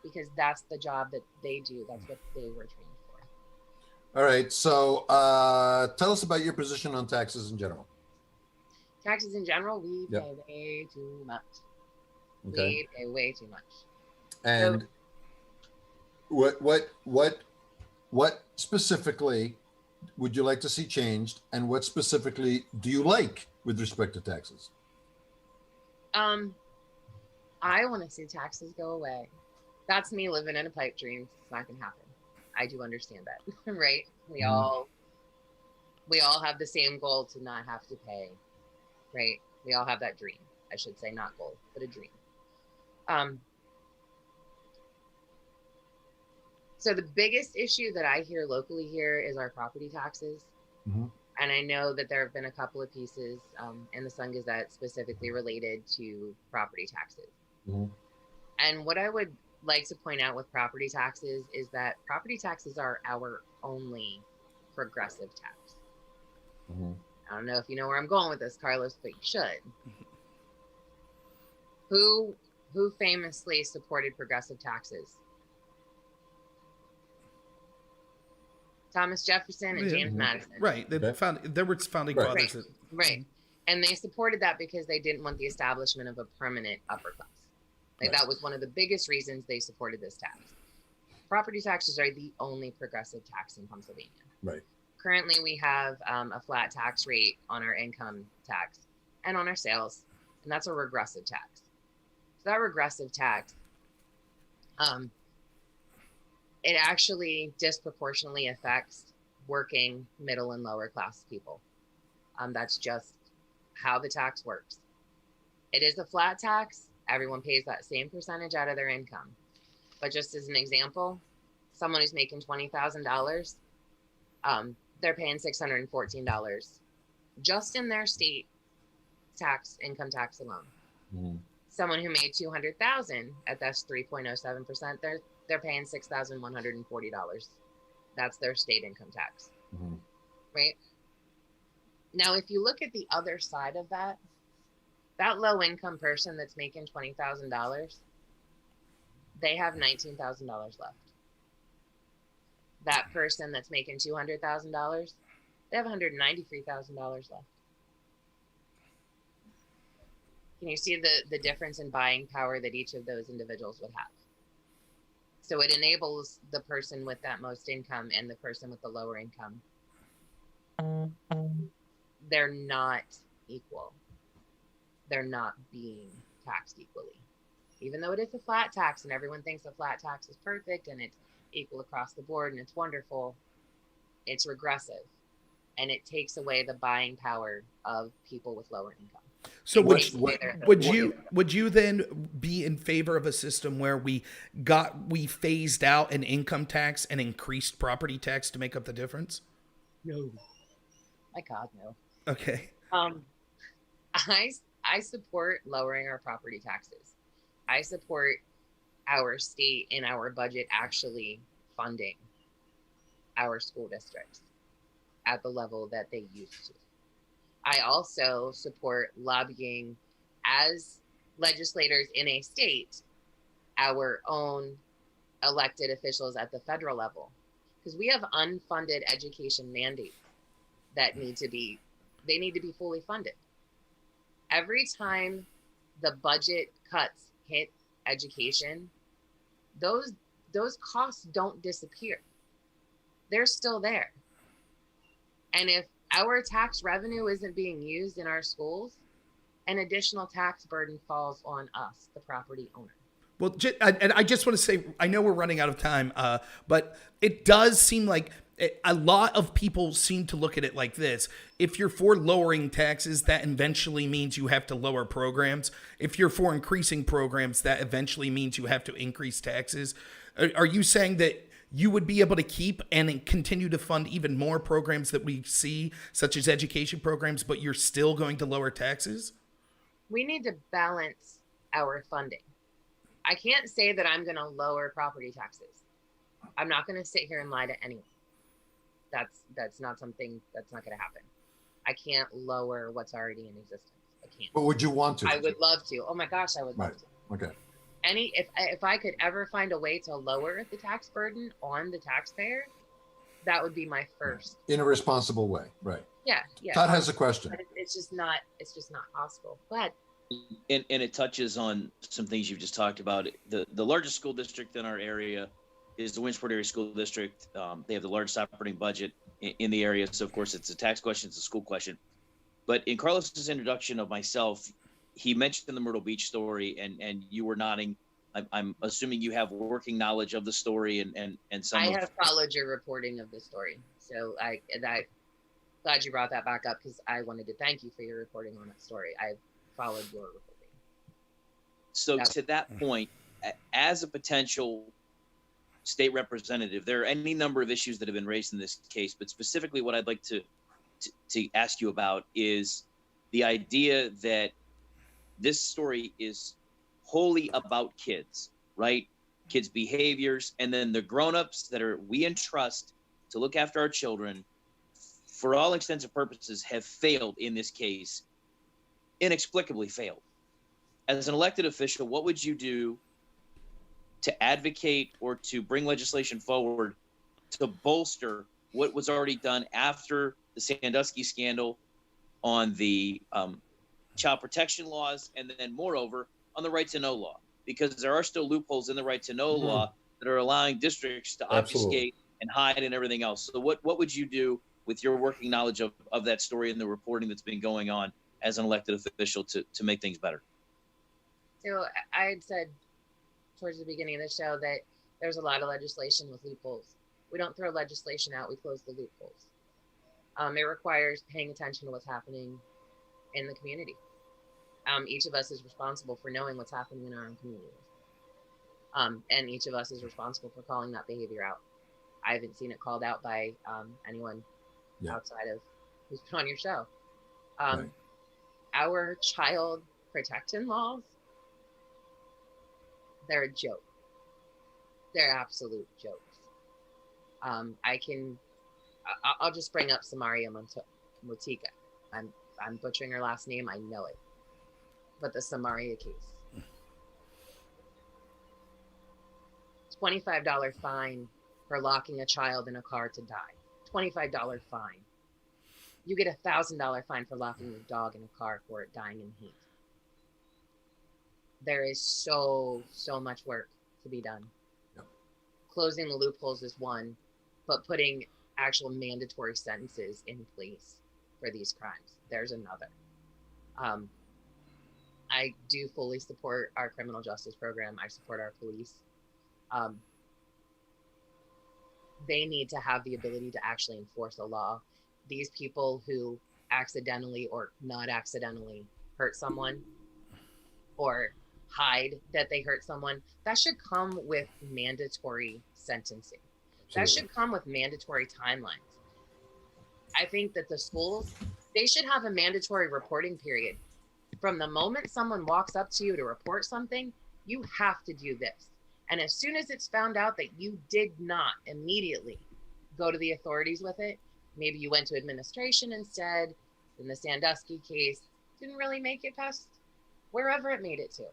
Speaker 2: Because that's the job that they do. That's what they were trained for.
Speaker 1: All right. So tell us about your position on taxes in general.
Speaker 2: Taxes in general, we pay way too much.
Speaker 1: Okay.
Speaker 2: We pay way too much.
Speaker 1: And so, what specifically would you like to see changed, and what specifically do you like with respect to taxes?
Speaker 2: I want to see taxes go away. That's me living in a pipe dream. It's not gonna happen. I do understand that, right? We
Speaker 1: Mhm.
Speaker 2: all have the same goal to not have to pay, right? We all have that dream. I should say not goal, but a dream. So the biggest issue that I hear locally here is our property taxes.
Speaker 1: Mhm.
Speaker 2: And I know that there have been a couple of pieces in the Sun Gazette specifically related to property taxes.
Speaker 1: Mhm.
Speaker 2: And what I would like to point out with property taxes is that property taxes are our only progressive tax.
Speaker 1: Mhm.
Speaker 2: I don't know if you know where I'm going with this, Carlos, but you should. Who famously supported progressive taxes? Thomas Jefferson and James
Speaker 1: Mhm.
Speaker 2: Madison.
Speaker 3: Right.
Speaker 1: Okay.
Speaker 3: There were founding
Speaker 1: Right.
Speaker 3: fathers.
Speaker 2: Right. Right. And they supported that because they didn't want the establishment of a permanent upper class. Like
Speaker 1: Right.
Speaker 2: that was one of the biggest reasons they supported this tax. Property taxes are the only progressive tax in Pennsylvania.
Speaker 1: Right.
Speaker 2: Currently, we have a flat tax rate on our income tax and on our sales, and that's a regressive tax. So that regressive tax, it actually disproportionately affects working middle and lower class people. That's just how the tax works. It is a flat tax. Everyone pays that same percentage out of their income. But just as an example, someone who's making $20,000, they're paying $614 just in their state income tax alone.
Speaker 1: Mhm.
Speaker 2: Someone who made $200,000 at that's 3.07%, they're paying $6,140. That's their state income tax,
Speaker 1: Mhm.
Speaker 2: right? Now, if you look at the other side of that low income person that's making $20,000, they have $19,000 left. That person that's making $200,000, they have $193,000 left. Can you see the difference in buying power that each of those individuals would have? So it enables the person with that most income and the person with the lower income. They're not equal. They're not being taxed equally. Even though it is a flat tax and everyone thinks a flat tax is perfect and it's equal across the board and it's wonderful, it's regressive. And it takes away the buying power of people with lower income.
Speaker 3: So
Speaker 1: What-
Speaker 3: would you then be in favor of a system where we phased out an income tax and increased property tax to make up the difference?
Speaker 2: No. My God, no.
Speaker 3: Okay.
Speaker 2: I support lowering our property taxes. I support our state and our budget actually funding our school districts at the level that they used to. I also support lobbying as legislators in a state, our own elected officials at the federal level, because we have unfunded education mandates that need to be fully funded. Every time the budget cuts hit education, those costs don't disappear. They're still there. And if our tax revenue isn't being used in our schools, an additional tax burden falls on us, the property owner.
Speaker 3: Well, and I just want to say, I know we're running out of time, but it does seem like a lot of people seem to look at it like this. If you're for lowering taxes, that eventually means you have to lower programs. If you're for increasing programs, that eventually means you have to increase taxes. Are you saying that you would be able to keep and continue to fund even more programs that we see, such as education programs, but you're still going to lower taxes?
Speaker 2: We need to balance our funding. I can't say that I'm going to lower property taxes. I'm not going to sit here and lie to anyone. That's not something that's not going to happen. I can't lower what's already in existence. I can't.
Speaker 1: But would you want to?
Speaker 2: I would love to. Oh my gosh, I would love to.
Speaker 1: Okay.
Speaker 2: If I could ever find a way to lower the tax burden on the taxpayer, that would be my first.
Speaker 1: In a responsible way, right?
Speaker 2: Yeah.
Speaker 1: Todd has a question.
Speaker 2: But it's just not possible. But
Speaker 4: And it touches on some things you've just talked about. The largest school district in our area is the Winchport Area School District. They have the largest operating budget in the area. So, of course, it's a tax question. It's a school question. But in Carlos's introduction of myself, he mentioned the Myrtle Beach story, and you were nodding I'm assuming you have working knowledge of the story and some.
Speaker 2: I have followed your reporting of the story, so glad you brought that back up because I wanted to thank you for your reporting on that story. I followed your reporting.
Speaker 4: So to that point, as a potential state representative, there are any number of issues that have been raised in this case, but specifically what I'd like to ask you about is the idea that this story is wholly about kids, right? Kids' behaviors, and then the grown-ups that we entrust to look after our children, for all intents and purposes, have failed in this case, inexplicably failed. As an elected official, what would you do to advocate or to bring legislation forward to bolster what was already done after the Sandusky scandal on the child protection laws, and then moreover on the right to know law? Because there are still loopholes in the right to know law that are allowing districts to obfuscate and hide and everything else. So what would you do with your working knowledge of that story and the reporting that's been going on as an elected official to make things better?
Speaker 2: So I had said towards the beginning of the show that there's a lot of legislation with loopholes. We don't throw legislation out, we close the loopholes. It requires paying attention to what's happening in the community. Each of us is responsible for knowing what's happening in our own communities. And each of us is responsible for calling that behavior out. I haven't seen it called out by anyone outside of who's been on your show.
Speaker 1: Right.
Speaker 2: Our child protection laws, they're a joke. They're absolute jokes. I'll just bring up Samaria Motika. I'm butchering her last name, I know it. But the Samaria case. $25 fine for locking a child in a car to die. $25 fine. You get a $1,000 fine for locking your dog in a car for it dying in heat. There is so much work to be done.
Speaker 1: Yep. Closing
Speaker 2: the loopholes is one, but putting actual mandatory sentences in place for these crimes, there's another. I do fully support our criminal justice program. I support our police. They need to have the ability to actually enforce a law. These people who accidentally or not accidentally hurt someone or hide that they hurt someone, that should come with mandatory sentencing. Absolutely. That should come with mandatory timelines. I think that the schools, they should have a mandatory reporting period. From the moment someone walks up to you to report something, you have to do this. And as soon as it's found out that you did not immediately go to the authorities with it, maybe you went to administration instead. In the Sandusky case, didn't really make it past wherever it made it to.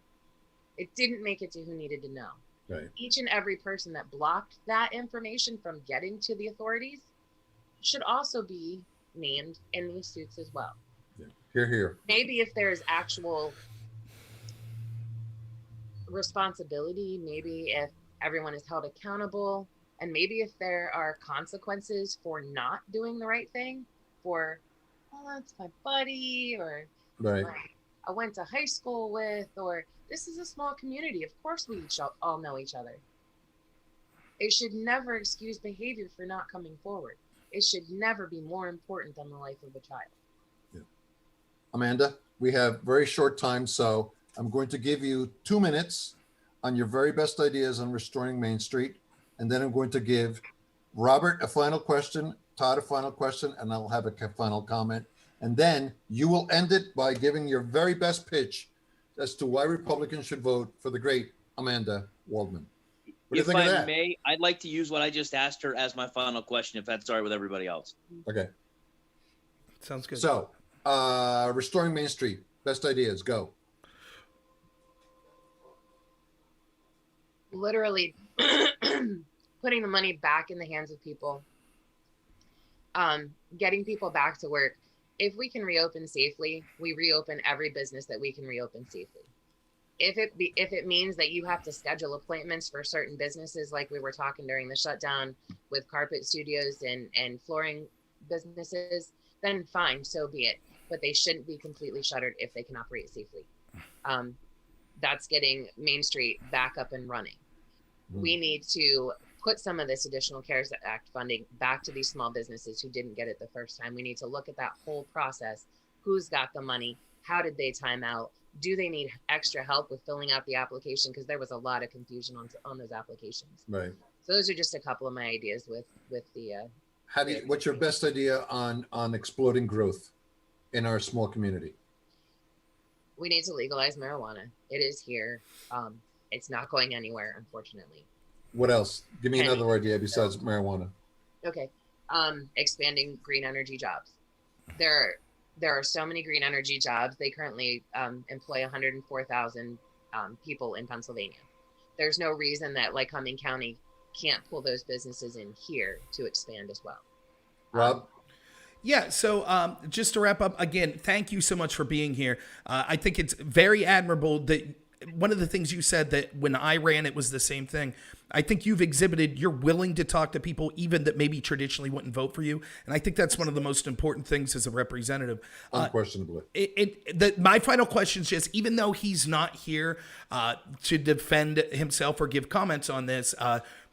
Speaker 2: It didn't make it to who needed to know.
Speaker 1: Right.
Speaker 2: Each and every person that blocked that information from getting to the authorities should also be named in these suits as well.
Speaker 1: Yeah. Hear, hear.
Speaker 2: Maybe if there's actual responsibility, maybe if everyone is held accountable, and maybe if there are consequences for not doing the right thing, for, oh, that's my buddy, or
Speaker 1: right.
Speaker 2: I went to high school with, or this is a small community. Of course we all know each other. It should never excuse behavior for not coming forward. It should never be more important than the life of a child.
Speaker 1: Yeah. Amanda, we have very short time, so I'm going to give you 2 minutes on your very best ideas on restoring Main Street. And then I'm going to give Robert a final question, Todd a final question, and I'll have a final comment. And then you will end it by giving your very best pitch as to why Republicans should vote for the great Amanda Waldman. What do you think of that?
Speaker 4: If I may, I'd like to use what I just asked her as my final question, if that's all right with everybody else.
Speaker 1: Okay.
Speaker 3: Sounds good.
Speaker 1: So, restoring Main Street, best ideas, go.
Speaker 2: Literally putting the money back in the hands of people, getting people back to work. If we can reopen safely, we reopen every business that we can reopen safely. If it means that you have to schedule appointments for certain businesses, like we were talking during the shutdown with carpet studios and flooring businesses, then fine, so be it. But they shouldn't be completely shuttered if they can operate safely. that's getting Main Street back up and running. We need to put some of this additional CARES Act funding back to these small businesses who didn't get it the first time. We need to look at that whole process. Who's got the money? How did they time out? Do they need extra help with filling out the application? Because there was a lot of confusion on those applications.
Speaker 1: Right.
Speaker 2: So those are just a couple of my ideas with the.
Speaker 1: What's your best idea on exploding growth in our small community?
Speaker 2: We need to legalize marijuana. It is here. It's not going anywhere, unfortunately.
Speaker 1: What else? Give me another idea besides marijuana.
Speaker 2: Okay. Expanding green energy jobs. There are so many green energy jobs. They currently employ 104,000 people in Pennsylvania. There's no reason that Lycoming County can't pull those businesses in here to expand as well.
Speaker 1: Rob?
Speaker 3: Yeah, so just to wrap up, again, thank you so much for being here. I think it's very admirable that one of the things you said that when I ran, it was the same thing. I think you've exhibited you're willing to talk to people even that maybe traditionally wouldn't vote for you. And I think that's one of the most important things as a representative.
Speaker 1: Unquestionably.
Speaker 3: My final question is just, even though he's not here to defend himself or give comments on this,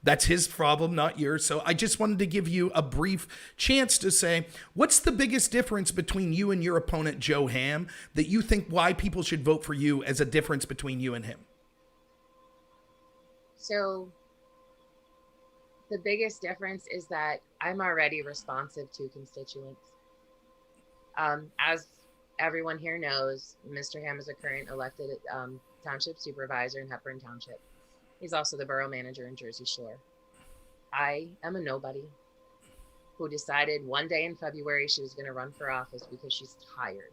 Speaker 3: that's his problem, not yours. So I just wanted to give you a brief chance to say, what's the biggest difference between you and your opponent, Joe Hamm, that you think why people should vote for you as a difference between you and him?
Speaker 2: So the biggest difference is that I'm already responsive to constituents. As everyone here knows, Mr. Hamm is a current elected township supervisor in Hepburn Township. He's also the borough manager in Jersey Shore. I am a nobody who decided one day in February she was going to run for office because she's tired.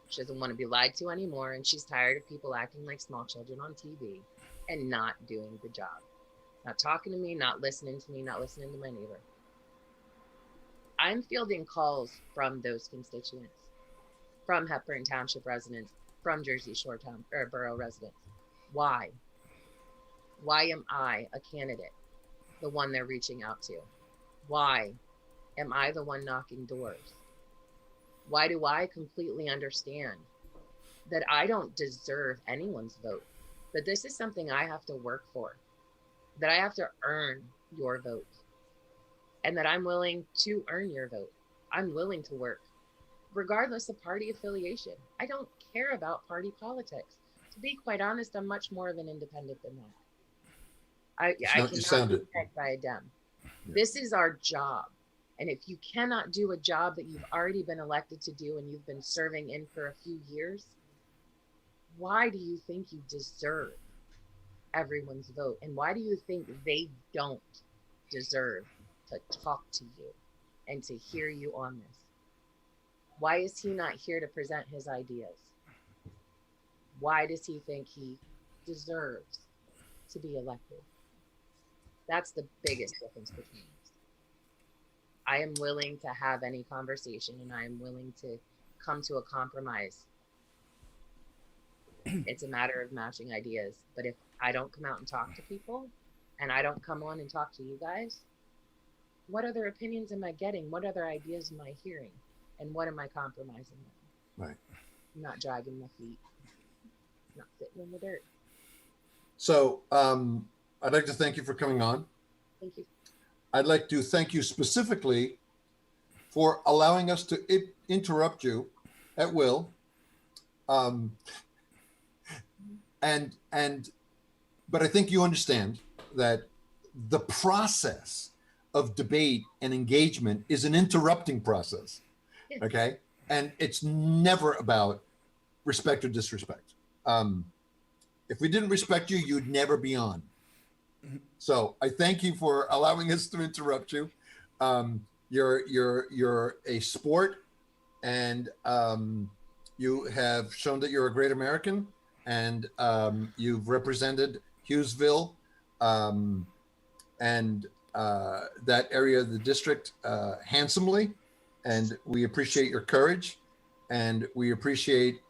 Speaker 2: She doesn't want to be lied to anymore, and she's tired of people acting like small children on TV and not doing the job. Not talking to me, not listening to me, not listening to my neighbor. I'm fielding calls from those constituents, from Hepburn Township residents, from Jersey Shore borough residents. Why? Why am I a candidate, the one they're reaching out to? Why am I the one knocking doors? Why do I completely understand that I don't deserve anyone's vote, that this is something I have to work for, that I have to earn your vote, and that I'm willing to earn your vote. I'm willing to work, regardless of party affiliation. I don't care about party politics. To be quite honest, I'm much more of an independent than that. I cannot be pegged by a Dem. Yeah. This is our job. And if you cannot do a job that you've already been elected to do and you've been serving in for a few years, why do you think you deserve everyone's vote? And why do you think they don't deserve to talk to you and to hear you on this? Why is he not here to present his ideas? Why does he think he deserves to be elected? That's the biggest difference between us. I am willing to have any conversation and I am willing to come to a compromise. It's a matter of matching ideas. But if I don't come out and talk to people and I don't come on and talk to you guys, what other opinions am I getting? What other ideas am I hearing? And what am I compromising on?
Speaker 1: Right.
Speaker 2: I'm not dragging my feet. I'm not sitting in the dirt.
Speaker 1: So I'd like to thank you for coming on.
Speaker 2: Thank you.
Speaker 1: I'd like to thank you specifically for allowing us to interrupt you at will. But I think you understand that the process of debate and engagement is an interrupting process.
Speaker 2: Yes.
Speaker 1: Okay. And it's never about respect or disrespect. If we didn't respect you, you'd never be on. So I thank you for allowing us to interrupt you. You're a sport, and you have shown that you're a great American, and you've represented Hughesville and that area of the district handsomely, and we appreciate your courage, and we appreciate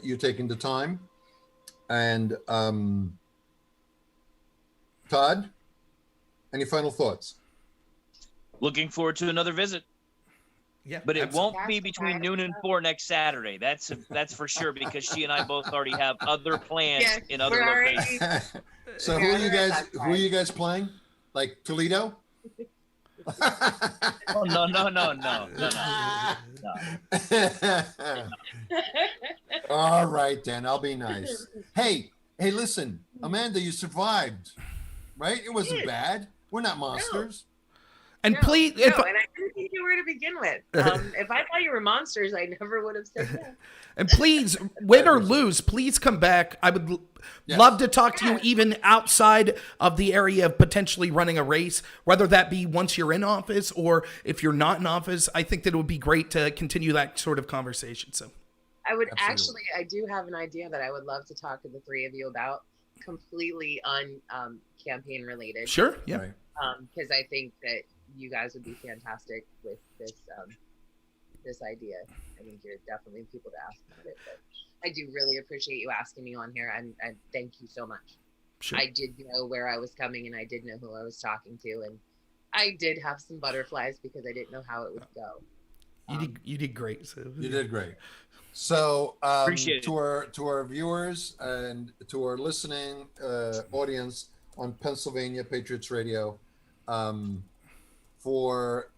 Speaker 1: you taking the time. And Todd, any final thoughts?
Speaker 4: Looking forward to another visit.
Speaker 3: Yeah,
Speaker 4: But it
Speaker 3: absolutely.
Speaker 4: won't be between noon and 4 next Saturday. That's for sure, because she and I both already have other plans
Speaker 2: Yeah,
Speaker 4: in other
Speaker 2: we're already.
Speaker 4: locations.
Speaker 1: So who are you guys playing? Like Toledo?
Speaker 4: Oh, no.
Speaker 1: All right, then. I'll be nice. Hey, listen, Amanda, you survived, right? It wasn't bad. We're not monsters.
Speaker 3: And
Speaker 2: No,
Speaker 3: please,
Speaker 2: no, and I didn't think you were to begin with. If I thought you were monsters, I never would have said that.
Speaker 3: and please, win or lose, please come back. I would love to talk to you even outside of the area of potentially running a race, whether that be once you're in office or if you're not in office. I think that it would be great to continue that sort of conversation. So
Speaker 2: I would actually, I do have an idea that I would love to talk to the three of you about, completely campaign related.
Speaker 3: Sure, yeah.
Speaker 1: Right.
Speaker 2: Because I think that you guys would be fantastic with this this idea. I think you're definitely people to ask about it. But I do really appreciate you asking me on here, and thank you so much.
Speaker 3: Sure.
Speaker 2: I did know where I was coming, and I did know who I was talking to, and I did have some butterflies because I didn't know how it would go.
Speaker 3: You did great. So.
Speaker 1: You did great. So
Speaker 4: Appreciate it.
Speaker 1: to our viewers and to our listening audience on Pennsylvania Patriots Radio, for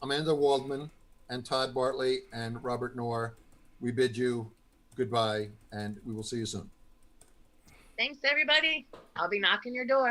Speaker 1: Amanda Waldman and Todd Bartlett and Robert Knorr, we bid you goodbye, and we will see you soon.
Speaker 2: Thanks, everybody. I'll be knocking your door.